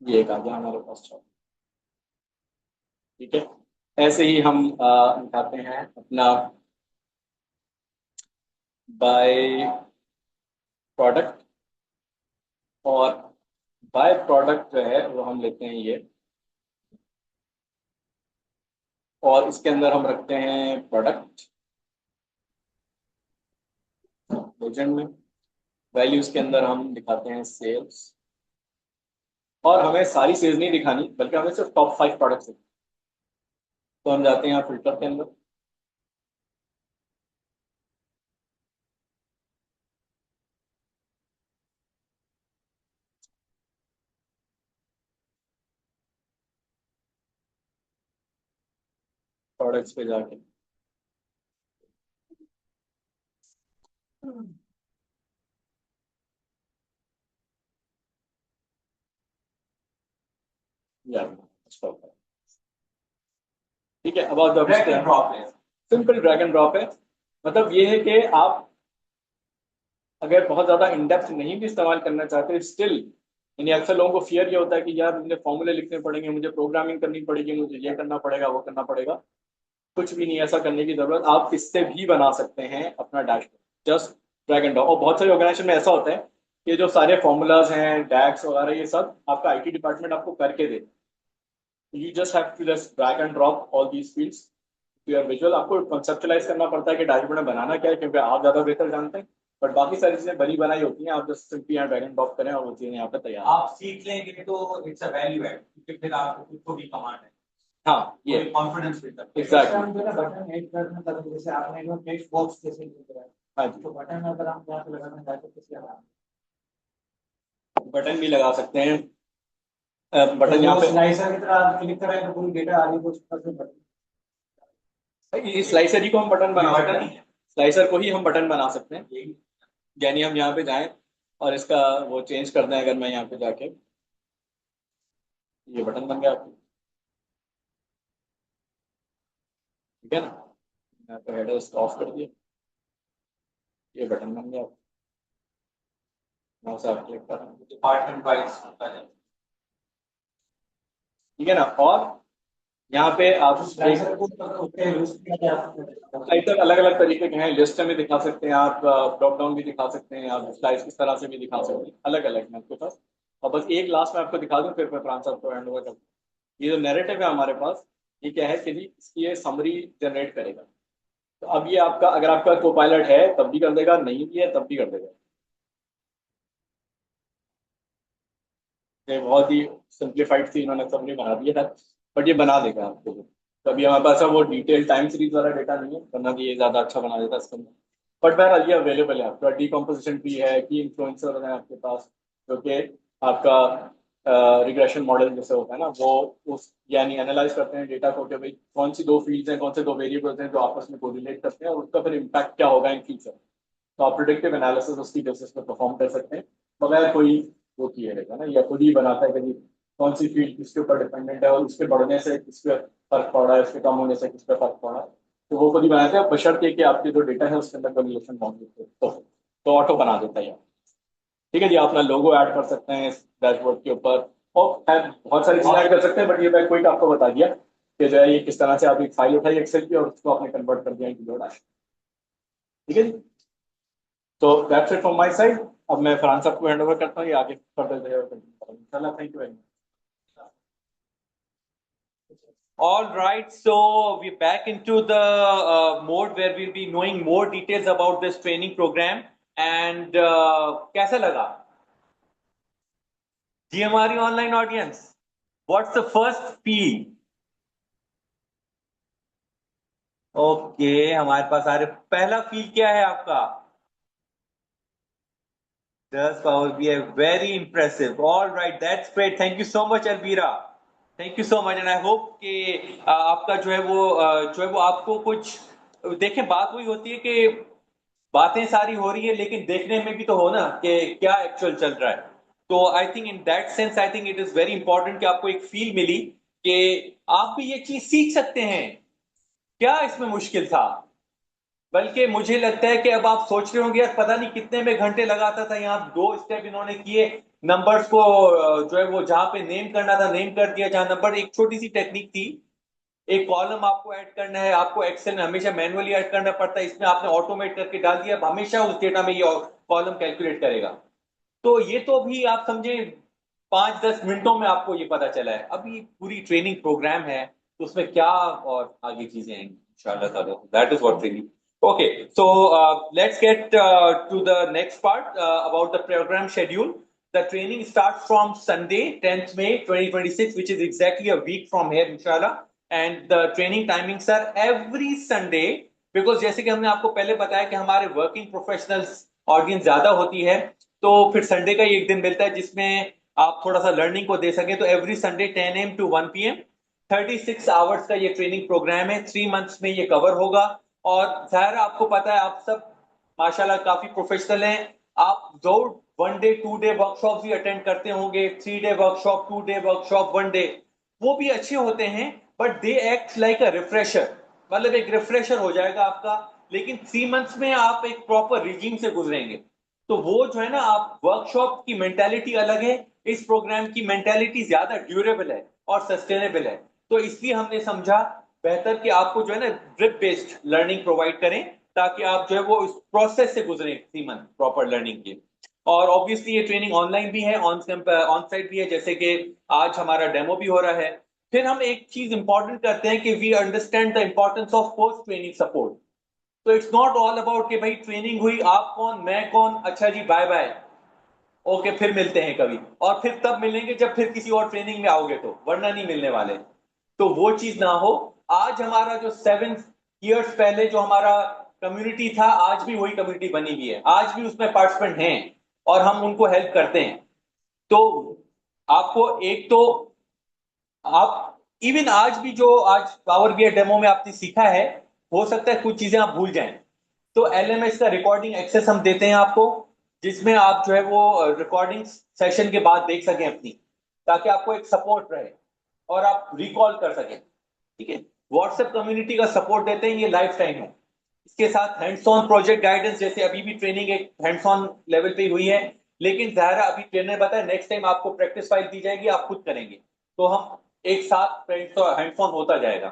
ये एक आ गया हमारे पास चार्ट, ठीक है। ऐसे ही हम उठाते हैं अपना बाय प्रोडक्ट, और बाय प्रोडक्ट जो है वो हम लेते हैं ये, और इसके अंदर हम रखते हैं प्रोडक्ट लेजेंड में। वैल्यूज के अंदर हम दिखाते हैं सेल्स, और हमें सारी सेल्स नहीं दिखानी, बल्कि हमें सिर्फ टॉप 5 प्रोडक्ट्स दिखानी। तो हम जाते हैं यहाँ फिल्टर के अंदर, प्रोडक्ट्स पे जाके ठीक है। अब आप जब ड्रैग एंड ड्रॉप है। सिंपल ड्रैग एंड ड्रॉप है। मतलब ये है कि आप अगर बहुत ज्यादा इनडेप्थ नहीं भी इस्तेमाल करना चाहते स्टिल, यानी अक्सर लोगों को फियर ये होता है कि यार मुझे फॉर्मूले लिखने पड़ेंगे, मुझे प्रोग्रामिंग करनी पड़ेगी, मुझे ये करना पड़ेगा, वो करना पड़ेगा। कुछ भी नहीं ऐसा करने की जरूरत, आप इससे भी बना सकते हैं अपना dashboard, just drag and drop. और बहुत सारे ऑर्गेनाइजेशन में ऐसा होता है कि जो सारे फॉर्मूलाज हैं, डैक्स वगैरह, ये सब आपका आईटी डिपार्टमेंट आपको करके दे। You just have to just drag and drop all these fields to your visual. आपको कंसेप्चुलाइज करना पड़ता है कि डैशबोर्ड में बनाना क्या है, क्योंकि आप ज्यादा बेहतर जानते हैं, बट बाकी सारी चीजें बनी बनाई होती हैं। आप जस्ट सिंपली यहाँ ड्रैग एंड ड्रॉप करें और वो चीजें यहाँ पे तैयार। आप सीख लेंगे तो इट्स अ वैल्यू एड, क्योंकि फिर आपको खुद को भी कमांड है। हाँ ये ये कॉन्फिडेंस देता है। एग्जैक्टली बटन ऐड करना मतलब जैसे आपने एक टेक्स्ट बॉक्स जैसे हाँ जी तो बटन अगर हम यहाँ पे लगाना चाहते हैं तो कैसे लगाना? बटन भी लगा सकते हैं बटन यहाँ पे स्लाइसर की तरह आप क्लिक करें तो पूरी डेटा आगे को बटन इस स्लाइसर ही को हम बटन बना सकते बटन हैं स्लाइसर को ही हम बटन बना सकते हैं यानी हम यहाँ पे जाएं और इसका वो चेंज कर दें अगर मैं यहाँ पे जाके ये बटन बन गया आपको ठीक है ना यहाँ पे हेडर इसको ऑफ कर दिया ये बटन बन गया वहाँ से आप क्लिक कर रहे हैं डिपार्टमेंट वाइज होता है। ठीक है ना और यहाँ पे आप स्लाइसर को यूज किया जा सकता है स्लाइसर अलग अलग तरीके के हैं लिस्ट में दिखा सकते हैं आप ड्रॉप डाउन भी दिखा सकते हैं आप स्लाइस किस तरह से भी दिखा सकते हैं अलग अलग है आपके पास और बस एक लास्ट में आपको दिखा दूं फिर मैं फ्रांस आपको हैंड ओवर करता हूं ये जो नैरेटिव है हमारे पास ये क्या है कि जी इसकी ये समरी जनरेट करेगा तो अब ये आपका अगर आपका को पायलट है तब भी कर देगा नहीं भी है तब भी कर देगा ये बहुत ही सिंप्लीफाइड सी इन्होंने समरी बना दिया है बट ये बना देगा आपको तो अभी हमारे पास वो डिटेल टाइम सीरीज वाला डेटा नहीं है वरना भी ये ज्यादा अच्छा बना देता है इसके अंदर बट बहरहाल ये अवेलेबल है आपका डीकम्पोजिशन ट्री है की इन्फ्लुएंसर है आपके पास जो कि आपका रिग्रेशन मॉडल जैसे होता है ना वो उस यानी एनालाइज करते हैं डेटा को कि भाई कौन सी दो फील्ड्स हैं कौन से दो वेरिएबल्स हैं जो आपस में कोरिलेट करते हैं और उसका फिर इम्पैक्ट क्या होगा इन फ्यूचर तो आप प्रिडिक्टिव एनालिसिस उसकी बेसिस पर परफॉर्म कर सकते हैं बगैर कोई वो किए रहेगा ना या खुद ही बनाता है कि कौन सी फील्ड किसके ऊपर डिपेंडेंट है और उसके बढ़ने से किस पे फर्क पड़ रहा है उसके कम होने से किस पे फर्क पड़ रहा है तो वो खुद ही बनाते हैं बशर्ते कि आपके जो डेटा है उसके अंदर कोई रिलेशन मौजूद हो तो ऑटो बना देता है ठीक है जी आप अपना लोगो ऐड कर सकते हैं इस डैशबोर्ड के ऊपर और बहुत सारी चीजें ऐड कर सकते हैं बट ये मैं क्विक आपको बता दिया कि जो है ये किस तरह से आप एक फाइल उठाई एक्सेल की और उसको आपने कन्वर्ट कर दिया इंटू डैश ठीक है जी तो that's it from my side अब मैं फ्रांस आपको हैंड ओवर करता हूँ ये आगे फर्दर इंशाल्लाह thank you very much All right, so we're back into the mode where we'll be knowing more details about this training program. And कैसा लगा? जी हमारी online audience, what's the first feel? Okay हमारे पास आ रहे पहला फील क्या है आपका? 10 पावर भी है very impressive all right that's great thank you so much Alvira thank you so much and I hope कि आपका जो है वो आपको कुछ देखें बात वही होती है कि बातें सारी हो रही है लेकिन देखने में भी तो हो ना कि क्या एक्चुअल चल रहा है तो I think in that sense I think it is very important कि आपको एक फील मिली कि आप भी ये चीज सीख सकते हैं क्या इसमें मुश्किल था बल्कि मुझे लगता है कि अब आप सोच रहे होंगे यार पता नहीं कितने में घंटे लगाता था यहाँ 2 स्टेप इन्होंने किए नंबर्स को जो है वो जहां पे नेम करना था नेम कर दिया जहां नंबर एक छोटी सी टेक्निक थी एक कॉलम आपको ऐड करना है आपको एक्सेल में हमेशा मैनुअली ऐड करना पड़ता है इसमें आपने ऑटोमेट करके डाल दिया हमेशा उस डेटा में ये कॉलम कैलकुलेट करेगा तो ये तो भी आप समझे 5-10 मिनटों में आपको ये पता चला है अभी पूरी ट्रेनिंग प्रोग्राम है तो उसमें क्या और आगे चीजें आएंगी इंशाल्लाह that is what really okay so let's get to the next part about the program schedule the training starts from Sunday 10th May 2026 which is exactly a week from here inshallah and the training timings are every Sunday because जैसे कि हमने आपको पहले बताया कि हमारे वर्किंग प्रोफेशनल्स ऑडियंस ज्यादा होती है तो फिर संडे का ही एक दिन मिलता है जिसमें आप थोड़ा सा लर्निंग को दे सकें तो every Sunday 10 AM to 1 PM 36 hours का ये ट्रेनिंग प्रोग्राम है 3 मंथ्स में ये कवर होगा और जाहिर आपको पता है आप सब माशाल्लाह काफी प्रोफेशनल हैं आप 1 डे 2 डे वर्कशॉप भी अटेंड करते होंगे 3 day workshop 2 day workshop 1 day वो भी अच्छे होते हैं but they act like a refresher मतलब एक रिफ्रेशर हो जाएगा आपका लेकिन 3 मंथ्स में आप एक प्रॉपर रिजीम से गुजरेंगे तो वो जो है ना आप वर्कशॉप की मेंटालिटी अलग है इस प्रोग्राम की मेंटालिटी ज्यादा ड्यूरेबल है और सस्टेनेबल है तो इसलिए हमने समझा बेहतर कि आपको जो है ना ड्रिप बेस्ड लर्निंग प्रोवाइड करें ताकि आप जो है वो इस प्रोसेस से गुजरे 3 मंथ प्रॉपर लर्निंग के और ऑब्वियसली ये ट्रेनिंग ऑनलाइन भी है ऑन साइट भी है जैसे कि आज हमारा डेमो भी हो रहा है फिर हम एक चीज इंपॉर्टेंट करते हैं कि we understand the importance of post training support तो इट्स नॉट ऑल अबाउट कि भाई ट्रेनिंग हुई आप कौन मैं कौन अच्छा जी बाय बाय ओके फिर मिलते हैं कभी और फिर तब मिलेंगे जब फिर किसी और ट्रेनिंग में आओगे तो वरना नहीं मिलने वाले तो वो चीज ना हो। आज हमारा जो 7 years पहले जो हमारा कम्युनिटी था, आज भी वही कम्युनिटी बनी हुई है, आज भी उसमें पार्टिसिपेंट हैं और हम उनको हेल्प करते हैं। तो आपको एक तो आप इवन आज भी जो आज पावर बीआई डेमो में आपने सीखा है, हो सकता है कुछ चीजें आप भूल जाएं। तो एलएमएस का रिकॉर्डिंग एक्सेस हम देते हैं आपको, जिसमें आप जो है वो रिकॉर्डिंग सेशन के बाद देख सकें अपनी, ताकि आपको एक सपोर्ट रहे और आप रिकॉल कर सकें। ठीक है, व्हाट्सएप कम्युनिटी का सपोर्ट देते हैं, ये लाइफ टाइम है। इसके साथ हैंड्स ऑन प्रोजेक्ट गाइडेंस, जैसे अभी भी ट्रेनिंग एक हैंड्स ऑन लेवल पे हुई है, लेकिन जाहिर है अभी ट्रेनर बताया नेक्स्ट टाइम आपको प्रैक्टिस फाइल दी जाएगी, आप खुद करेंगे, तो हम एक साथ हैंड्स ऑन होता जाएगा।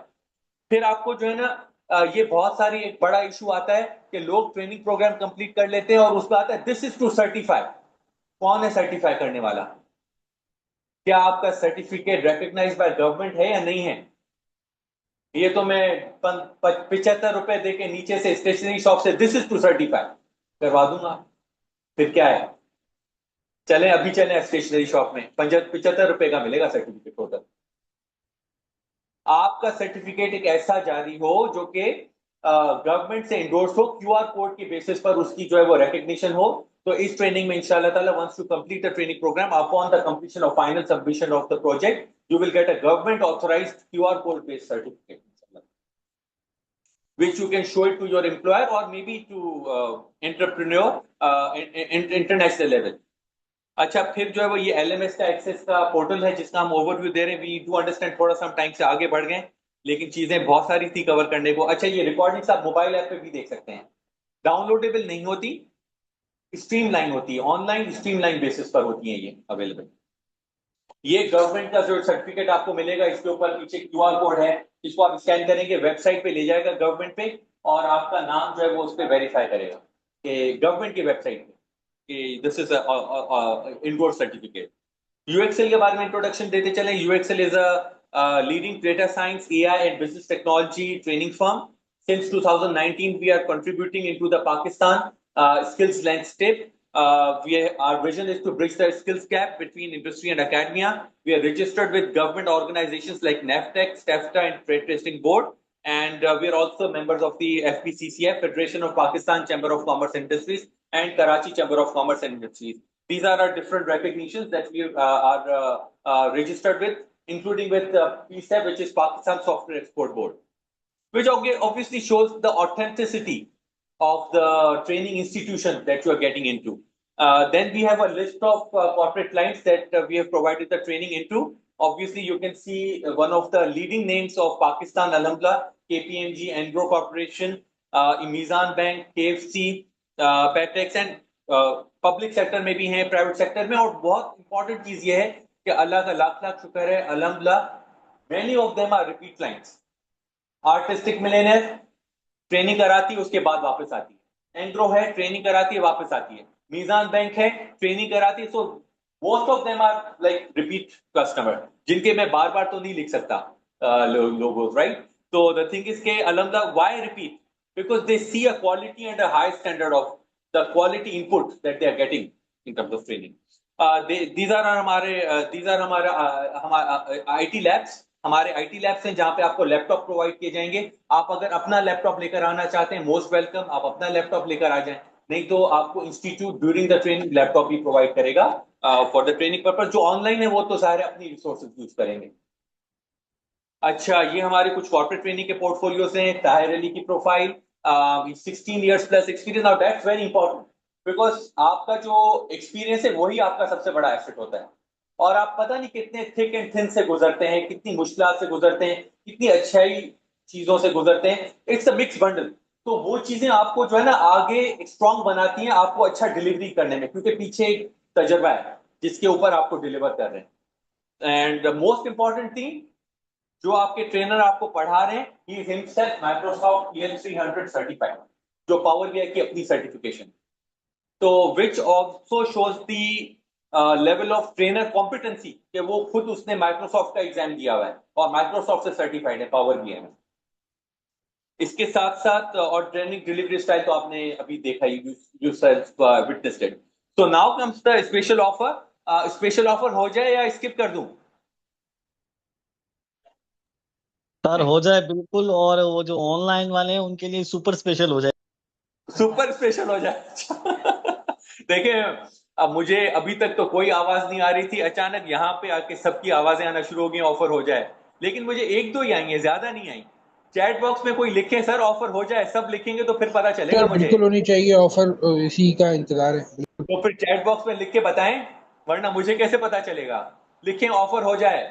फिर आपको जो है ना ये बहुत सारी एक बड़ा इशू आता है कि लोग ट्रेनिंग प्रोग्राम कंप्लीट कर लेते हैं और उसका आता है दिस इज टू सर्टिफाई। कौन है सर्टिफाई करने वाला? क्या आपका सर्टिफिकेट रिकॉग्नाइज्ड बाय गवर्नमेंट है या नहीं है? ये तो मैं 75 रुपए दे के नीचे से स्टेशनरी शॉप से दिस इज टू सर्टिफाई करवा दूंगा। फिर क्या है, चले अभी चले स्टेशनरी शॉप में 75 रुपए का मिलेगा सर्टिफिकेट टोटल। आपका सर्टिफिकेट एक ऐसा जारी हो जो कि गवर्नमेंट से इंडोर्स हो, क्यूआर कोड के बेसिस पर उसकी जो है वो रिकग्निशन हो। तो इस ट्रेनिंग में इंशाल्लाह ताला once to complete the training programme, upon the completion of final submission of the project, you will get a government authorized QR code based certificate, which you can show it to your employer or maybe to entrepreneur international level. अच्छा, फिर जो है वो ये एलएमएस का एक्सेस का पोर्टल है जिसका हम ओवरव्यू दे रहे हैं। वी डू अंडरस्टैंड थोड़ा सा हम टाइम से आगे बढ़ गए, लेकिन चीजें बहुत सारी थी कवर करने को। अच्छा, ये रिकॉर्डिंग्स आप मोबाइल ऐप पे भी देख सकते हैं, डाउनलोडेबल नहीं होती, स्ट्रीमलाइन होती है, ऑनलाइन स्ट्रीमलाइन बेसिस पर होती है ये अवेलेबल। ये गवर्नमेंट का जो सर्टिफिकेट आपको मिलेगा, इसके ऊपर पीछे क्यूआर कोड है, इसको आप स्कैन करेंगे, वेबसाइट पे ले जाएगा गवर्नमेंट पे, और आपका नाम जो है वो उस पर वेरीफाई करेगा कि गवर्नमेंट की वेबसाइट पे कि this is endorse certificate. UXL के बारे में इंट्रोडक्शन देते चले। UXL is a leading data science, AI and business technology training firm. Since 2019 we are contributing into the Pakistan skills landscape. Our vision is to bridge the skills gap between industry and academia. We are registered with government organizations like NAFTEC, STEFTA and Trade Testing Board, and we are also members of the FPCCF, Federation of Pakistan Chamber of Commerce and Industries, and Karachi Chamber of Commerce and Industries. These are our different recognitions that we are registered with, including with PSEB, which is Pakistan Software Export Board, which obviously shows the authenticity of the training institution that you are getting into. Then we have a list of corporate clients that we have provided the training into. Obviously, you can see one of the leading names of Pakistan, Alhamdulillah, KPMG, Engro Corporation, Mizan Bank, KFC, Petex, and public sector में भी हैं, private sector में। और बहुत important चीज ये है कि अल्लाह का लाख लाख शुक्र है, Alhamdulillah, many of them are repeat clients. Artistic Millionaire training कराती है, उसके बाद वापस आती है। एंग्रो है, ट्रेनिंग कराती है, वापस आती है। मीजान बैंक है, ट्रेनिंग कराती है। So most of them are like repeat customer, जिनके मैं बार बार तो नहीं लिख सकता लोगोस, राइट? तो द थिंग इज के अल्हम्दुलिल्लाह, why repeat? Because they see a quality and a high standard of the quality input that they are getting in terms of training. These are हमारे आईटी लैब्स, हमारे आईटी लैब्स हैं जहां पे आपको लैपटॉप प्रोवाइड किए जाएंगे। आप अगर अपना लैपटॉप लेकर आना चाहते हैं, मोस्ट वेलकम, आप अपना लैपटॉप लेकर आ जाएं, नहीं तो आपको institute during the training laptop भी प्रोवाइड करेगा फॉर द ट्रेनिंग पर्पज। जो ऑनलाइन है वो तो सारे अपनी रिसोर्सेज यूज करेंगे। अच्छा, ये हमारे कुछ कॉर्पोरेट ट्रेनिंग के पोर्टफोलियोज हैं। ताहिर अली की profile, 16 years plus experience. Now that's very important, because आपका जो एक्सपीरियंस है वही आपका सबसे बड़ा एसेट होता है। और आप पता नहीं कितने थिक एंड थिन से गुजरते हैं, कितनी मुश्किलात से गुजरते हैं, कितनी अच्छाई चीजों से गुजरते हैं। It's a mix bundle. तो वो चीजें आपको जो है ना आगे स्ट्रॉन्ग बनाती हैं, आपको अच्छा डिलीवरी करने में, क्योंकि पीछे एक तजर्बा है जिसके ऊपर आपको डिलीवर कर रहे हैं। एंड मोस्ट इंपॉर्टेंट थिंग, जो आपके ट्रेनर आपको पढ़ा रहे हैं, he is himself Microsoft EN300 certified, जो पावर बीआई की अपनी सर्टिफिकेशन। तो which also shows the level of trainer competency, कि वो खुद उसने माइक्रोसॉफ्ट का एग्जाम दिया हुआ है और माइक्रोसॉफ्ट से सर्टिफाइड है पावर बीआई में। इसके साथ साथ और ट्रेनिंग डिलीवरी स्टाइल तो आपने अभी देखा ही, you self witnessed it. So now comes the special offer. Special offer हो जाए या स्किप कर दूं? सर हो जाए बिल्कुल, और वो जो ऑनलाइन वाले हैं उनके लिए सुपर स्पेशल हो जाए। सुपर स्पेशल हो जाए। देखिए, अब मुझे अभी तक तो कोई आवाज नहीं आ रही थी, अचानक यहाँ पे आके सबकी आवाजें आना शुरू हो गई, ऑफर हो जाए। लेकिन मुझे एक दो ही आई हैं, ज्यादा नहीं आई। चैट बॉक्स में कोई लिखे सर ऑफर हो जाए, सब लिखेंगे तो फिर पता चलेगा सर मुझे। बिल्कुल होनी चाहिए ऑफर, इसी का इंतजार है। तो फिर चैट बॉक्स में लिख के बताएं, वरना मुझे कैसे पता चलेगा। लिखें ऑफर हो जाए,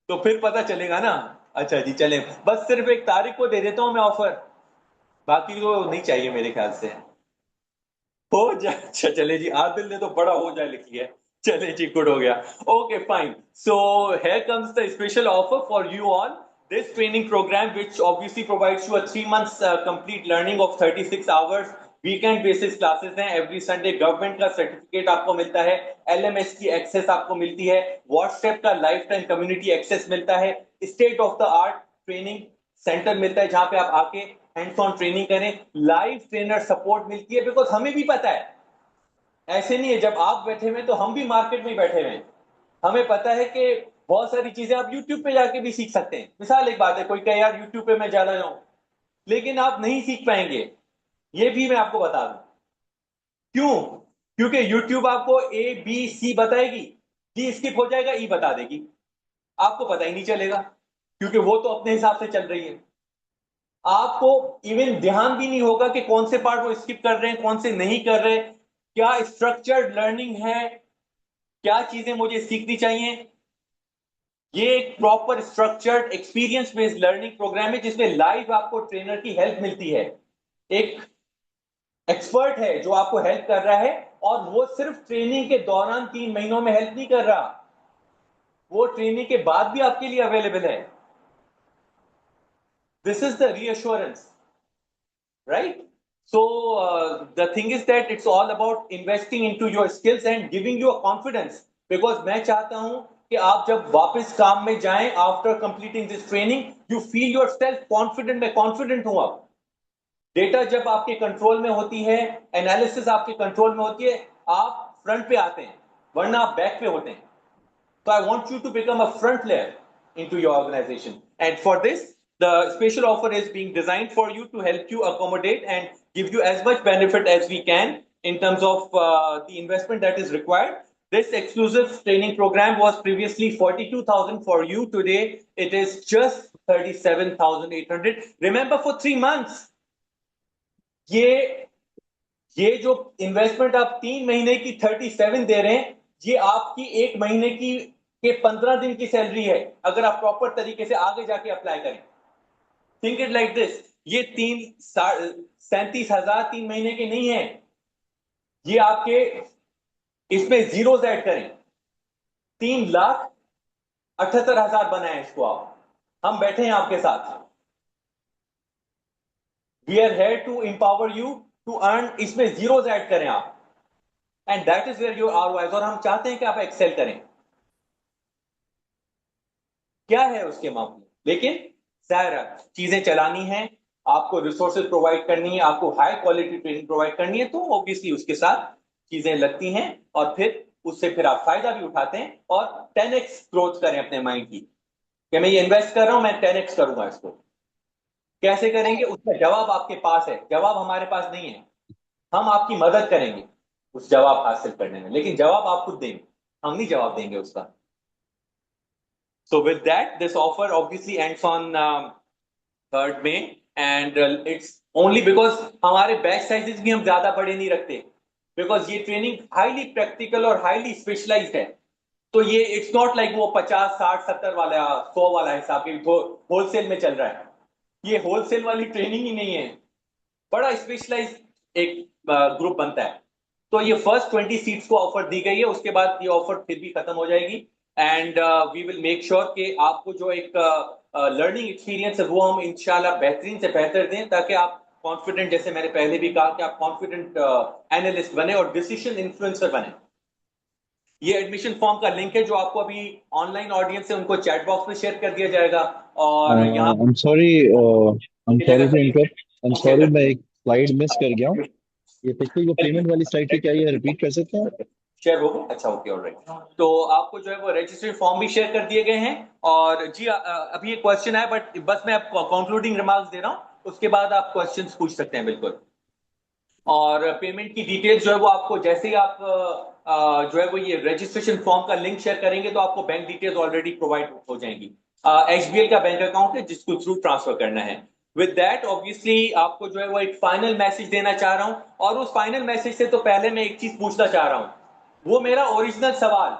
तो फिर पता चलेगा ना। अच्छा जी, चले, बस सिर्फ एक तारीख को दे देता हूं मैं ऑफर, बाकी तो नहीं चाहिए मेरे ख्याल से। हो जाए, अच्छा चले जी, आदिल ने तो बड़ा हो जाए लिख लिया। चले जी, गुड हो गया। Okay fine, so here comes the special offer for you all. This training program, which obviously provides you a 3 months complete learning of 36 hours, weekend basis classes हैं एवरी संडे, गवर्नमेंट का सर्टिफिकेट आपको मिलता है, एलएमएस की एक्सेस आपको मिलती है, व्हाट्सएप का लाइफ टाइम कम्युनिटी एक्सेस मिलता है, state of the art training centre मिलता है जहां पे आप आके हैंड्स ऑन ट्रेनिंग करें, लाइव ट्रेनर सपोर्ट मिलती है, बिकॉज हमें भी पता है, ऐसे नहीं है जब आप बैठे हुए तो हम भी मार्केट में बैठे हुए हैं, हमें पता है कि बहुत सारी चीजें आप यूट्यूब पे जाके भी सीख सकते हैं। मिसाल एक बात है, कोई कहे यार यूट्यूब पे मैं ज्यादा जाऊं, लेकिन आप नहीं सीख पाएंगे, ये भी मैं आपको बता दूं। क्यों? क्योंकि यूट्यूब आपको ए बी सी बताएगी, डी स्किप हो जाएगा, ई बता देगी, आपको पता ही नहीं चलेगा, क्योंकि वो तो अपने हिसाब से चल रही है। आपको इवन ध्यान भी नहीं होगा कि कौन से पार्ट वो स्किप कर रहे हैं, कौन से नहीं कर रहे, क्या स्ट्रक्चर्ड लर्निंग है, क्या चीजें मुझे सीखनी चाहिए। ये एक proper structured experience based learning programme है जिसमें लाइव आपको ट्रेनर की हेल्प मिलती है, एक एक्सपर्ट है जो आपको हेल्प कर रहा है, और वो सिर्फ ट्रेनिंग के दौरान 3 महीनों में हेल्प नहीं कर रहा, वो ट्रेनिंग के बाद भी आपके लिए अवेलेबल है। This is the reassurance, right? So the thing is that it's all about investing into your skills and giving you a confidence, because मैं चाहता हूं कि आप जब वापस काम में जाएं after completing this training, you feel your self confident. मैं कॉन्फिडेंट हूं अब, डेटा जब आपके कंट्रोल में होती है, एनालिसिस आपके कंट्रोल में होती है, आप फ्रंट पे आते हैं, वरना आप बैक पे होते हैं। So I want you to become a front player into your organization. And for this, the special offer is being designed for you to help you accommodate and give you as much benefit as we can in terms of the investment that is required. This exclusive training program was previously 42,000 for you. Today, it is just 37,800. Remember, for 3 months, ये जो इन्वेस्टमेंट आप 3 महीने की 37 दे रहे हैं, ये आपकी 1 महीने की के 15 दिन की सैलरी है, अगर आप प्रॉपर तरीके से आगे जाके अप्लाई करें। थिंक इट लाइक दिस, ये 37,000 3 महीने के नहीं है, ये आपके, इसमें जीरोस ऐड करें, 3,78,000 बनाए इसको आप, हम बैठे हैं आपके साथ। We are here to empower you to earn, इसमें जीरोस ऐड करें आप, and that is where your ROI, और हम चाहते हैं कि आप एक्सेल करें। क्या है उसके मामले, लेकिन सारा चीजें चलानी है, आपको रिसोर्सेज प्रोवाइड करनी है, आपको हाई क्वालिटी ट्रेनिंग प्रोवाइड करनी है, तो ऑब्वियसली उसके साथ चीजें लगती हैं, और फिर उससे फिर आप फायदा भी उठाते हैं, और 10x ग्रोथ करें अपने माइंड की, कि मैं ये इन्वेस्ट कर रहा हूं, मैं 10x करूंगा इसको। कैसे करेंगे, उसका जवाब आपके पास है, जवाब हमारे पास नहीं है, हम आपकी मदद करेंगे उस जवाब हासिल करने में, लेकिन जवाब आप खुद देंगे, हम नहीं जवाब देंगे उसका। So with that, this offer obviously ends on 3rd May, and it's only because हमारे बैच साइजेस भी हम ज्यादा बड़े नहीं रखते, बिकॉज ये ट्रेनिंग हाईली प्रैक्टिकल और हाईली स्पेशलाइज्ड है, तो ये इट्स नॉट लाइक वो 50 60 70 वाला 100 वाला हिसाब के होलसेल में चल रहा है, ये होलसेल वाली ट्रेनिंग ही नहीं है, बड़ा स्पेशलाइज एक ग्रुप बनता है। तो ये फर्स्ट 20 सीट्स को ऑफर दी गई है, उसके बाद ये ऑफर फिर भी खत्म हो जाएगी, and we will make sure कि आपको जो एक लर्निंग एक्सपीरियंस है वो हम इंशाल्लाह बेहतरीन से बेहतर दें, ताकि आप कॉन्फिडेंट, जैसे मैंने पहले भी कहा, कि आप कॉन्फिडेंट एनालिस्ट बने और डिसीजन इन्फ्लुएंसर बने। ये एडमिशन फॉर्म का लिंक है जो आपको अभी ऑनलाइन ऑडियंस है उनको चैट बॉक्स में शेयर कर दिया जाएगा, और यहाँ I'm sorry, I'm sorry to interrupt. I'm sorry, मैं एक स्लाइड मिस कर गया हूँ। ये पिछली जो पेमेंट वाली स्लाइड थी, क्या ये रिपीट कर सकते हैं? शेयर हो गए? अच्छा, ओके, ऑलराइट। तो आपको जो है वो रजिस्ट्रेशन फॉर्म भी शेयर कर दिए गए हैं। और जी अभी एक क्वेश्चन है, बट बस मैं आपको कंक्लूडिंग रिमार्क्स दे रहा हूँ, उसके बाद आप क्वेश्चंस पूछ सकते हैं बिल्कुल। और पेमेंट की डिटेल्स जो है वो आपको जैसे ही आप जो है वो ये रजिस्ट्रेशन फॉर्म का लिंक शेयर करेंगे तो आपको बैंक डिटेल्स ऑलरेडी प्रोवाइड हो जाएंगी। एचबीएल का बैंक अकाउंट है जिसको थ्रू ट्रांसफर करना है। विद दैट ऑब्वियसली आपको जो है वो एक फाइनल मैसेज देना चाह रहा हूं, और उस फाइनल मैसेज से तो पहले मैं एक चीज पूछना चाह रहा हूं, वो मेरा ओरिजिनल सवाल,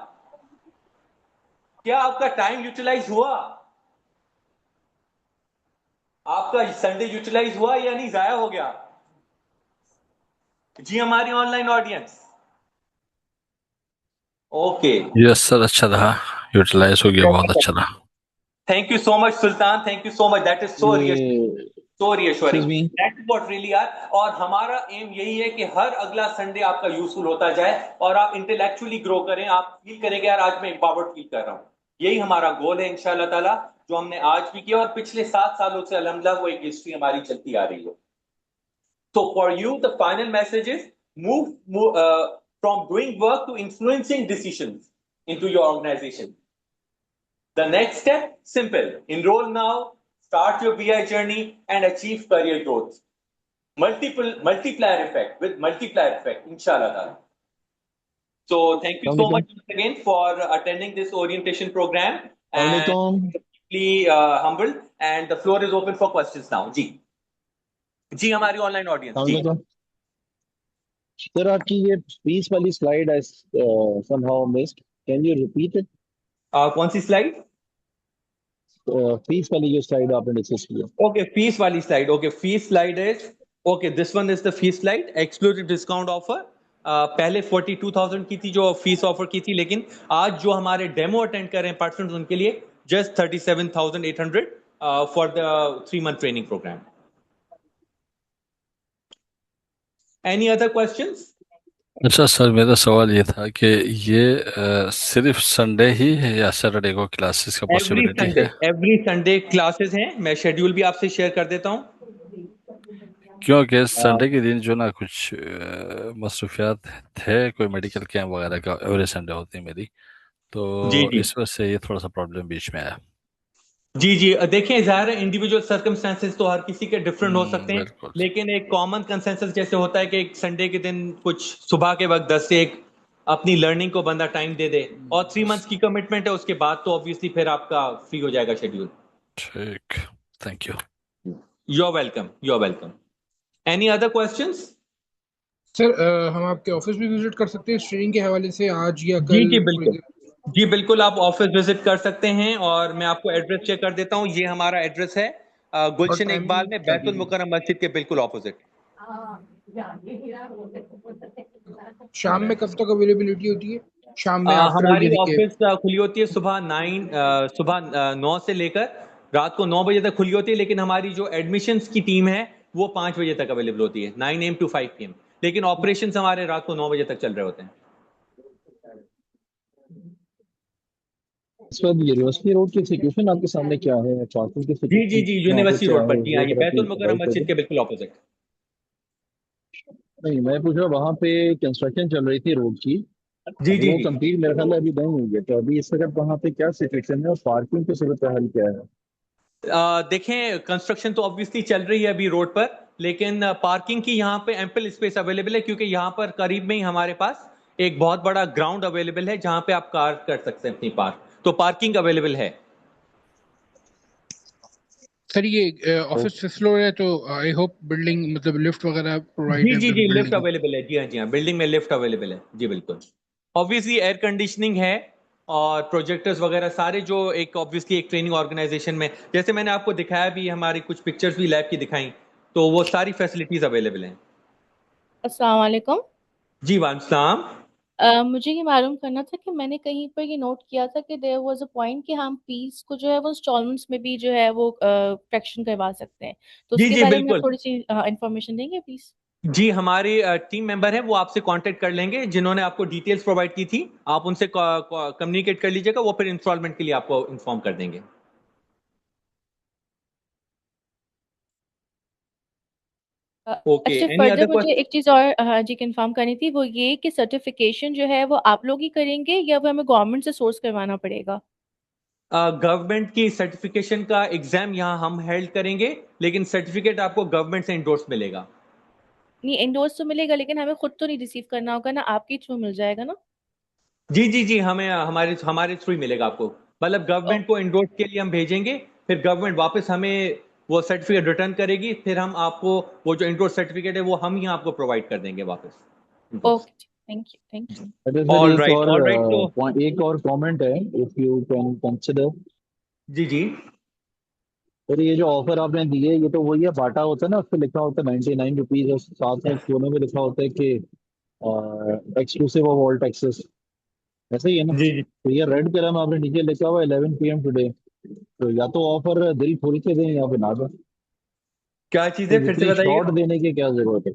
क्या आपका टाइम यूटिलाइज हुआ? आपका संडे यूटिलाइज हुआ या नहीं, जाया हो गया? जी हमारी online audience, okay. Yes sir, अच्छा रहा, यूटिलाइज हो गया, बहुत अच्छा रहा। Thank you so much Sultan, thank you so much, that is so ये reassuring, excuse me, that is what really are. और हमारा एम यही है कि हर अगला संडे आपका यूजफुल होता जाए और आप इंटेलेक्चुअली ग्रो करें, आप फील करेंगे यार आज मैं एम्पावर्ड फील कर रहा हूं। यही हमारा गोल है इंशाल्लाह ताला, जो हमने आज भी किया और पिछले 7 सालों से अल्हम्दुलिल्लाह वो एक हिस्ट्री हमारी चलती आ रही है। So for you, the final message is move from doing work to influencing decisions into your organization. The next step, simple. Enroll now, start your BI journey, and achieve career growth. Multiplier effect, with multiplier effect, inshallah ta'ala. So thank you so much once again for attending this orientation program, and Assalamualaikum. deeply humbled. And the floor is open for questions now. जी हमारी ऑनलाइन ऑडियंस जी। Assalamualaikum. सर आपकी ये फीस वाली slide I somehow missed. Can you repeat it? कौन सी स्लाइड? फीस वाली जो स्लाइड आपने डिस्कस किया। ओके, फीस वाली slide, okay, fees slide is okay, this one is the fees slide, exclusive discount offer. पहले 42,000 की थी जो फीस ऑफर की थी, लेकिन आज जो हमारे डेमो अटेंड कर रहे हैं पर्सन उनके लिए just 37,800 for the 3 month training programme. Any other questions? अच्छा सर, मेरा सवाल ये था कि ये सिर्फ संडे ही है या सैटरडे को क्लासेस का पॉसिबिलिटी है? एवरी संडे क्लासेस हैं, मैं शेड्यूल भी आपसे शेयर कर देता हूँ। क्योंकि संडे के दिन जो ना कुछ मसरूफियात थे, कोई मेडिकल कैंप वगैरह का एवरी संडे होती है मेरी, तो जी जी इस वजह से ये थोड़ा सा प्रॉब्लम बीच में आया। जी जी, देखें ज़ाहिर है इंडिविजुअल सर्कमस्टेंसेस तो हर किसी के डिफरेंट हो सकते हैं, बिल्कुल। लेकिन एक कॉमन कंसेंसस जैसे होता है कि एक संडे के दिन कुछ सुबह के वक्त 10 से 1 अपनी लर्निंग को बंदा टाइम दे दे, और 3 months की कमिटमेंट है, उसके बाद तो ऑब्वियसली फिर आपका फ्री हो जाएगा शेड्यूल। ठीक, thank you. You are welcome, you are welcome. Any other questions? Sir हम आपके ऑफिस भी विजिट कर सकते हैं इस ट्रेनिंग के हवाले से आज या जी कल? जी बिल्कुल, जी बिल्कुल, आप ऑफिस विजिट कर सकते हैं, और मैं आपको एड्रेस चेक कर देता हूँ। ये हमारा एड्रेस है गुलशन इकबाल में, बैतुल मुकर्रम मस्जिद के बिल्कुल ऑपोजिट। शाम में कब तक अवेलेबिलिटी होती है? शाम में आफ्टर हमारी यानी कि ऑफिस खुली होती है सुबह 9 से लेकर रात को 9 बजे तक खुली होती है, लेकिन हमारी जो एडमिशन्स की टीम है वो 5 बजे तक अवेलेबल होती है, 9 AM to 5 PM, लेकिन ऑपरेशंस हमारे रात को 9 बजे तक चल रहे होते हैं। इस वक्त यूनिवर्सिटी रोड की सिचुएशन आपके सामने क्या है? पार्किंग की जी जी सिचुएशन जी, वहाँ पे यूनिवर्सिटी क्या रोड पर, है? जी हाँ, वो ये थोड़ा बैतुल प्लीज मुकर्रम गाइड कर मस्जिद दें। के बिल्कुल ऑपोजिट। नहीं, मैं पूछ रहा वहाँ पे कंस्ट्रक्शन चल रही थी रोड की, जी जी वो जी, कंप्लीट मेरे ख्याल में अभी नहीं हुई है, तो अभी इस वक्त वहाँ पे क्या सिचुएशन है और पार्किंग की सूरत हाल क्या है? देखें कंस्ट्रक्शन तो ऑब्वियसली चल रही है अभी रोड पर, लेकिन पार्किंग की यहाँ पे एम्पल स्पेस अवेलेबल है, क्योंकि यहाँ पर करीब में ही हमारे पास एक बहुत बड़ा ग्राउंड अवेलेबल है जहाँ पे आप कार कर सकते हैं अपनी पार्क, तो पार्किंग अवेलेबल है। सर ये ऑफिस 5th फ्लोर है तो आई होप बिल्डिंग मतलब लिफ्ट वगैरह प्रोवाइड जी है जी अंदर जी, लिफ्ट बिल्डिंग में। अवेलेबल है, जी हाँ जी हाँ, बिल्डिंग में लिफ्ट अवेलेबल है जी बिल्कुल। ऑब्वियसली एयर कंडीशनिंग है, और प्रोजेक्टर्स वगैरह सारे, जो एक ऑब्वियसली एक ट्रेनिंग ऑर्गेनाइजेशन में, जैसे मैंने आपको दिखाया भी, हमारी कुछ पिक्चर्स भी लैब की दिखाई, तो वो सारी फैसिलिटीज अवेलेबल हैं। अस्सलाम वालेकुम। जी वालेकुम। मुझे ये मालूम करना था कि मैंने कहीं पर ये नोट किया था कि देयर वाज अ पॉइंट कि हम फीस को जो है वो इंस्टॉलमेंट्स में भी जो है वो फ्रैक्शन करवा सकते हैं, तो जी उसके जी बारे में आप बिल्कुल, थोड़ी सी इंफॉर्मेशन देंगे प्लीज? जी हमारे टीम मेंबर हैं, वो आपसे कांटेक्ट कर लेंगे, जिन्होंने आपको डिटेल्स प्रोवाइड की थी, आप उनसे कम्युनिकेट कर लीजिएगा, वो फिर इंस्टॉलमेंट के लिए आपको इन्फॉर्म कर देंगे। Okay, अच्छा any फर्दर other मुझे question? एक चीज़ और हाँ जी कंफर्म करनी थी, वो ये कि सर्टिफिकेशन जो है वो आप लोग ही करेंगे या वो हमें गवर्नमेंट से सोर्स करवाना पड़ेगा? गवर्नमेंट की सर्टिफिकेशन का एग्जाम यहाँ हम हेल्ड करेंगे, लेकिन सर्टिफिकेट आपको गवर्नमेंट से इंडोर्स मिलेगा। नहीं इंडोर्स तो मिलेगा लेकिन हमें खुद तो नहीं रिसीव करना होगा ना, आपके थ्रू मिल जाएगा ना? जी जी जी, हमें हमारे हमारे थ्रू ही मिलेगा आपको। मतलब गवर्नमेंट को इंडोर्स के लिए हम भेजेंगे, फिर गवर्नमेंट वापस हमें वो सर्टिफिकेट रिटर्न करेगी, फिर हम आपको वो जो इंडोर्स सर्टिफिकेट है वो हम ही आपको प्रोवाइड कर देंगे वापस। Okay thank you thank you. अरे सर ऑल राइट तो एक और कमेंट है, इफ यू कैन कंसिडर। जी जी सर ये जो ऑफर आपने दी है, ये तो वही है, बाटा होता है ना, उस पर लिखा होता है 99 रुपीज, और साथ में कोने में लिखा होता है कि एक्सक्लूसिव ऑफ ऑल टैक्सेस, ऐसा ही है ना? जी जी। तो ये रेड कलर में आपने नीचे लिखा हुआ 11 PM टुडे, तो या तो ऑफर दिल खोल के दें या फिर ना दें। क्या चीज़ है, तो फिर से इतनी शॉर्ट बताइएगा। देने की क्या जरूरत है?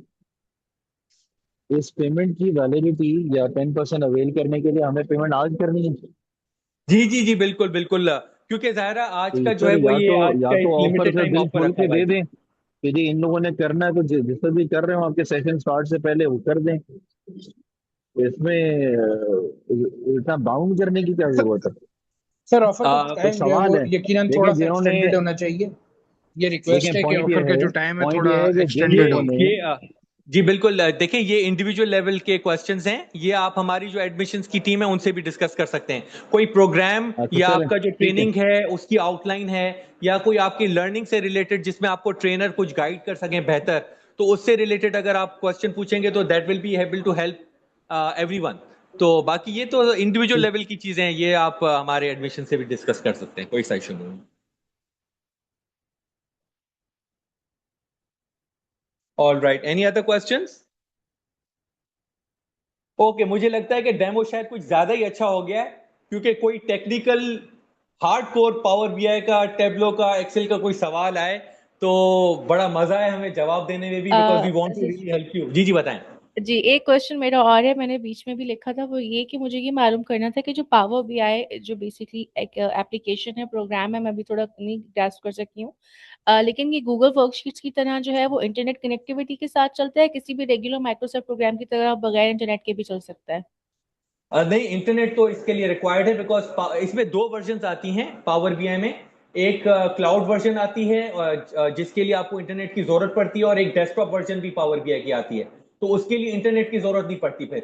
इस पेमेंट की वैलिडिटी या 10% अवेल करने के लिए हमें पेमेंट आज करनी है? जी जी जी, बिल्कुल बिल्कुल, क्योंकि ज़ाहिरा आज तो का जो है सर वो ये आज या का तो एक ऑफर लिमिटेड से टाइम दिल ऑफर खोल रखा के हुआ है दे जी। दें कि जी इन लोगों ने करना है, तो जिससे भी कर रहे हो आपके सेशन स्टार्ट से पहले वो कर दें। तो इसमें इतना बाउंड करने की क्या जरूरत है? सर ऑफर का एक टाइम जो है सवाल वो है, यकीनन थोड़ा देखें सा जिन्होंने, एक्सटेंडेड होना चाहिए। ये रिक्वेस्ट देखें है कि ऑफर का जो टाइम है पॉइंट थोड़ा ये है कि जिन एक्सटेंडेड हो। लोगों ने, ये जी बिल्कुल, देखें ये इंडिविजुअल लेवल के क्वेश्चंस हैं, ये आप हमारी जो एडमिशंस की टीम है उनसे भी डिस्कस कर सकते हैं। कोई प्रोग्राम तो या सर आपका जो ठीक है, ट्रेनिंग है उसकी आउटलाइन है, या कोई आपकी लर्निंग से रिलेटेड जिसमें आपको ट्रेनर कुछ गाइड कर सकें बेहतर, तो उससे रिलेटेड अगर आप क्वेश्चन पूछेंगे तो that will be able to help everyone. तो बाकी ये तो इंडिविजुअल लेवल की चीजें हैं, ये आप हमारे एडमिशन से भी डिस्कस कर सकते हैं, कोई सा इशू नहीं। All right, any other questions? Okay, मुझे लगता है कि डेमो शायद कुछ ज्यादा ही अच्छा हो गया है, क्योंकि कोई टेक्निकल हार्डकोर पावर बीआई का, टेब्लो का, एक्सेल का कोई सवाल आए तो बड़ा मजा है हमें जवाब देने में भी, बिकॉज वी वांट टू जी रियली हेल्प यू। जी जी बताएं। जी एक क्वेश्चन मेरा और है, मैंने बीच में भी लिखा था, वो ये कि मुझे ये मालूम करना था कि जो पावर बीआई जो बेसिकली एक एप्लीकेशन है, प्रोग्राम है, मैं भी थोड़ा नहीं ग्रास्प कर सकी हूँ, लेकिन ये गूगल वर्कशीट्स की तरह जो है वो इंटरनेट कनेक्टिविटी के साथ चलता है, किसी भी रेगुलर माइक्रोसॉफ्ट प्रोग्राम की तरह बगैर इंटरनेट के भी चल सकता है? नहीं, इंटरनेट तो इसके लिए रिक्वायर्ड है, बिकॉज इसमें दो वर्जन आती हैं पावर बीआई में। एक क्लाउड वर्जन आती है जिसके लिए आपको इंटरनेट की जरूरत पड़ती है, और एक डेस्कटॉप वर्जन भी पावर बीआई की आती है, तो उसके लिए इंटरनेट की जरूरत नहीं पड़ती फिर।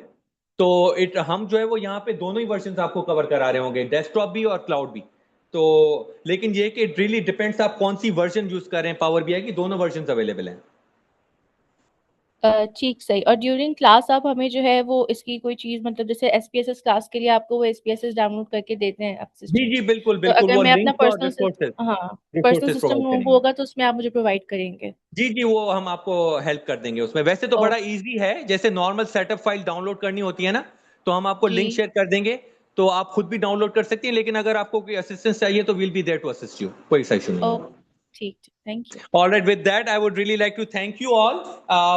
तो हम जो है वो यहाँ पे दोनों ही वर्जन आपको कवर करा रहे होंगे, डेस्कटॉप भी और क्लाउड भी। तो लेकिन ये कि इट रियली डिपेंड्स आप कौन सी वर्जन यूज कर रहे हैं पावर बीआई की, दोनों वर्जन अवेलेबल हैं। ठीक सही। और ड्यूरिंग क्लास आप हमें जो है वो इसकी कोई चीज, मतलब जैसे एसपीएसएस क्लास के लिए आपको वो एसपीएसएस डाउनलोड करके देते हैं आप जी सिस्टम जी से, बिल्कुल तो बिल्कुल, अगर वो मैं अपना लिंक्स और पर्सनल रिसोर्सेज हाँ पर्सनल रिसोर्सेज सिस्टम प्रोवाइड करेंगे। होगा तो उसमें आप मुझे प्रोवाइड करेंगे? जी जी, वो हम आपको हेल्प कर देंगे उसमें। वैसे तो बड़ा इजी है, जैसे नॉर्मल सेटअप फाइल डाउनलोड करनी होती है ना, तो हम आपको लिंक जी शेयर कर देंगे, तो आप खुद भी डाउनलोड कर सकती हैं, लेकिन अगर आपको कोई असिस्टेंस चाहिए तो will be there to assist you, कोई सा इशू नहीं ओ होगा। ठीक, thank you. All right, with that, I would really like to thank you all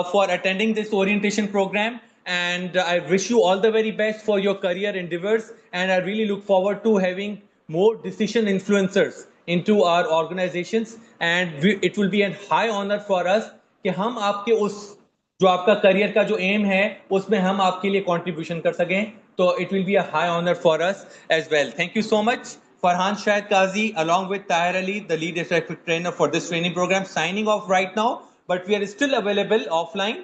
for attending this orientation program. And I wish you all the very best for your career endeavors. And I really look forward to having more decision influencers into our organizations. And it will be a high honor for us कि हम आपके उस जो आपका करियर का जो एम है उसमें हम आपके लिए कंट्रीब्यूशन कर सकें, तो it will be a high honour for us as well. Thank you so much. Farhan Shahid Qazi, along with Tahir Ali, the lead effective trainer for this training program, signing off right now. But we are still available offline.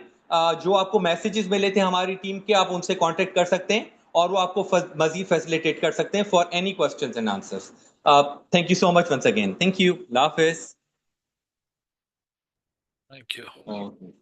जो आपको मैसेजेस मिले थे हमारी टीम के, आप उनसे कांटेक्ट कर सकते हैं और वो आपको मजीद फैसिलिटेट कर सकते हैं for any questions and answers. Thank you so much once again. Thank you. अल्लाह हाफिज। Thank you. Okay.